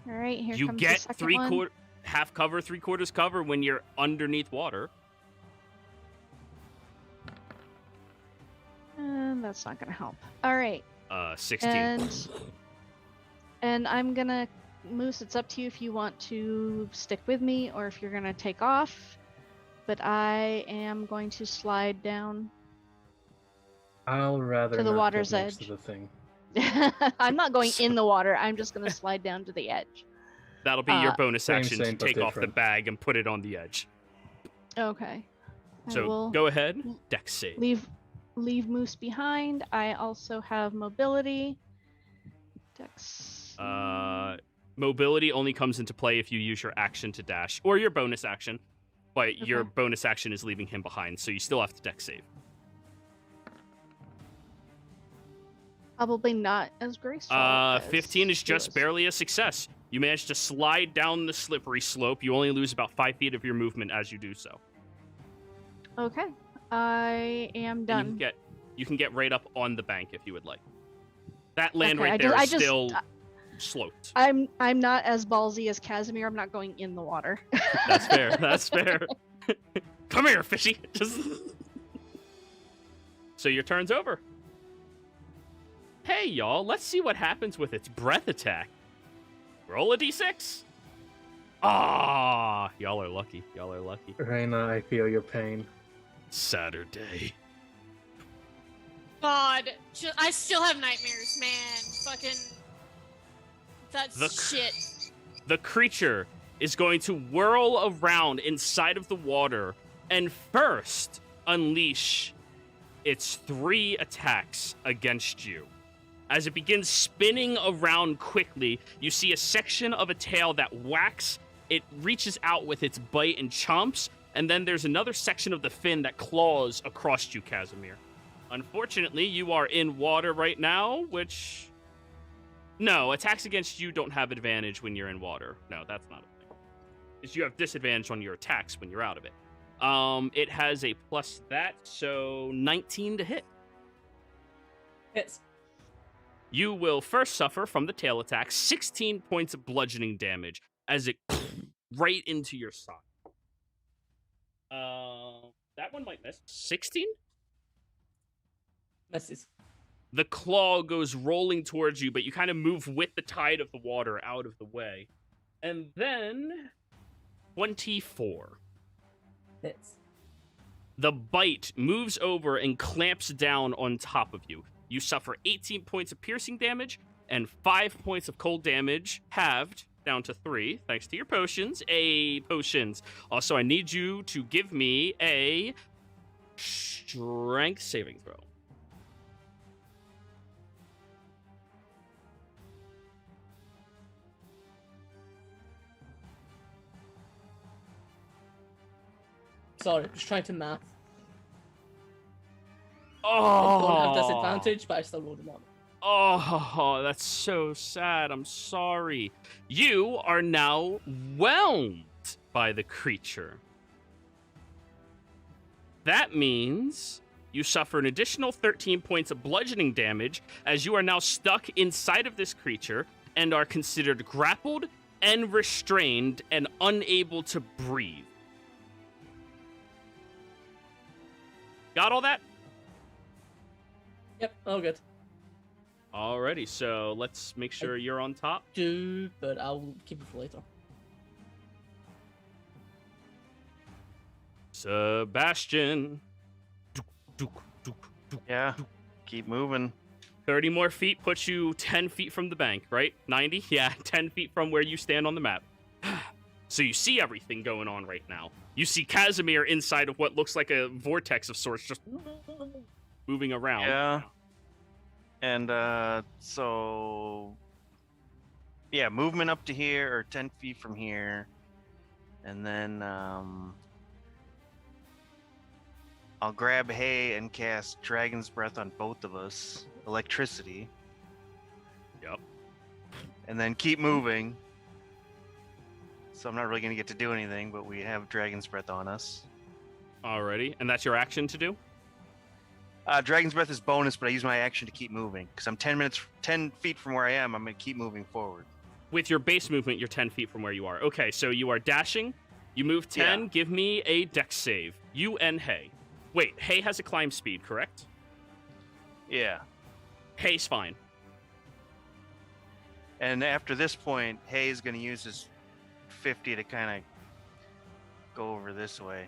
All right, here You comes get the second one. half cover, 3/4 cover when you're underneath water. And that's not gonna help. All right. 16. And I'm gonna, Moose, it's up to you if you want to stick with me or if you're gonna take off. But I am going to slide down. I'll rather To the not water's get next edge. to the thing. I'm not going in the water. I'm just gonna slide down to the edge. That'll be your bonus same, action to but take off the different. bag and put it on the edge. Okay. I So will go ahead, dex save. leave Moose behind. I also have mobility. Dex. Mobility only comes into play if you use your action to dash, or your bonus action, but your Okay. bonus action is leaving him behind, so you still have to dex save. Probably not as graceful. as 15 is he just was. barely a success. You manage to slide down the slippery slope. You only lose about 5 feet of your movement as you do so. Okay. I am And done. you can get right up on the bank if you would like. That land Okay, right there is I just- still sloped. I'm not as ballsy as Casimir. I'm not going in the water. That's fair. That's fair. Come here, fishy. Just... So your turn's over. Hey, y'all. Let's see what happens with its breath attack. Roll a d6. Ah, y'all are lucky. Y'all are lucky. Reina, I feel your pain. Saturday. God, I still have nightmares, man. Fucking. That's The- shit. The creature is going to whirl around inside of the water and first unleash its 3 attacks against you. As it begins spinning around quickly, you see a section of a tail that whacks. It reaches out with its bite and chomps, and then there's another section of the fin that claws across you, Casimir. Unfortunately, you are in water right now, which... No, attacks against you don't have advantage when you're in water. No, that's not a thing. It's you have disadvantage on your attacks when you're out of it. It has a plus that, so 19 to hit. Hits. You will first suffer from the tail attack 16 points of bludgeoning damage as it right into your side. That one might miss. 16? Misses. The claw goes rolling towards you, but you kind of move with the tide of the water out of the way. And then 24. Hits. The bite moves over and clamps down on top of you. You suffer 18 points of piercing damage and 5 points of cold damage, halved down to 3, thanks to your potions. Potions. Also, I need you to give me a strength saving throw. Sorry, just trying to math. I Oh, don't have disadvantage, but I still rolled a 1. Oh, that's so sad. I'm sorry. You are now whelmed by the creature. That means you suffer an additional 13 points of bludgeoning damage as you are now stuck inside of this creature and are considered grappled and restrained and unable to breathe. Got all that? Yep, all good. Alrighty, so let's make sure you're on top. But I'll keep it for later. Sebastian. Yeah. Keep moving. 30 more feet puts you 10 feet from the bank, right? 90? Yeah, 10 feet from where you stand on the map. So you see everything going on right now. You see Casimir inside of what looks like a vortex of sorts, just moving around. Yeah. And so yeah, movement up to here or 10 feet from here. And then I'll grab hay and cast Dragon's Breath on both of us. Electricity. Yep. And then keep moving. So I'm not really going to get to do anything, but we have Dragon's Breath on us. Alrighty, and that's your action to do? Dragon's Breath is bonus, but I use my action to keep moving. Because I'm 10 feet from where I am, I'm going to keep moving forward. With your base movement, you're 10 feet from where you are. Okay, so you are dashing. You move 10. Yeah. Give me a dex save. You and Hay. Wait, Hay has a climb speed, correct? Yeah. Hay's fine. And after this point, Hay's going to use his 50 to kind of go over this way.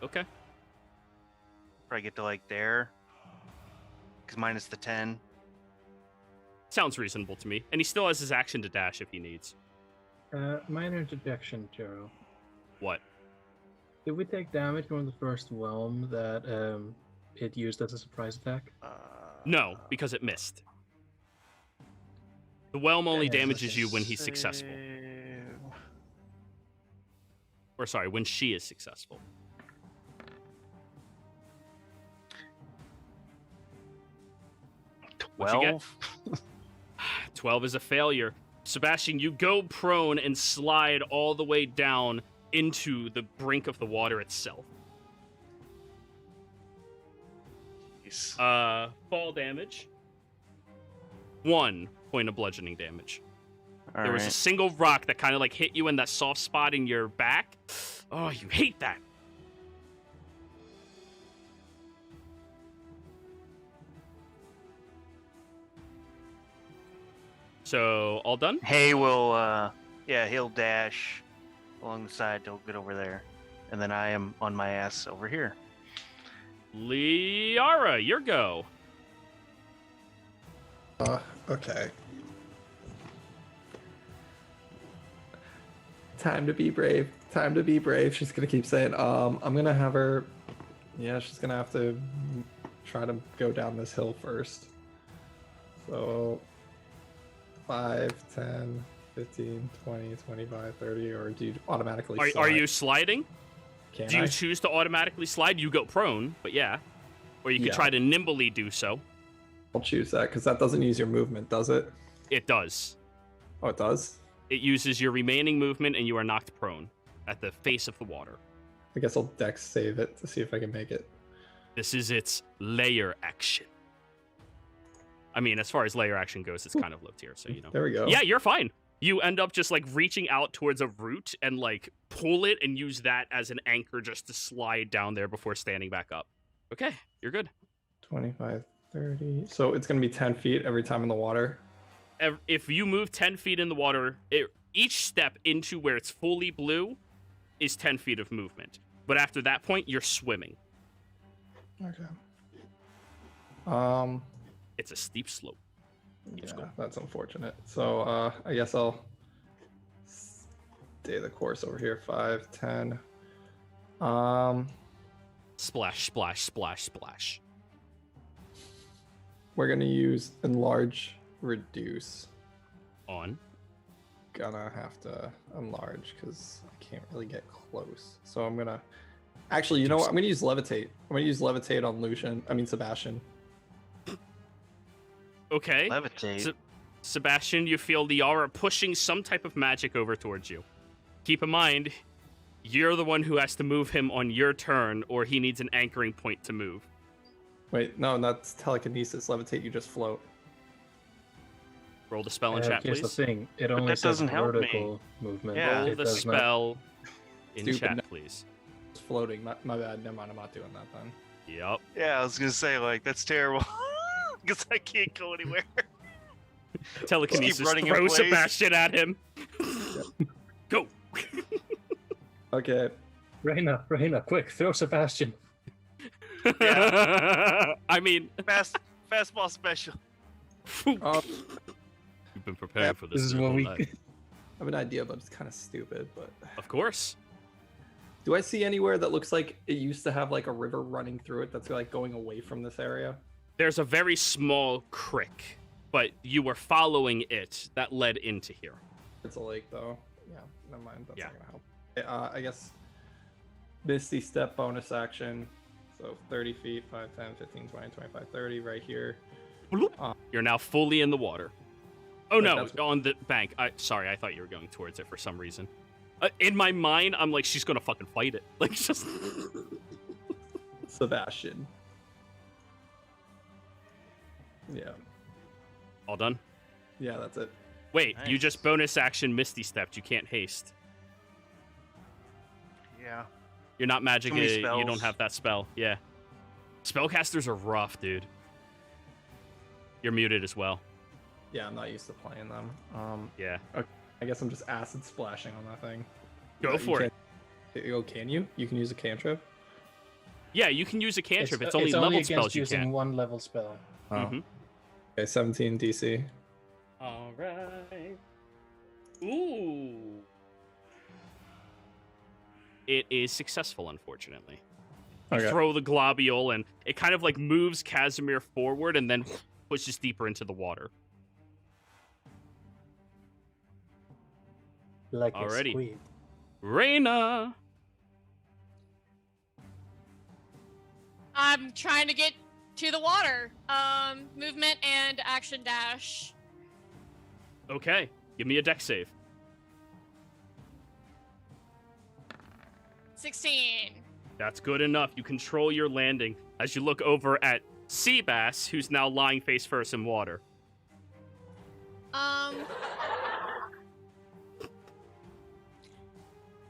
Okay. Probably get to like there. Because minus the 10. Sounds reasonable to me. And he still has his action to dash if he needs. Minor interjection, Jero. What? Did we take damage from the first whelm that it used as a surprise attack? No, because it missed. The whelm only Yeah, damages you when he's successful. Or sorry, when she is successful. What'd you get? 12 is a failure. Sebastian, you go prone and slide all the way down into the brink of the water itself. Fall damage. 1 point of bludgeoning damage. There was a single rock that kind of like hit you in that soft spot in your back. Oh, you hate that. So, all done? Hay will, he'll dash along the side to get over there. And then I am on my ass over here. Liara, your go. Okay. Time to be brave. Time to be brave. She's gonna keep saying, I'm gonna have her. Yeah, she's gonna have to try to go down this hill first. So 5, 10, 15, 20, 25, 30, or do you automatically slide? Are you sliding? Can do you I? choose to automatically slide? You go prone, but yeah. Or you could try to nimbly do so. I'll choose that, because that doesn't use your movement, does it? It does. Oh, it does? It uses your remaining movement, and you are knocked prone at the face of the water. I guess I'll dex save it to see if I can make it. This is its layer action. I mean, as far as layer action goes, it's kind of low tier, so you know. There we go. Yeah, you're fine. You end up just like reaching out towards a root and like pull it and use that as an anchor just to slide down there before standing back up. Okay, you're good. 25, 30. So it's going to be 10 feet every time in the water. If you move 10 feet in the water, each step into where it's fully blue is 10 feet of movement. But after that point, you're swimming. Okay. It's a steep slope. Yeah, that's unfortunate. So I guess I'll stay the course over here. 5, 10. Splash, splash, splash, splash. We're gonna use enlarge, reduce. On. Gonna have to enlarge because I can't really get close. So I'm gonna actually, you know what? I'm gonna use levitate. I'm gonna use levitate on Sebastian. Okay. Levitate. Sebastian, you feel Liara pushing some type of magic over towards you. Keep in mind, you're the one who has to move him on your turn, or he needs an anchoring point to move. Wait, no, that's telekinesis. Levitate, you just float. Roll the spell in chat, Here's please. the thing. It only that says doesn't help me. vertical movement. Yeah. Roll It the does not- spell in Stupid chat, no- please. It's floating. My bad. Never mind. I'm not doing that then. Yep. Yeah, I was going to say, like, that's terrible. Because I can't go anywhere. Telekinesis, running in throw place. Sebastian at him. Go. Okay. Reina, quick, throw Sebastian. I mean, Fastball special. you've been preparing for this. This is your what whole we. life. I have an idea, but it's kind of stupid. But Of course. do I see anywhere that looks like it used to have like a river running through it that's like going away from this area? There's a very small creek, but you were following it that led into here. It's a lake, though. Yeah, never mind. That's Yeah. not gonna help. I guess Misty Step bonus action. So 30 feet, 5, 10, 15, 20, 25, 30 right here. You're now fully in the water. Oh But no, that's- on the bank. Sorry, I thought you were going towards it for some reason. In my mind, I'm like, she's gonna fucking fight it. Like, just. Sebastian. Yeah. All done? Yeah, that's it. Wait, you Nice. just bonus action Misty Stepped. You can't haste. Yeah. You're not magic. Too many You don't spells. have that spell. Yeah. Spellcasters are rough, dude. You're muted as well. Yeah, I'm not used to playing them. Yeah. I guess I'm just acid splashing on that thing. Go You for it. Oh, can you? You can use a cantrip? Yeah, you can use a cantrip. It's only only leveled against spells you using can. one level spell. Oh. Mhm. Okay, 17 DC. All right. Ooh. It is successful, unfortunately. You Okay. throw the globule, and it kind of like moves Casimir forward and then pushes deeper into the water. Like Alrighty. a squid. Reina! I'm trying to get to the water. Movement and action dash. Okay, give me a deck save. 16. That's good enough. You control your landing as you look over at Seabass, who's now lying face first in water.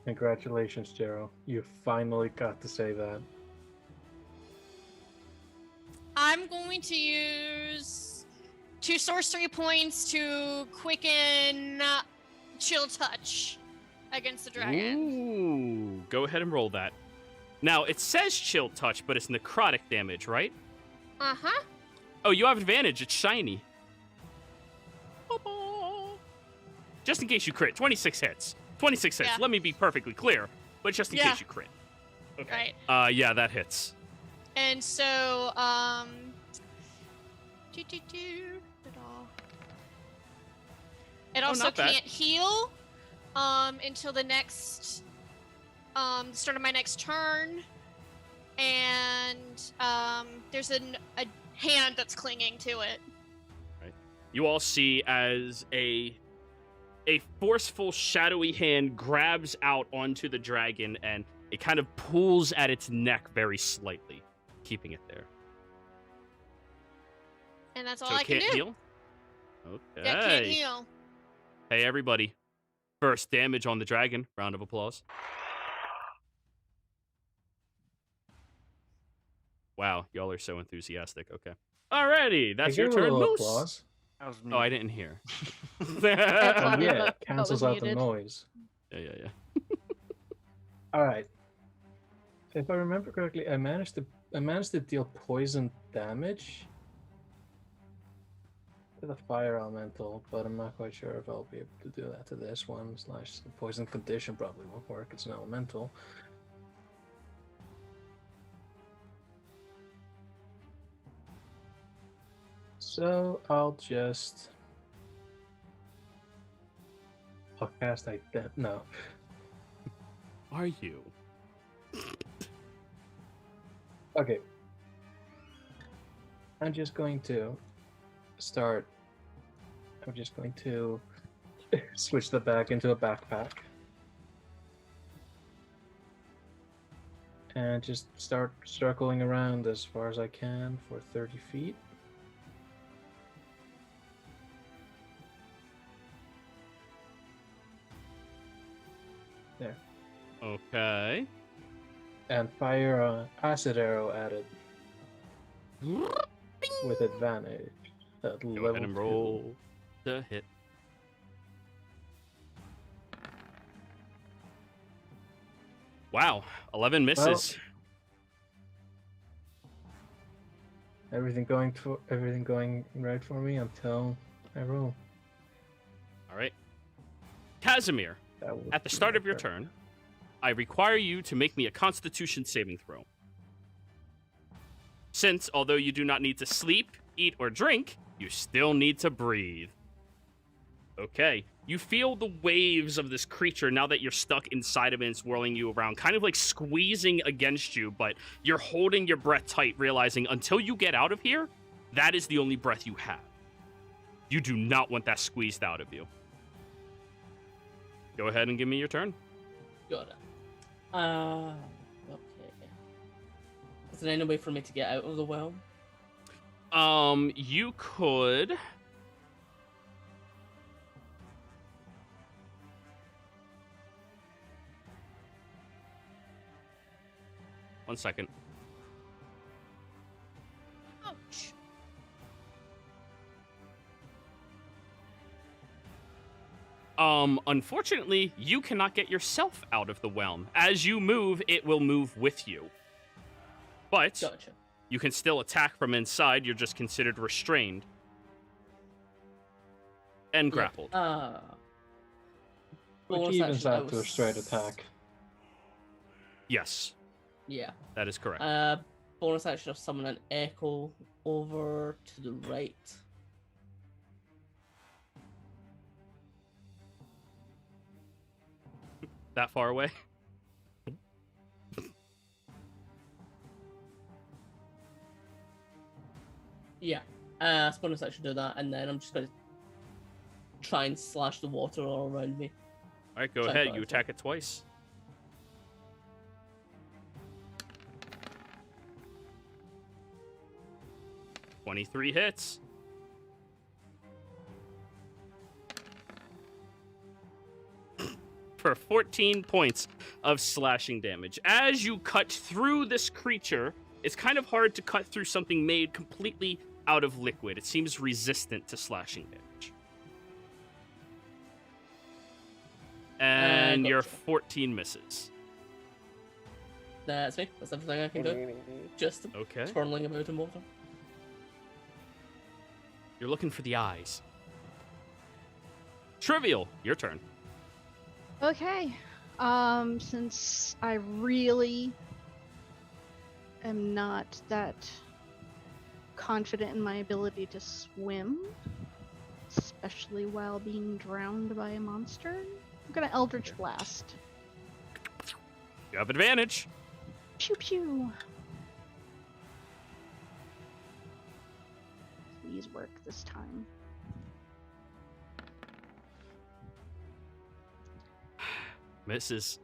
Congratulations, Jero. You finally got to say that. I'm going to use 2 sorcery points to quicken chill touch against the dragon. Ooh, go ahead and roll that. Now, it says chill touch, but it's necrotic damage, right? Uh-huh. Oh, you have advantage. It's shiny. Just in case you crit. 26 hits. 26 hits. Yeah. Let me be perfectly clear, but just in Yeah. case you crit. Okay. Right. Yeah, that hits. And so, it also not bad. can't heal until the next the start of my next turn, and there's a hand that's clinging to it. You all see as a forceful, shadowy hand grabs out onto the dragon, and it kind of pulls at its neck very slightly, keeping it there. And that's all So I it can can't do. heal? Okay. That can't heal. Hey, everybody. First damage on the dragon. Round of applause. Wow, y'all are so enthusiastic. Okay. Alrighty, that's I your give a turn, little Moose. applause. That was Oh, I didn't hear. Oh, But yeah, it was cancels out the muted. noise. Yeah. All right. If I remember correctly, I managed to deal poison damage to the fire elemental, but I'm not quite sure if I'll be able to do that to this one. / the poison condition probably won't work. It's an elemental. So I'll cast no. Are you? Okay. I'm just going to switch the bag into a backpack. And just start circling around as far as I can for 30 feet. There. Okay. And fire an acid arrow at it with advantage. At Go level ahead and 2. roll the hit. Wow, 11 misses. Everything going right for me until I roll. All right. Casimir, at the start of your turn, I require you to make me a Constitution saving throw. Since, although you do not need to sleep, eat, or drink, you still need to breathe. Okay. You feel the waves of this creature now that you're stuck inside of it and swirling you around, kind of like squeezing against you, but you're holding your breath tight, realizing until you get out of here, that is the only breath you have. You do not want that squeezed out of you. Go ahead and give me your turn. Got it. Okay. Is there any way for me to get out of the well? You could... One second. Ouch. Unfortunately, you cannot get yourself out of the whelm. As you move, it will move with you. But Gotcha. you can still attack from inside. You're just considered restrained. And grappled. Which bonus evens action, I out to a was- straight attack. Yes, Yeah. that is correct. Bonus action of summon an echo over to the right. That far away? Yeah. Bonus action do that, and then I'm just going to try and slash the water all around me. All right, go Sorry, ahead. go You ahead. attack it twice. $23 hits. For 14 points of slashing damage. As you cut through this creature, it's kind of hard to cut through something made completely out of liquid. It seems resistant to slashing damage. And your Gotcha. 14 misses. That's me. That's everything I can do. Just Okay. twirling about in water. You're looking for the eyes. Trivial, your turn. Okay. Since I really am not that confident in my ability to swim, especially while being drowned by a monster, I'm gonna Eldritch Blast. You have advantage. Pew pew. Please work this time. Misses.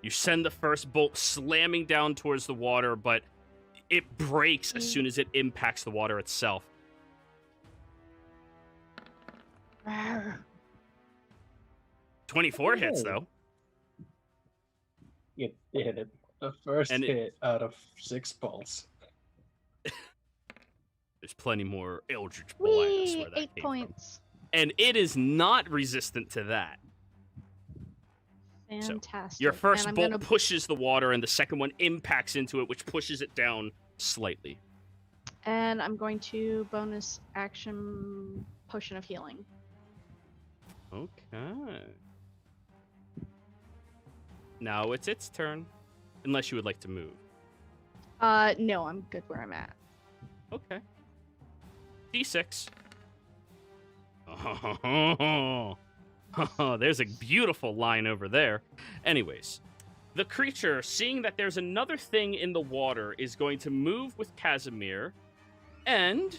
You send the first bolt slamming down towards the water, but it breaks as soon as it impacts the water itself. Rawr. 24 hits, Oh. though. You did it. The first And it- hit out of 6 bolts. There's plenty more Eldritch Blast Whee! where that 8 came points. from. And it is not resistant to that. Fantastic. Your first And I'm bolt gonna pushes the water, and the second one impacts into it, which pushes it down slightly. And I'm going to bonus action Potion of Healing. Okay. Now it's its turn. Unless you would like to move. No, I'm good where I'm at. Okay. D6. Oh, there's a beautiful line over there. Anyways, the creature, seeing that there's another thing in the water, is going to move with Casimir and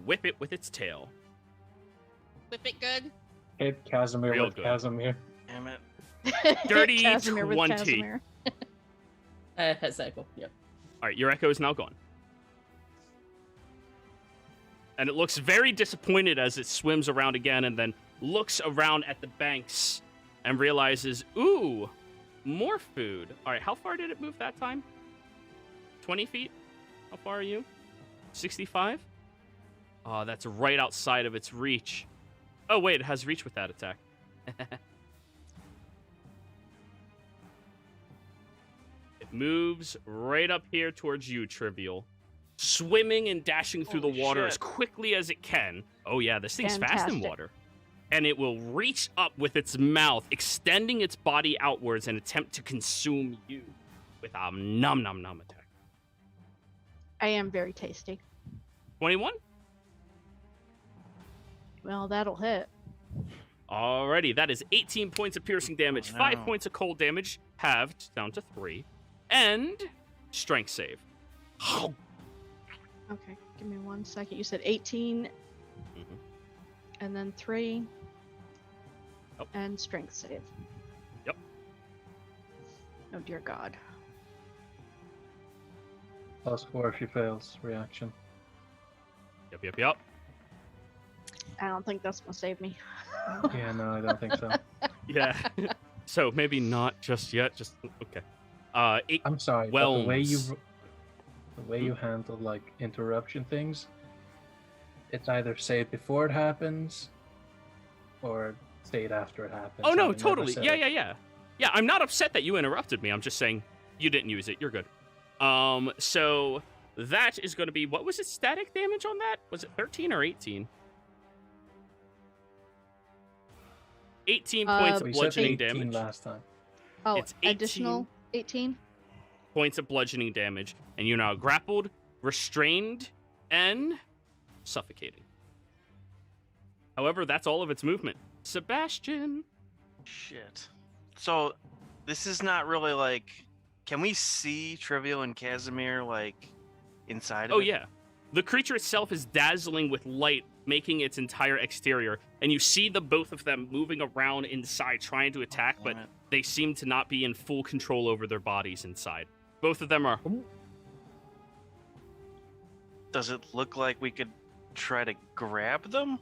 whip it with its tail. Whip it good. Hit Casimir Real with good. Casimir. Damn it. Dirty Casimir with 20. Casimir. Hit cycle. Yep. All right, your echo is now gone. And it looks very disappointed as it swims around again and then looks around at the banks and realizes, ooh, more food. All right, how far did it move that time? 20 feet? How far are you? 65? Oh, that's right outside of its reach. Oh, wait, it has reach with that attack. moves right up here towards you, Trivial. Swimming and dashing through the Holy water shit. as quickly as it can. Oh yeah, this thing's fast in Fantastic. water. And it will reach up with its mouth, extending its body outwards and attempt to consume you with a nom nom nom attack. I am very tasty. 21? Well, that'll hit. Alrighty, that is 18 points of piercing damage, Oh, 5 no. points of cold damage, halved down to 3, and strength save. Okay, give me 1 second. You said 18, Mhm. and then 3, Yep. and strength save. Yep. Oh dear God. +4 if she fails. Reaction. Yep. I don't think that's gonna save me. Yeah, no, I don't think so. Yeah. So maybe not just yet. Just okay. I'm sorry, but the way Whelms. you handle like interruption things, it's either say it before it happens, or say it after it happens. Oh and no, I never totally. said Yeah. it. Yeah, I'm not upset that you interrupted me. I'm just saying you didn't use it. You're good. So that is going to be, what was it, static damage on that? Was it 13 or 18? 18 points of We said bludgeoning 18 damage. last time. Oh, It's 18. additional 18? Points of bludgeoning damage, and you're now grappled, restrained, and suffocating. However, that's all of its movement. Sebastian. Shit. So, this is not really like. Can we see Trivial and Casimir like inside of Oh it? yeah. The creature itself is dazzling with light, making its entire exterior, and you see the both of them moving around inside trying to attack, but Damn it. they seem to not be in full control over their bodies inside. Both of them are Does it look like we could try to grab them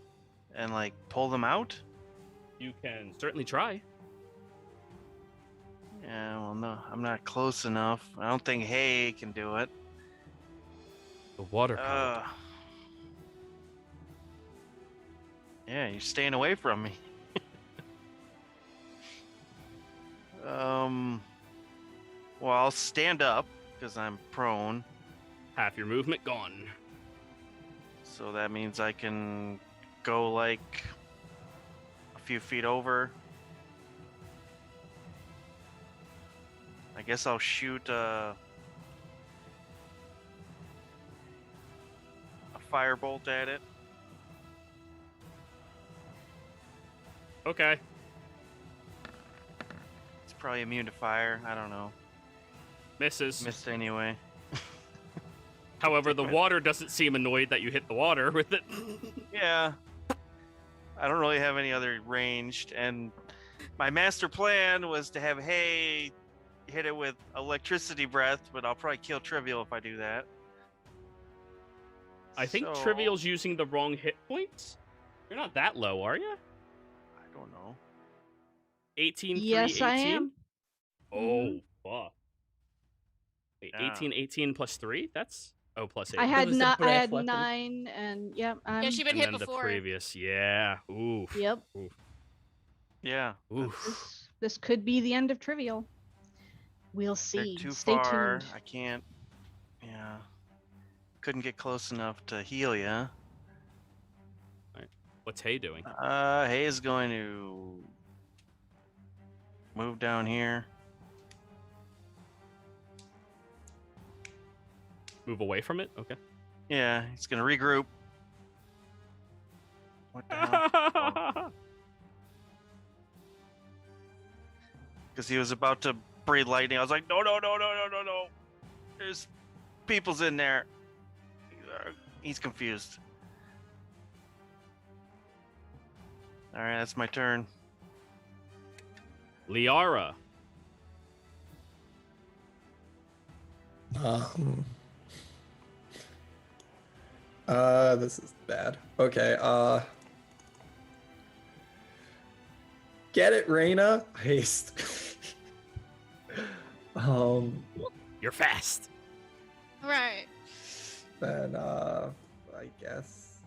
and like pull them out? You can certainly try. Yeah, well, no, I'm not close enough. I don't think Hay can do it. The water power. Yeah, you're staying away from me. Well, I'll stand up because I'm prone. Half your movement gone. So that means I can go like a few feet over. I guess I'll shoot a firebolt at it. Okay. It's probably immune to fire. I don't know. Misses. Missed anyway. However, the Damn it. water doesn't seem annoyed that you hit the water with it. Yeah. I don't really have any other ranged, and my master plan was to have Hay hit it with electricity breath, but I'll probably kill Trivial if I do that. I think So- Trivial's using the wrong hit points. You're not that low, are you? I don't know. 18, 3, Yes, 18? I am. Oh, fuck. Wait, Yeah. 18, 18 plus 3? That's... Oh, plus 8. I had was a I breath had weapon. 9, and yep, I'm. Yeah, she'd been and hit then the before. previous, yeah. Oof. Yep. Yeah. Oof. This could be the end of Trivial. We'll They're see. too Stay far. tuned. I can't. Yeah. Couldn't get close enough to heal ya. What's Hay doing? Hay is going to move down here. Move away from it? Okay. Yeah, he's gonna regroup. What the hell? Because he was about to breathe lightning. I was like, no. There's people's in there. He's confused. All right, that's my turn. Liara. This is bad. Okay, get it, Reyna. Haste. You're fast. Right. Then, I guess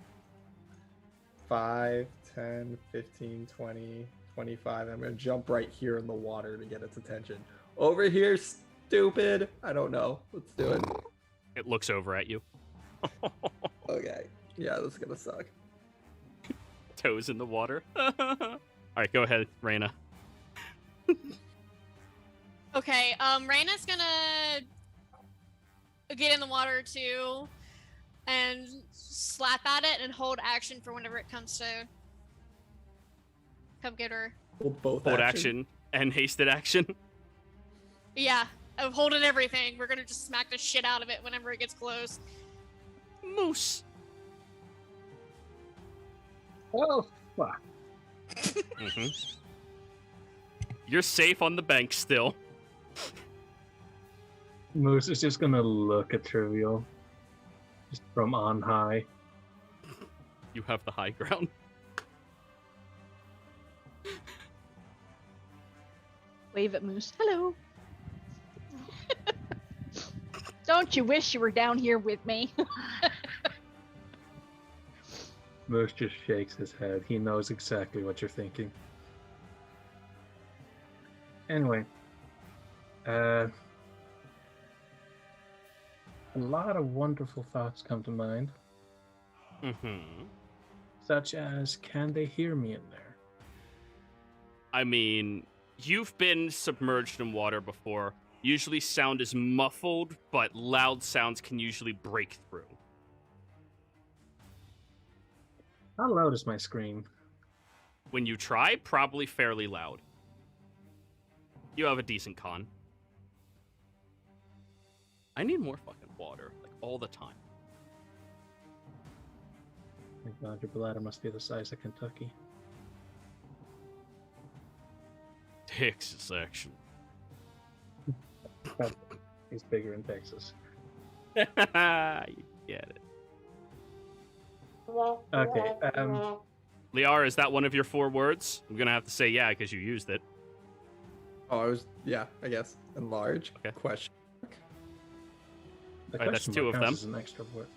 5, 10, 15, 20, 25. I'm gonna jump right here in the water to get its attention. Over here, stupid. I don't know. Let's do it. It looks over at you. Okay. Yeah, this is gonna suck. Toes in the water. All right, go ahead, Raina. Okay, Raina's gonna get in the water too and slap at it and hold action for whenever it comes to come get her. Hold both Hold action and hasted action. Yeah, I'm holding everything. We're gonna just smack the shit out of it whenever it gets close. Moose. Oh, fuck. You're safe on the bank still. Moose is just gonna look at Trivial. Just from on high. You have the high ground. Wave at Moose. Hello. Don't you wish you were down here with me? Moose just shakes his head. He knows exactly what you're thinking. Anyway. A lot of wonderful thoughts come to mind. Such as, can they hear me in there? I mean, you've been submerged in water before. Usually sound is muffled, but loud sounds can usually break through. How loud is my scream? When you try, probably fairly loud. You have a decent con. I need more fucking water, like all the time. My god, your bladder must be the size of Kentucky. Texas action. He's bigger in Texas. You get it. Okay, Liara, is that one of your 4 words? I'm gonna have to say yeah, because you used it. Oh, I was, yeah, I guess. Enlarge. Okay. Question. the Alright, that's question 2 mark of counts them. as an extra word.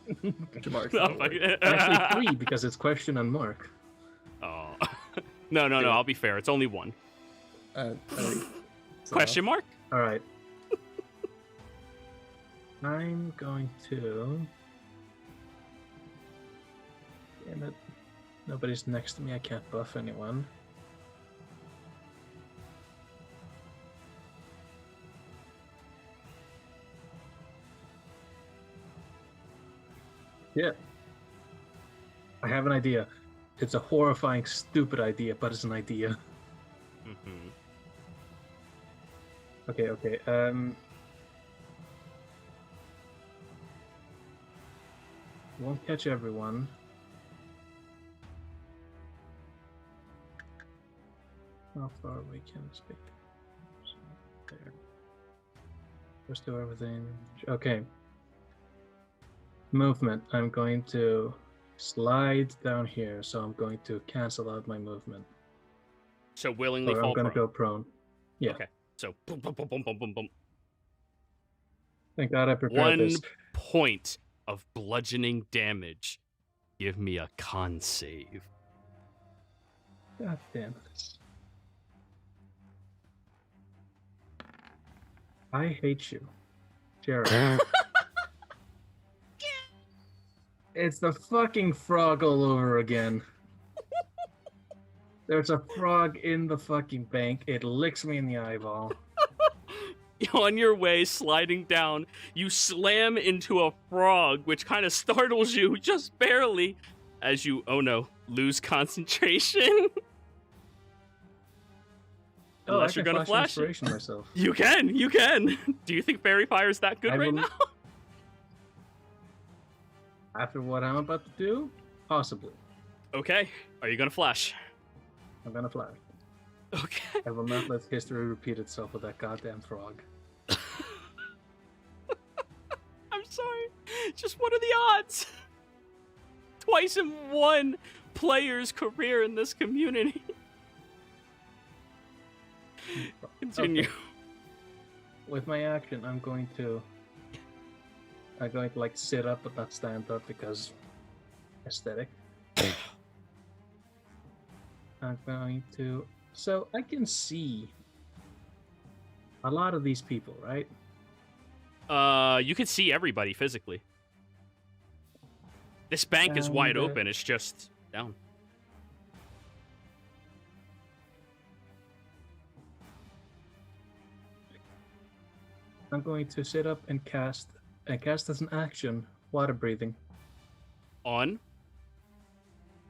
Question mark. Oh, fuck. Actually 3, because it's question and mark. Oh. No, I'll be fair. It's only 1. I think so. Question mark? Alright. I'm going to... Damn it. Nobody's next to me. I can't buff anyone. Yeah. I have an idea. It's a horrifying, stupid idea, but it's an idea. Okay. Won't catch everyone. How far away can this be? There. Let's do everything. Okay. Movement. I'm going to slide down here, so I'm going to cancel out my movement. So willingly Or fall I'm going to prone. go prone. Yeah. Okay. So boom, boom, boom, boom, boom, boom, boom. Thank God I prepared 1 this. point of bludgeoning damage. Give me a con save. God damn it. I hate you, Jared. It's the fucking frog all over again. There's a frog in the fucking bank. It licks me in the eyeball. On your way, sliding down, you slam into a frog, which kind of startles you just barely as you, oh no, lose concentration. Unless you're gonna flash it. inspiration myself. You can. Do you think Fairy Fire is that good I right will- now? After what I'm about to do, possibly. Okay. Are you gonna flash? I'm gonna flash. Okay. I will not let history repeat itself with that goddamn frog. I'm sorry. Just what are the odds? Twice in one player's career in this community. Continue. Okay. With my action, I'm going to like sit up but not stand up because aesthetic. I'm going to, so I can see a lot of these people, right? You can see everybody physically. This bank is wide And, open. It's just down. I'm going to sit up and cast as an action water breathing. On.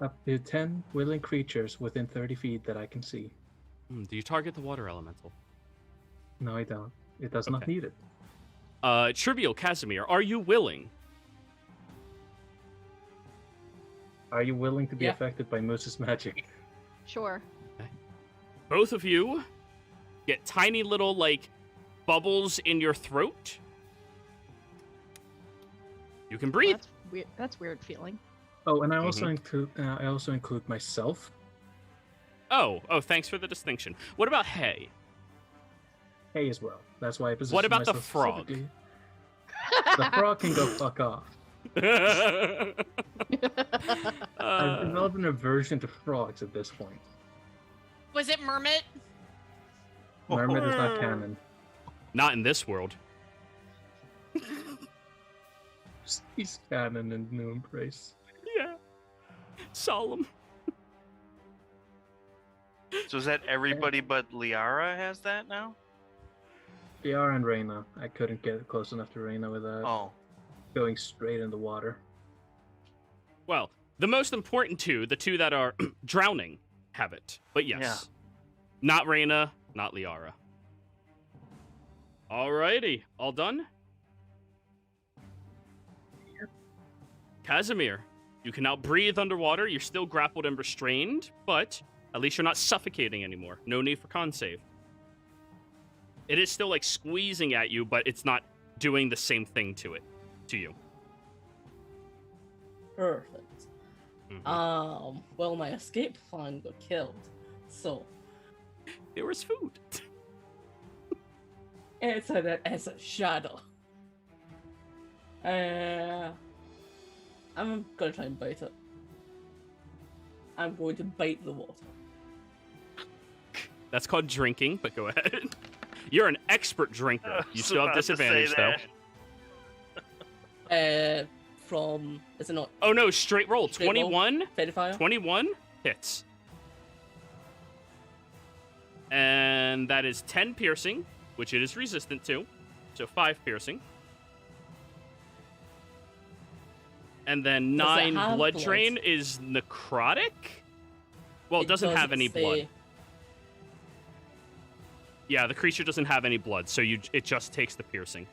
Up to 10 willing creatures within 30 feet that I can see. Do you target the water elemental? No, I don't. It does not Okay. need it. Trivial Casimir, are you willing? Are you willing to be Yeah. affected by Moose's magic? Sure. Both of you get tiny little, like, bubbles in your throat. You can Well, breathe. that's weird. That's weird feeling. Oh, and I also include myself. Oh, thanks for the distinction. What about hay? Hay as well. That's why I position What about the myself frog? specifically. The frog can go fuck off. I've developed an aversion to frogs at this point. Was it Mermit? Mermaid is not canon. Not in this world. He's canon in New Embrace. Yeah. Solemn. So is that everybody but Liara has that now? BR and Reyna. I couldn't get close enough to Reyna without Oh. going straight in the water. Well, the most important two, the two that are drowning, have it. But yes. Yeah. Not Reyna, not Liara. Alrighty. All done? Casimir, you can now breathe underwater. You're still grappled and restrained, but at least you're not suffocating anymore. No need for con save. It is still like squeezing at you, but it's not doing the same thing to you. Perfect. Mhm. Well, my escape plan got killed, so There was food. it's a shadow. I'm gonna try and bite it. I'm going to bite the water. That's called drinking, but go ahead. You're an expert drinker. You still have disadvantage, though. From is it not Oh no, straight roll. Straight roll? 21. Fairy Fire? 21 hits. And that is 10 piercing, which it is resistant to. So 5 piercing. And then Does it 9 have blood blood? drain is necrotic? Well, it doesn't have any blood. say- Yeah, the creature doesn't have any blood, so it just takes the piercing.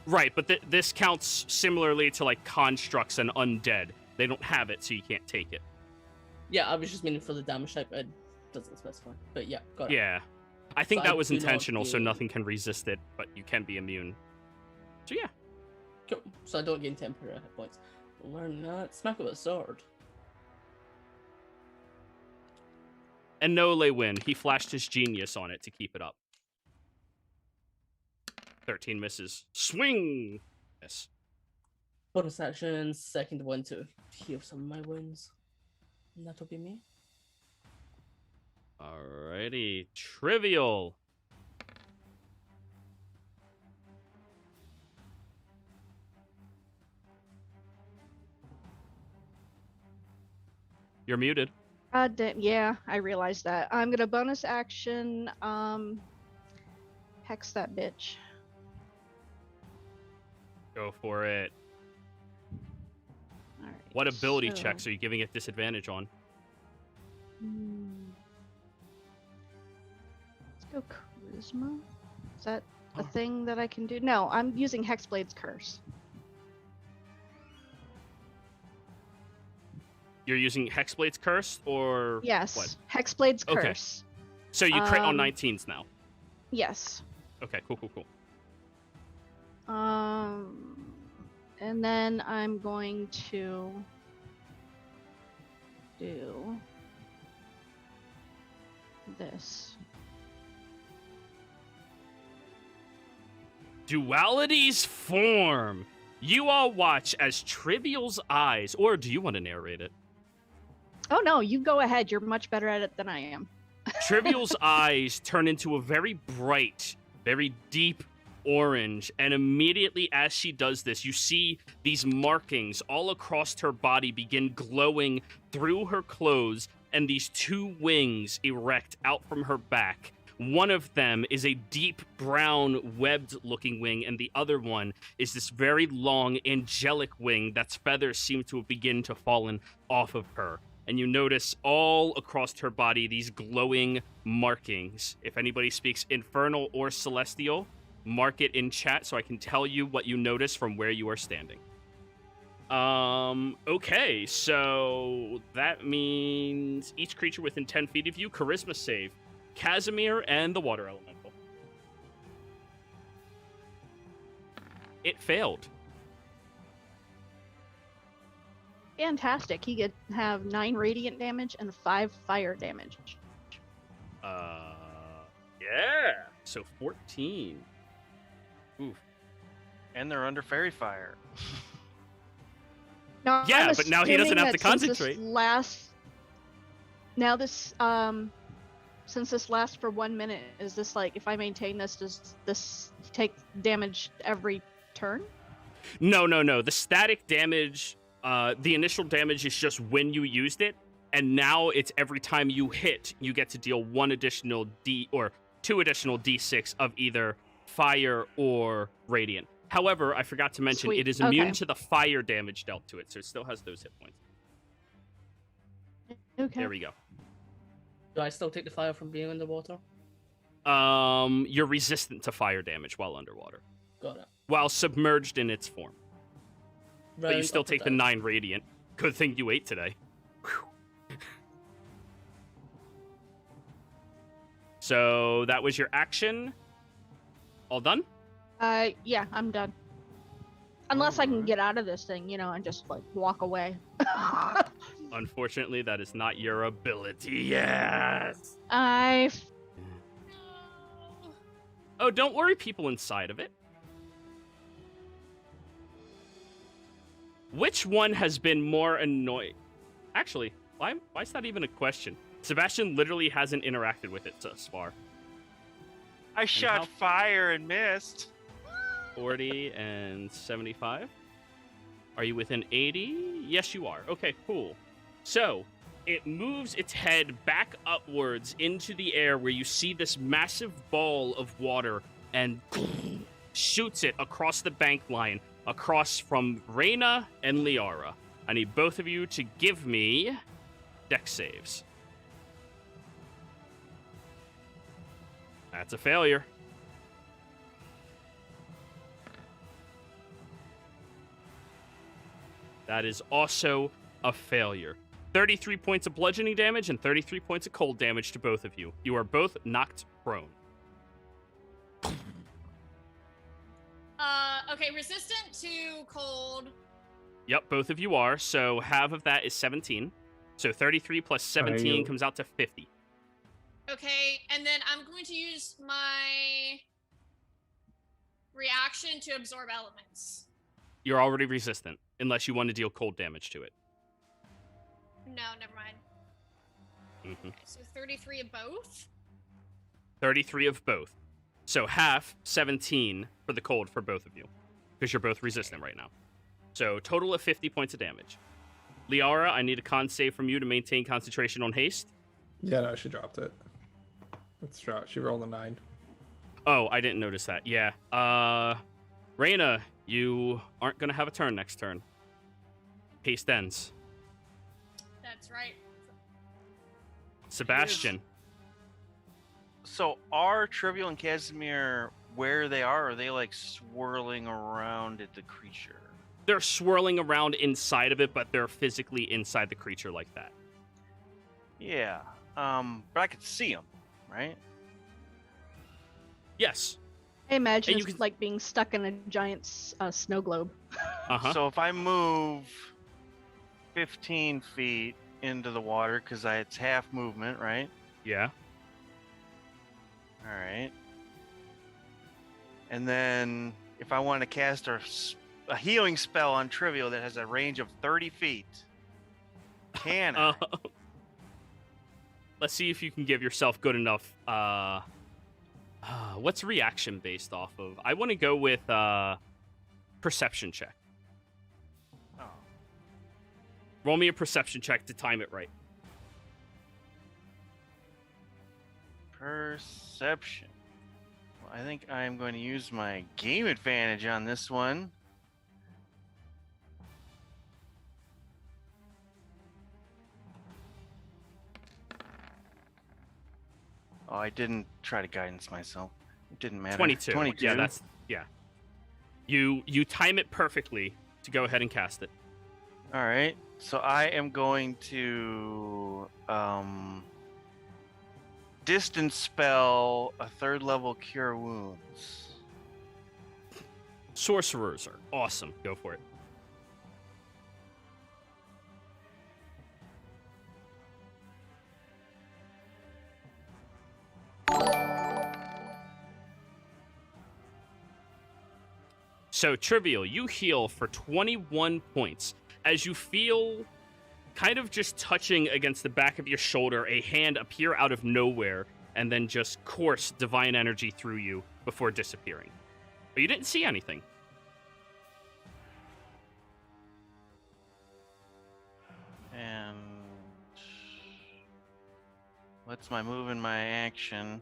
Right, but this counts similarly to like constructs and undead. They don't have it, so you can't take it. Yeah, I was just meaning for the damage type. It doesn't specify, but yeah, got it. Yeah. I think So that I was do not intentional, so gain- nothing can resist it, but you can be immune. So yeah. Cool. So I don't gain temporary hit points. Learn that. Smack with a sword. And Nole win. He flashed his genius on it to keep it up. 13 misses. Swing! Miss. Bonus action, second one to heal some of my wounds. And that'll be me. Alrighty. Trivial. You're muted. Yeah, I realized that. I'm gonna bonus action, hex that bitch. Go for it. All right. What ability so- checks are you giving it disadvantage on? Let's go charisma. Is that a thing that I can do? No, I'm using Hexblade's Curse. You're using Hexblade's Curse, or Yes, what? Hexblade's Okay. Curse. So you crit on Um, 19s now. Yes. Okay, cool. And then I'm going to do this. Dualities form. You all watch as Trivial's eyes, or do you want to narrate it? Oh no, you go ahead. You're much better at it than I am. Trivial's eyes turn into a very bright, very deep orange, and immediately as she does this, you see these markings all across her body begin glowing through her clothes, and these two wings erect out from her back. One of them is a deep brown webbed-looking wing, and the other one is this very long angelic wing that's feathers seem to have begun to fallen off of her. And you notice all across her body these glowing markings. If anybody speaks Infernal or Celestial, mark it in chat so I can tell you what you notice from where you are standing. Okay, so that means each creature within 10 feet of you, Charisma save. Casimir and the Water Elemental. It failed. Fantastic. He could have 9 radiant damage and 5 fire damage. Yeah. So 14. Oof. And they're under fairy fire. Now, Yeah, I'm but now he doesn't assuming have to that since concentrate. Since this lasts for 1 minute, is this like, if I maintain this, does this take damage every turn? No. The static damage, the initial damage is just when you used it, and now it's every time you hit, you get to deal 1 additional or 2 additional D6 of either fire or radiant. However, I forgot to mention, Sweet. it is immune Okay. to the fire damage dealt to it, so it still has those hit points. Okay. There we go. Do I still take the fire from being underwater? You're resistant to fire damage while underwater, Got it. while submerged in its form. But you Round still up or take the down? 9 radiant. Good thing you ate today. Whew. So that was your action. All done? Yeah, I'm done. Unless I can Alright. get out of this thing, and just like walk away. Unfortunately, that is not your ability. Yes. I No. Oh, don't worry, people inside of it. Which one has been more annoying? Actually, why is that even a question? Sebastian literally hasn't interacted with it thus far. I shot how- fire and missed. 40 and 75. Are you within 80? Yes, you are. Okay, cool. So, it moves its head back upwards into the air where you see this massive ball of water and shoots it across the bank line, across from Reyna and Liara. I need both of you to give me dex saves. That's a failure. That is also a failure. 33 points of bludgeoning damage and 33 points of cold damage to both of you. You are both knocked prone. Okay, resistant to cold. Yep, both of you are. So half of that is 17. So 33 plus 17 comes out to 50. Okay, and then I'm going to use my reaction to absorb elements. You're already resistant, unless you want to deal cold damage to it. No, never mind. Mm-hmm. Okay, so 33 of both. 33 of both. So half, 17 for the cold for both of you, because you're both resistant right now. So total of 50 points of damage. Liara, I need a con save from you to maintain concentration on haste. Yeah, no, she dropped it. Let's drop. She rolled a 9. Oh, I didn't notice that. Yeah. Reyna, you aren't going to have a turn next turn. Haste ends. That's right. Sebastian. So are Trivial and Casimir where they are they like swirling around at the creature? They're swirling around inside of it, but they're physically inside the creature like that. Yeah. But I could see them, right? Yes. I imagine And you it's can- like being stuck in a giant snow globe. Uh-huh. So if I move 15 feet into the water, because it's half movement, right? Yeah. All right. And then if I want to cast a healing spell on Trivial that has a range of 30 feet, can I? Let's see if you can give yourself good enough What's reaction based off of? I want to go with perception check. Oh. Roll me a perception check to time it right. Perception. Well, I think I'm going to use my game advantage on this one. Oh, I didn't try to guidance myself. It didn't matter. 22. 22. Yeah. You time it perfectly to go ahead and cast it. All right. So I am going to distance spell a 3rd level cure wounds. Sorcerers are awesome. Go for it. So, Trivial, you heal for 21 points as you feel, kind of just touching against the back of your shoulder, a hand appear out of nowhere and then just course divine energy through you before disappearing. But you didn't see anything. And what's my move and my action?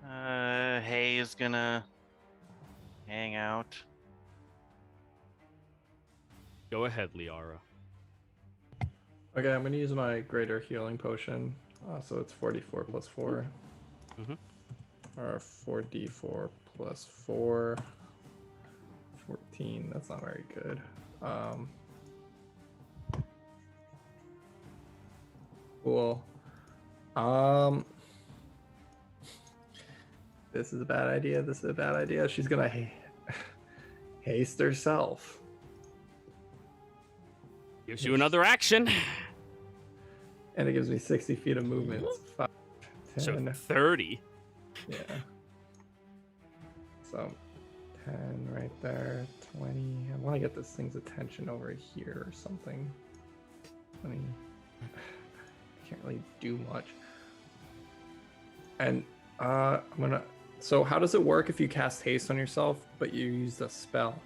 Hay is gonna hang out. Go ahead, Liara. Okay, I'm gonna use my greater healing potion. So it's 4d4 plus 4. Or 4d4 plus 4. 14. That's not very good. Cool. This is a bad idea. This is a bad idea. She's gonna haste herself. Gives you another action. And it gives me 60 feet of movement. 5, 10. So 30. Yeah. So 10 right there. 20. I want to get this thing's attention over here or something. 20. I can't really do much. And I'm gonna. So how does it work if you cast haste on yourself, but you use a spell?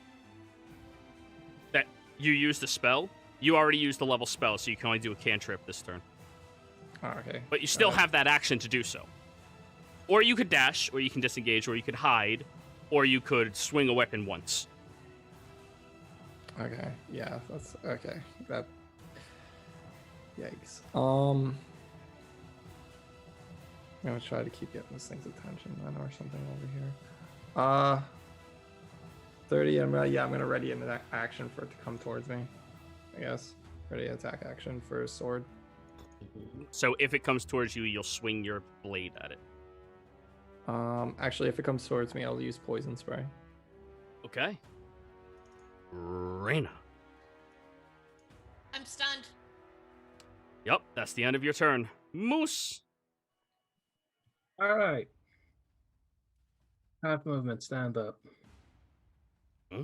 That you used a spell? You already used a level spell, so you can only do a cantrip this turn. Oh, okay. But you still have that action to do so. Or you could dash, or you can disengage, or you could hide, or you could swing a weapon once. Okay. Yeah, that's okay. That. Yikes. I'm gonna try to keep getting this thing's attention then, or something over here. 30. I'm gonna ready an action for it to come towards me. I guess ready attack action for a sword. So if it comes towards you, you'll swing your blade at it. Actually, if it comes towards me, I'll use poison spray. Okay. Reyna. I'm stunned. Yep, that's the end of your turn. Moose. All right. Half movement, stand up. Hmm?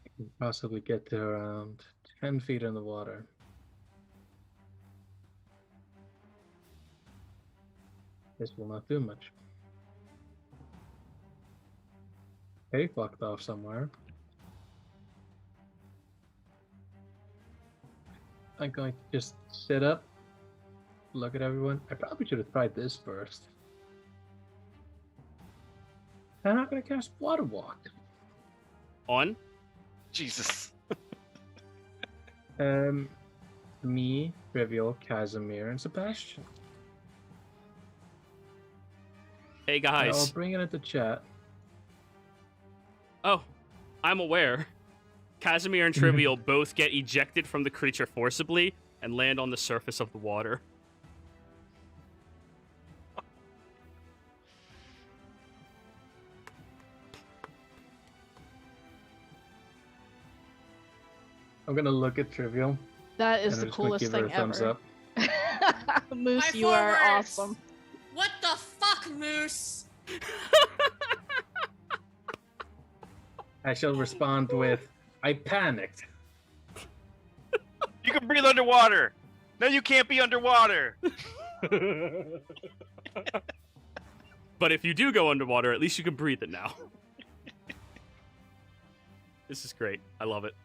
You can possibly get to around 10 feet in the water. This will not do much. Hey, fucked off somewhere. I'm going to just sit up, look at everyone. I probably should have tried this first. I'm not going to cast Water Walk. On. Jesus. Me, Trivial, Casimir, and Sebastian. Hey, guys. I'll bring it into chat. Oh, I'm aware. Casimir and Trivial both get ejected from the creature forcibly and land on the surface of the water. I'm gonna look at Trivial. That is and the I'm just gonna coolest give her thing a thumbs ever. up. Moose, My you are forwards. awesome. What the fuck, Moose? I shall respond with, I panicked. You can breathe underwater. No, you can't be underwater. But if you do go underwater, at least you can breathe it now. This is great. I love it.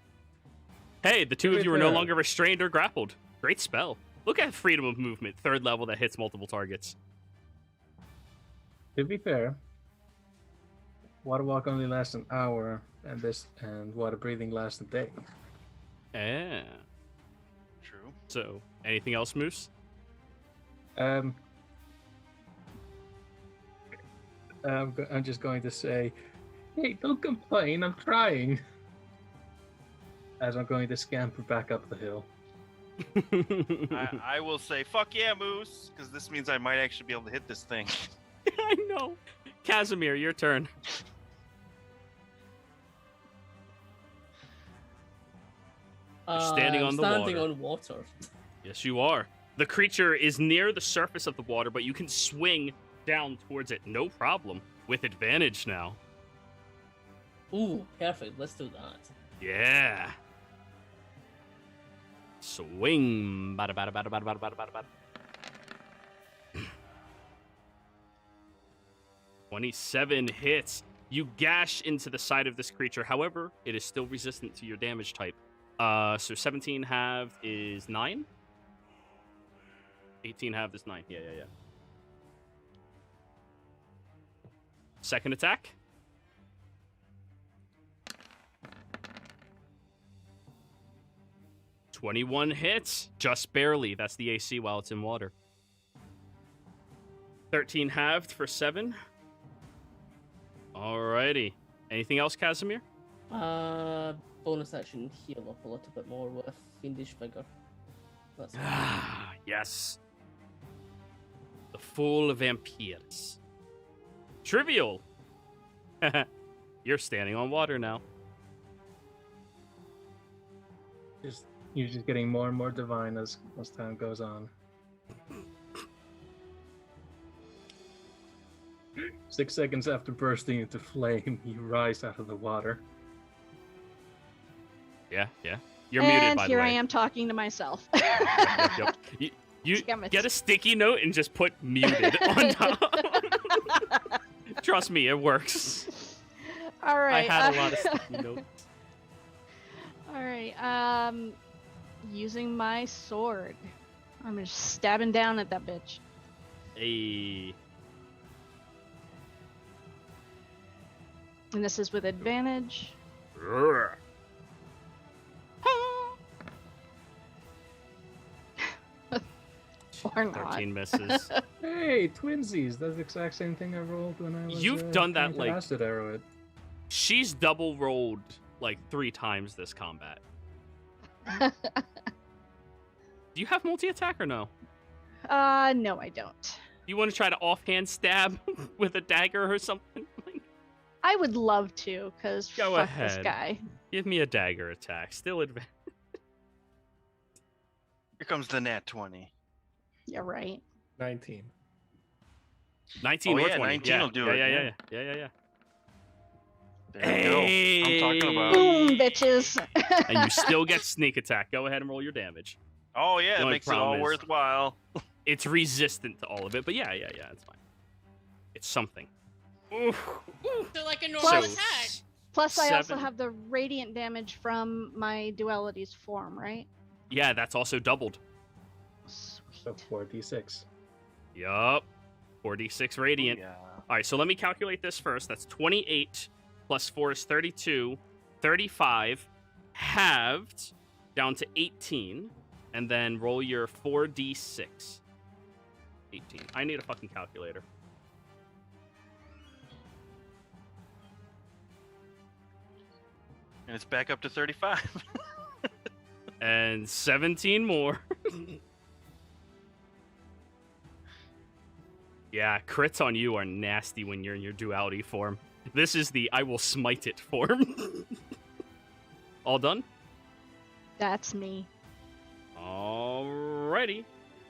Hey, the two of you are no longer restrained or grappled. Great spell. Look at freedom of movement, 3rd level that hits multiple targets. To be fair, water walk only lasts an hour, and water breathing lasts a day. Yeah. True. So, anything else, Moose? I'm just going to say, hey, don't complain, I'm trying. As I'm going to scamper back up the hill. I will say, fuck yeah, Moose, because this means I might actually be able to hit this thing. I know. Casimir, your turn. Standing on the standing water. on water. Yes, you are. The creature is near the surface of the water, but you can swing down towards it, no problem, with advantage now. Ooh, perfect. Let's do that. Yeah. Swing. Bada, bada, bada, bada, bada, bada, bada, bada. 27 hits. You gash into the side of this creature. However, it is still resistant to your damage type. So 17 halved is 9. 18 halved is 9. Yeah. Second attack. "21 hits. Just barely. That's the AC while it's in water. 13 halved for 7. Alrighty. Anything else, Casimir? Bonus action, heal up a little bit more with Fiendish Vigor. That's Yes. The full vampires. Trivial. You're standing on water now. You're just getting more and more divine as time goes on. 6 seconds after bursting into flame, you rise out of the water. Yeah. You're muted, And by the here way. I am talking to myself. Yep. You Damn it. get a sticky note and just put muted on top. Trust me, it works. All right. I had a lot of sticky notes. All right. Using my sword, I'm just stabbing down at that bitch. Hey. And this is with advantage. Roar. Or not. 13 misses. Hey, twinsies! That's the exact same thing I rolled when I was. You've done that, trying to like- acid arrow it. She's double rolled like 3 times this combat. Do you have multi-attack or no? No, I don't. Do you want to try to offhand stab with a dagger or something? I would love to, because Go fuck this ahead. guy. Give me a dagger attack. Still advantage. Here comes the nat 20. Yeah, right. 19. 19 Oh, or yeah, 20. 19 will do it, Yeah. There Hey. you go. I'm talking about. Boom, bitches. And you still get sneak attack. Go ahead and roll your damage. Oh yeah, The it only makes it all problem is- worthwhile. It's resistant to all of it, but yeah, it's fine. It's something. Oof. So like a normal Plus- attack. Plus, I also 7. have the radiant damage from my duality's form, right? Yeah, that's also doubled. Sweet. So 4d6. Yup. 4d6 radiant. Yeah. All right, so let me calculate this first. That's 28 plus 4 is 32. 35 halved down to 18. And then roll your 4d6. 18. I need a fucking calculator. And it's back up to 35. And 17 more. Yeah, crits on you are nasty when you're in your duality form. This is the I will smite it form. All done? That's me. Alrighty.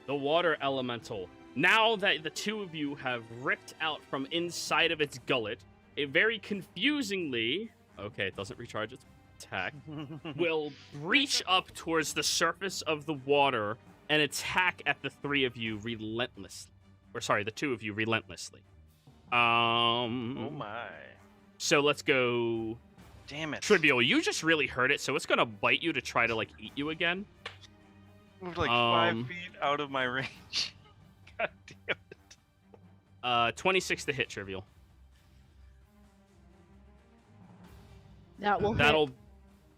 The water elemental. Now that the two of you have ripped out from inside of its gullet, it very confusingly... Okay, it doesn't recharge its attack will reach up towards the surface of the water and attack at the three of you relentlessly. Or sorry, the two of you relentlessly. Oh my. So let's go. Damn it. Trivial, you just really hurt it, so it's gonna bite you to try to like eat you again. Moved like 5 feet out of my range. God damn it. 26 to hit, Trivial. That will hit.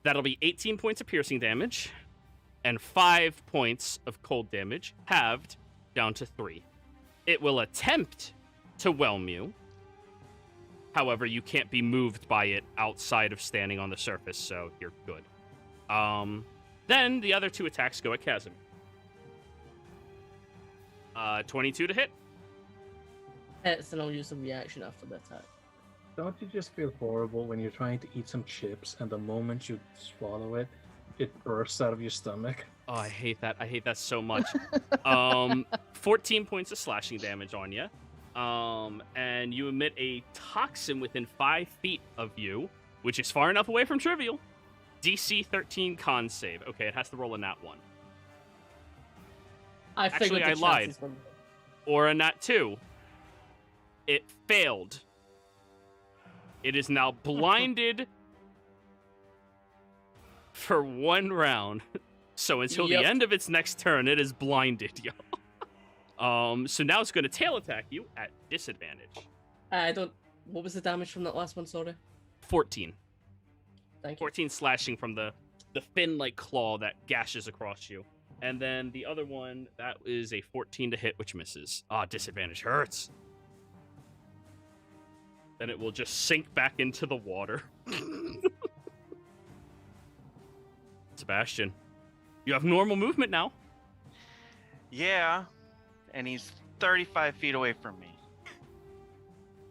That'll be 18 points of piercing damage and 5 points of cold damage, halved down to 3. It will attempt to whelm you. However, you can't be moved by it outside of standing on the surface, so you're good. Then the other 2 attacks go at Casimir. 22 to hit. Hits, and I'll use a reaction after the attack. Don't you just feel horrible when you're trying to eat some chips and the moment you swallow it, it bursts out of your stomach? Oh, I hate that. I hate that so much. 14 points of slashing damage on you. And you emit a toxin within 5 feet of you, which is far enough away from Trivial. DC 13 con save. Okay, it has to roll a nat 1. Actually, I lied. Or a nat 2. It failed. It is now blinded for 1 round. So until the end of its next turn, it is blinded, y'all. So now it's going to tail attack you at disadvantage. What was the damage from that last one, sorry? 14. Thank you. 14 slashing from the fin-like claw that gashes across you. And then the other one, that is a 14 to hit, which misses. Disadvantage hurts. Then it will just sink back into the water. Sebastian, you have normal movement now. Yeah, and he's 35 feet away from me.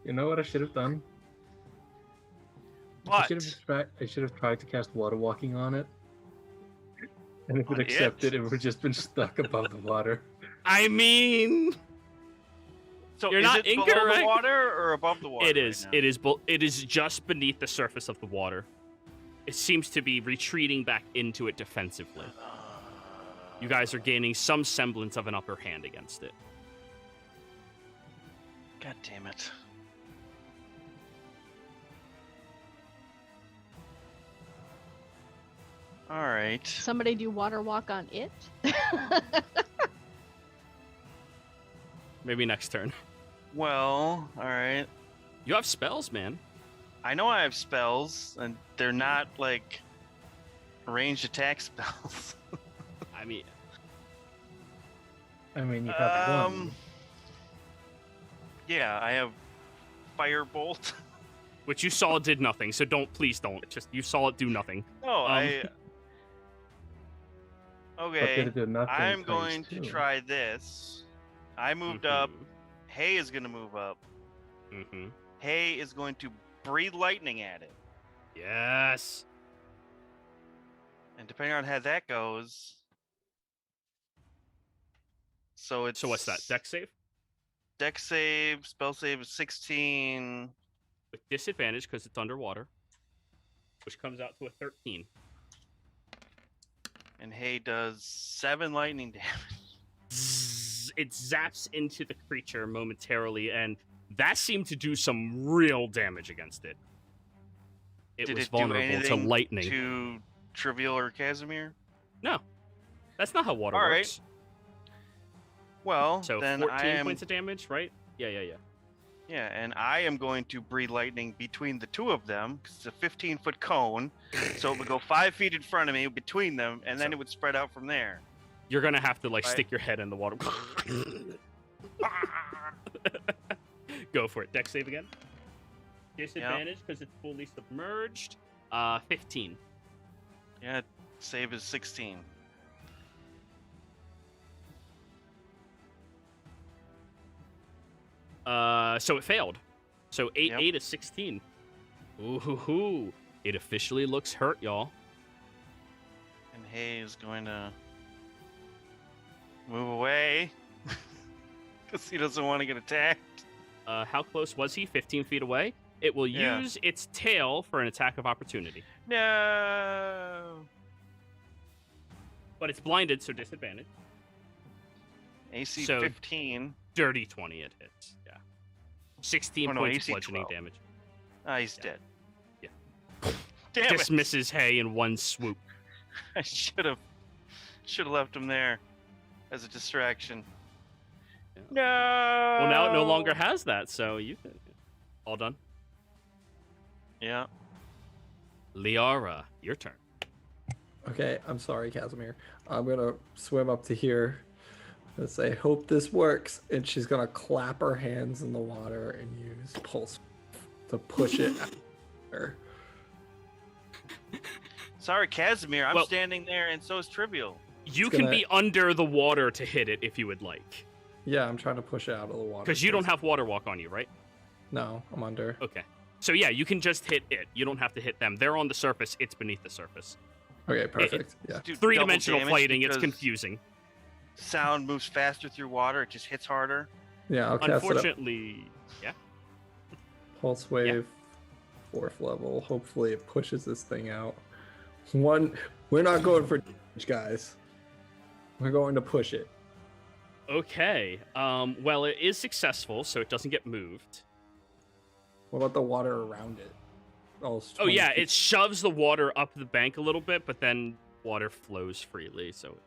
You know what I should have done? What? I should have tried to cast water walking on it. And if it On accepted, it? it would have just been stuck above the water. I mean, So You're is not it below incorrect. the water or above the water? it is. right now? It is just beneath the surface of the water. It seems to be retreating back into it defensively. You guys are gaining some semblance of an upper hand against it. God damn it. All right. Somebody do water walk on it? Maybe next turn. Well, all right. You have spells, man. I know I have spells, and they're not like ranged attack spells. I mean, you have one. Yeah, I have Firebolt. which you saw did nothing, so please don't. Just, you saw it do nothing. Oh, But Okay, did it do nothing I'm times going to 2? try this. I moved up. Hay is going to move up. Mm-hmm. Hay is going to breathe lightning at it. Yes. And depending on how that goes... So what's that? Dex save? Dex save, spell save is 16. With disadvantage because it's underwater, which comes out to a 13. And Hay does 7 lightning damage. Zzz, it zaps into the creature momentarily, and that seemed to do some real damage against it. It Did was it do vulnerable to anything lightning. to Trivial or Casimir? No. That's not how water All right. works. Well, So then 14 points of damage, right? Yeah. Yeah, and I am going to breathe lightning between the two of them, 'cause it's a 15-foot cone, so it would go 5 feet in front of me between them, and then So- it would spread out from there. You're going to have to, Right. stick your head in the water. Go for it. Dex save again. Disadvantage because it's fully submerged. 15. Yeah, save is 16. So it failed. So 8 Yep. is 16. Ooh, it officially looks hurt, y'all. And Hay is going to move away, because he doesn't want to get attacked. How close was he? 15 feet away? It will Yeah. use its tail for an attack of opportunity. No. But it's blinded, so disadvantage. AC So- 15. Dirty 20 it hits. Yeah. 16 Oh, no, points of AC bludgeoning 12. damage. Ah, he's Yeah. dead. Yeah. Damn it. Dismisses Hay in one swoop. I should have left him there as a distraction. Yeah. No. Well, now it no longer has that, so you can... All done. Yeah. Liara, your turn. Okay, I'm sorry, Casimir. I'm gonna swim up to here and say, "Hope this works." And she's gonna clap her hands in the water and use pulse to push it out her. Sorry, Casimir. I'm Well- standing there, and so is Trivial. You It's can gonna- be under the water to hit it if you would like. Yeah, I'm trying to push it out of the water. Because you don't first. have water walk on you, right? No, I'm under. Okay. So yeah, you can just hit it. You don't have to hit them. They're on the surface. It's beneath the surface. Okay, perfect. Yeah. Do double Three-dimensional damage fighting. It's because confusing. Sound moves faster through water. It just hits harder. Yeah, I'll cast it up. Unfortunately, yeah. Pulse wave, 4th level. Hopefully it pushes this thing out. We're not going for damage, guys. We're going to push it. Okay. Well, it is successful, so it doesn't get moved. What about the water around it? Oh 20 yeah, feet. it shoves the water up the bank a little bit, but then water flows freely. So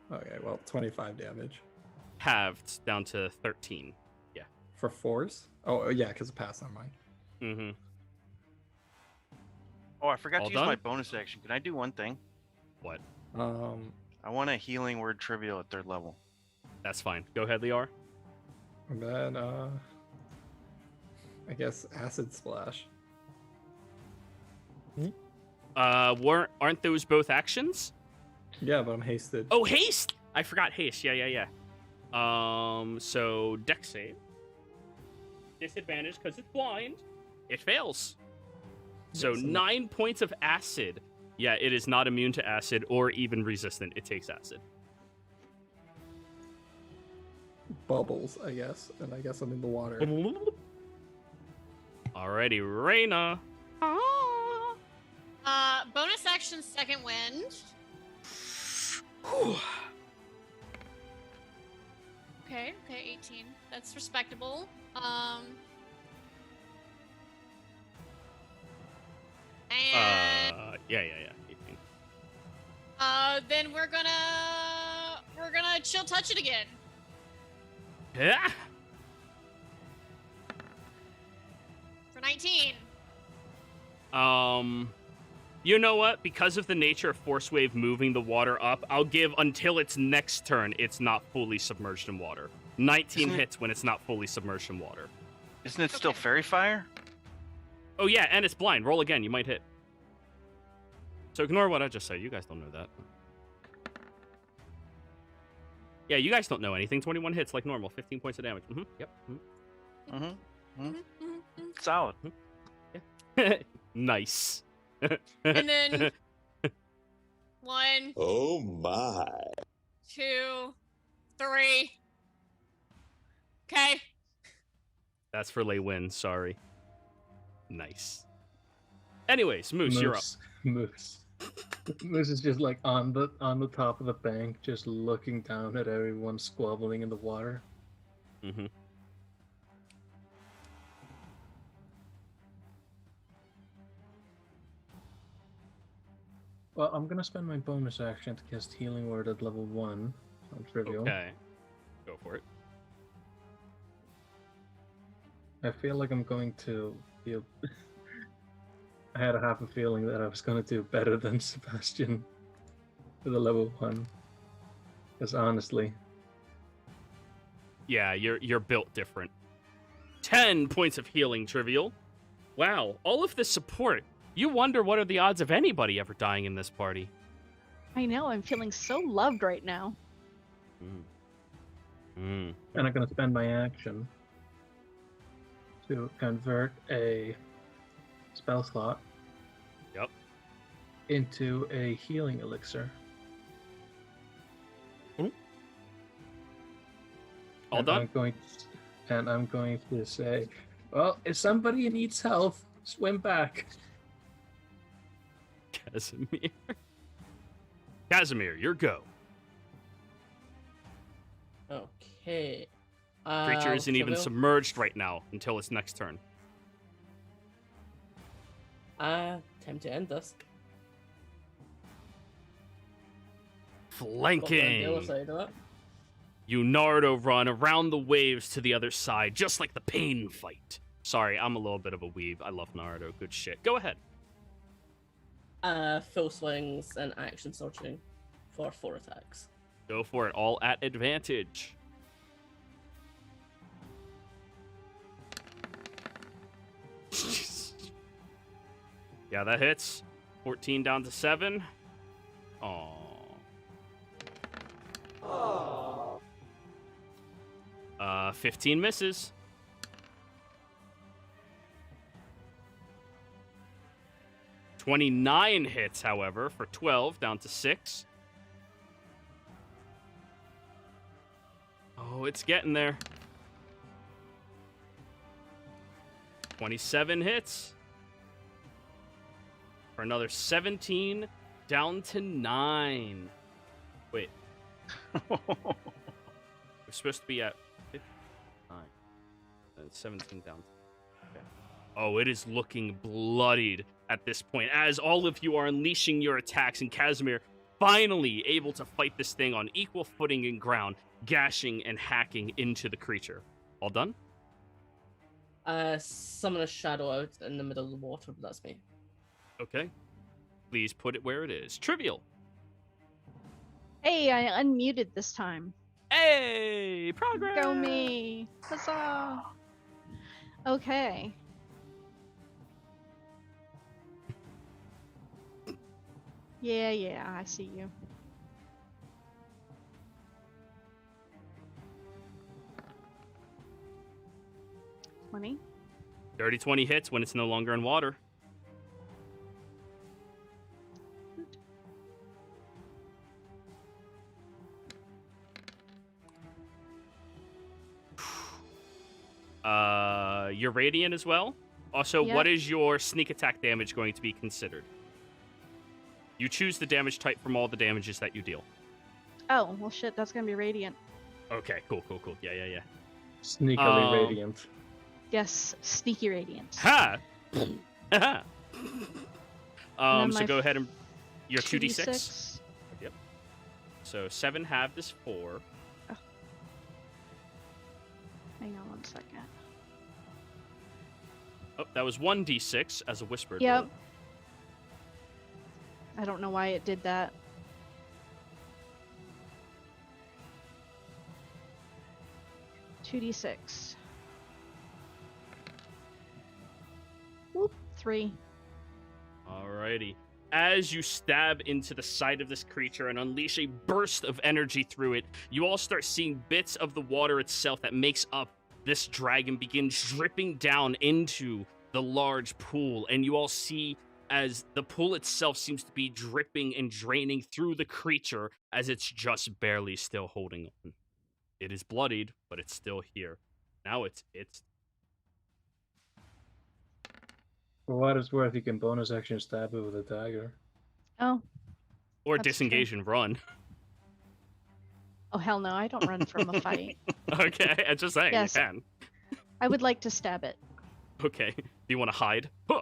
Okay, well, 25 damage. halved down to 13. For force? Oh, yeah, because it passed on mine. Mm-hmm. Oh, I forgot All to use done? my bonus action. Can I do one thing? What? I want a healing word Trivial at 3rd level. That's fine. Go ahead, Liar. And then, I guess acid splash. Aren't those both actions? Yeah, but I'm hasted. Oh, haste! I forgot haste. Yeah. So dex save. Disadvantage because it's blind. It fails. So Yes, and- 9 points of acid. Yeah, it is not immune to acid or even resistant. It takes acid. Bubbles, I guess. And I guess I'm in the water. Alrighty, Reyna. Bonus action, second wind. Okay, 18. That's respectable. And Yeah. 18. then we're gonna chill touch it again. Yeah. For 19. You know what? Because of the nature of Force Wave moving the water up, I'll give until its next turn, it's not fully submerged in water. 19 Isn't it- hits when it's not fully submerged in water. Isn't it still Okay. Fairy Fire? Oh yeah, and it's blind. Roll again, you might hit. So ignore what I just said. You guys don't know that. Yeah, you guys don't know anything. 21 hits like normal. 15 points of damage. Yep. Mm-hmm. Solid. Nice. And then 1, Oh my. 2, 3. Okay. That's for Lei Win. Sorry. Nice. Anyways, Moose, you're up. Moose. Moose is just like on the top of the bank, just looking down at everyone squabbling in the water. Mm-hmm. Well, I'm gonna spend my bonus action to cast Healing Word at level 1 on Trivial. Okay. Go for it. I feel like I'm going to feel. I had a half a feeling that I was going to do better than Sebastian for the level 1. Because honestly, Yeah, you're built different. 10 points of healing, Trivial. Wow, all of this support. You wonder what are the odds of anybody ever dying in this party. I know, I'm feeling so loved right now. and I'm going to spend my action to convert a spell slot Yep. into a healing elixir. All And done? I'm going and I'm going to say, well, if somebody needs help, swim back. Casimir, your go. Okay. Creature isn't even Trivial. submerged right now until its next turn. Time to end this. Got on the other Flanking. side of it. You Naruto run around the waves to the other side, just like the pain fight. Sorry, I'm a little bit of a weeb. I love Naruto. Good shit. Go ahead. Full swings and action searching for 4 attacks. Go for it. All at advantage. Yeah, that hits. 14 down to 7. Aww. 15 misses. "29 hits, however, for 12, down to 6. Oh, it's getting there. 27 hits. For another 17, down to 9. Wait. We're supposed to be at 59. 17 down. Okay. Oh, it is looking bloodied at this point, as all of you are unleashing your attacks, and Casimir finally able to fight this thing on equal footing in ground, gashing and hacking into the creature. All done? Summon a shadow out in the middle of the water, but that's me. Okay. Please put it where it is. Trivial. Hey, I unmuted this time. Hey, progress. Go me. Huzzah. Okay. Yeah, I see you. Dirty 20 hits when it's no longer in water. You're radiant as well. Also, Yep. what is your sneak attack damage going to be considered? You choose the damage type from all the damages that you deal. Oh, well shit, that's gonna be radiant. Okay, cool. Yeah. Sneakily radiant. Yes, sneaky radiant. Ha! Ha! And then So my go ahead and your 2d6. 2d6. Yep. So 7 halved is 4. Hang on 1 second. Oh, that was 1d6 as a whispered. Yep. roll. I don't know why it did that. $2d6. Whoop, 3. Alrighty. As you stab into the side of this creature and unleash a burst of energy through it, you all start seeing bits of the water itself that makes up this dragon begin dripping down into the large pool, and you all see as the pool itself seems to be dripping and draining through the creature as it's just barely still holding on. It is bloodied, but it's still here. Now it's For what it's worth, you can bonus action stab it with a dagger. Oh. or That's disengage and run. Oh, hell no, I don't run from a fight. Okay, I'm just saying Yes. you can. I would like to stab it. Okay. Do you want to hide? Huh.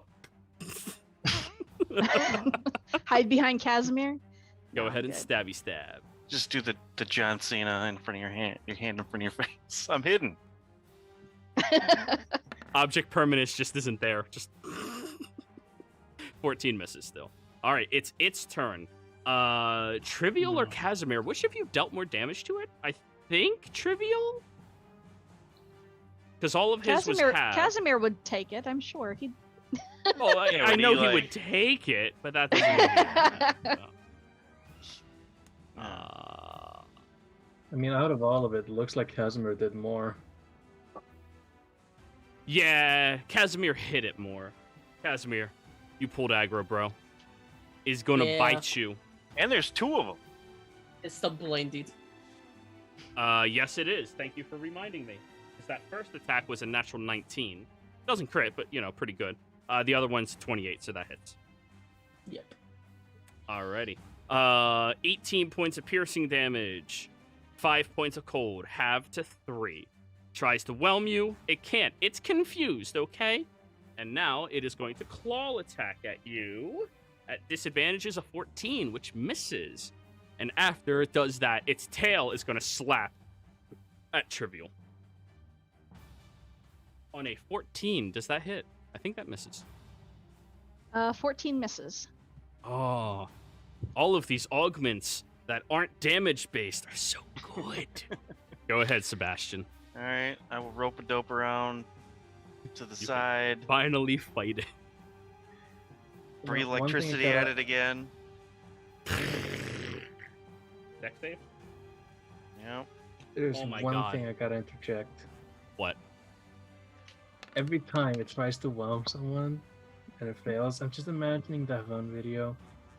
Hide behind Casimir? Go No, ahead I'm and good. stabby stab. Just do the John Cena in front of your hand in front of your face. I'm hidden. Object permanence just isn't there. Just 14 misses still. All right, it's its turn. Trivial or Casimir? Which of you dealt more damage to it? I think Trivial, because all of his was half. Casimir would take it, I'm sure. He'd... Well, I when know he, he like- would take it, but that doesn't mean I mean, out of all of it, looks like Casimir did more. Yeah, Casimir hit it more. Casimir, you pulled aggro, bro. Is gonna Yeah. bite you. And there's 2 of them. It's still blinded. Yes, it is. Thank you for reminding me. because that first attack was a natural 19. Doesn't crit, but, pretty good. The other one's 28, so that hits. Yep. Alrighty. 18 points of piercing damage. 5 points of cold. Halve to 3. Tries to whelm you. It can't. It's confused, okay? And now it is going to claw attack at you. At disadvantages of 14, which misses. And after it does that, its tail is going to slap at Trivial. On a 14, does that hit? I think that misses. 14 misses. Oh, all of these augments that aren't damage-based are so good. Go ahead, Sebastian. All right, I will rope a dope around to the You side. Finally fight it. Breathe One thing electricity that- at it again. Dex save? Yep. There's Oh my one God. thing I gotta interject. What? Every time it tries to whelm someone and it fails, I'm just imagining that one video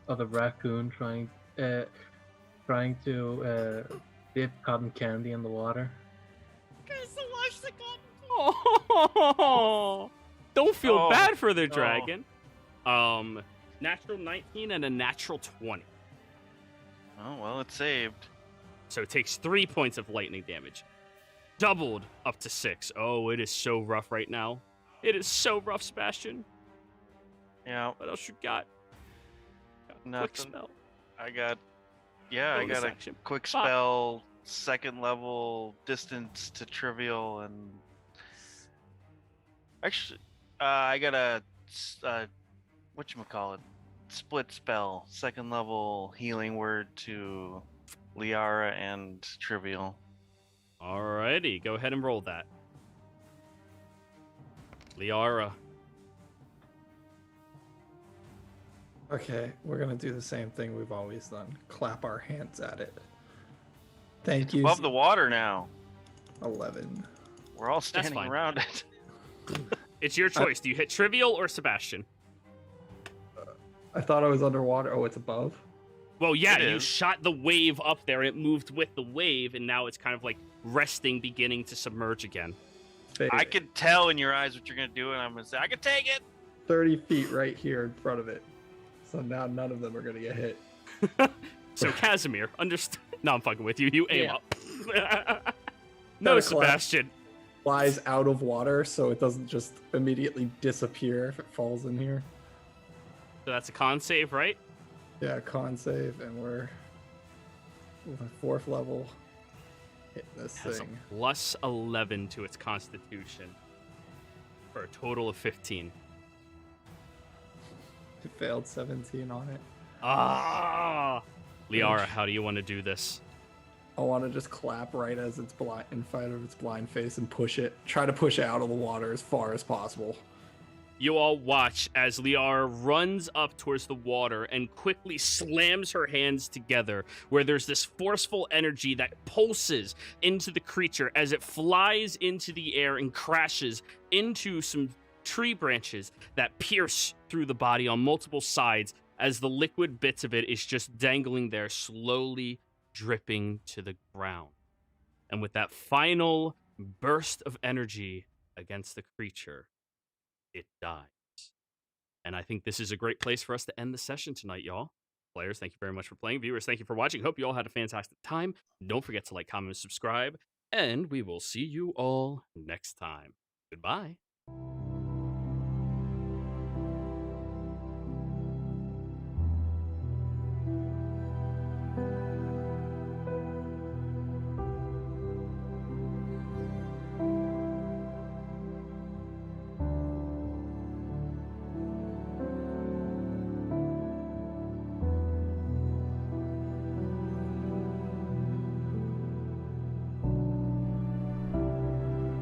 of the raccoon trying to dip cotton candy in the water. Oh, don't feel Oh, bad for the no. dragon. Natural 19 and a natural 20. Oh, well, it's saved. So it takes 3 points of lightning damage. Doubled up to 6. Oh, it is so rough right now. It is so rough, Sebastian. Yeah, What else you got? Quick nothing. spell. I got a Bonus action. quick Five. spell, second level, distance to trivial, and actually, I got a whatchamacallit, split spell, second level healing word to Liara and trivial. Alrighty, go ahead and roll that. Liara. Okay, we're gonna do the same thing we've always done. Clap our hands at it. Thank you. Above the water now. 11. We're all standing fine. around it. It's your choice. Do you hit Trivial or Sebastian? I thought I was underwater. Oh, it's above. Well, yeah, It you is. shot the wave up there, and it moved with the wave, and now it's kind of like resting, beginning to submerge again. I can tell in your eyes what you're gonna do, and I'm gonna say, I can take it. 30 feet right here in front of it. So now none of them are gonna get hit. So, Casimir, understand? No, I'm fucking with you. You aim Yeah. up. No, Gotta clap. Sebastian. Flies out of water so it doesn't just immediately disappear if it falls in here. So that's a con save, right? Yeah, con save, and we're with a 4th level hitting this Has a thing. plus 11 to its constitution for a total of 15. It failed 17 on it. Ah! Liara, how do you want to do this? I want to just clap right as it's blind in front of its blind face and push it. Try to push it out of the water as far as possible. You all watch as Liara runs up towards the water and quickly slams her hands together, where there's this forceful energy that pulses into the creature as it flies into the air and crashes into some tree branches that pierce through the body on multiple sides as the liquid bits of it is just dangling there, slowly dripping to the ground. And with that final burst of energy against the creature, it dies. And I think this is a great place for us to end the session tonight, y'all. Players, thank you very much for playing. Viewers, thank you for watching. Hope you all had a fantastic time. Don't forget to like, comment, and subscribe. And we will see you all next time. Goodbye.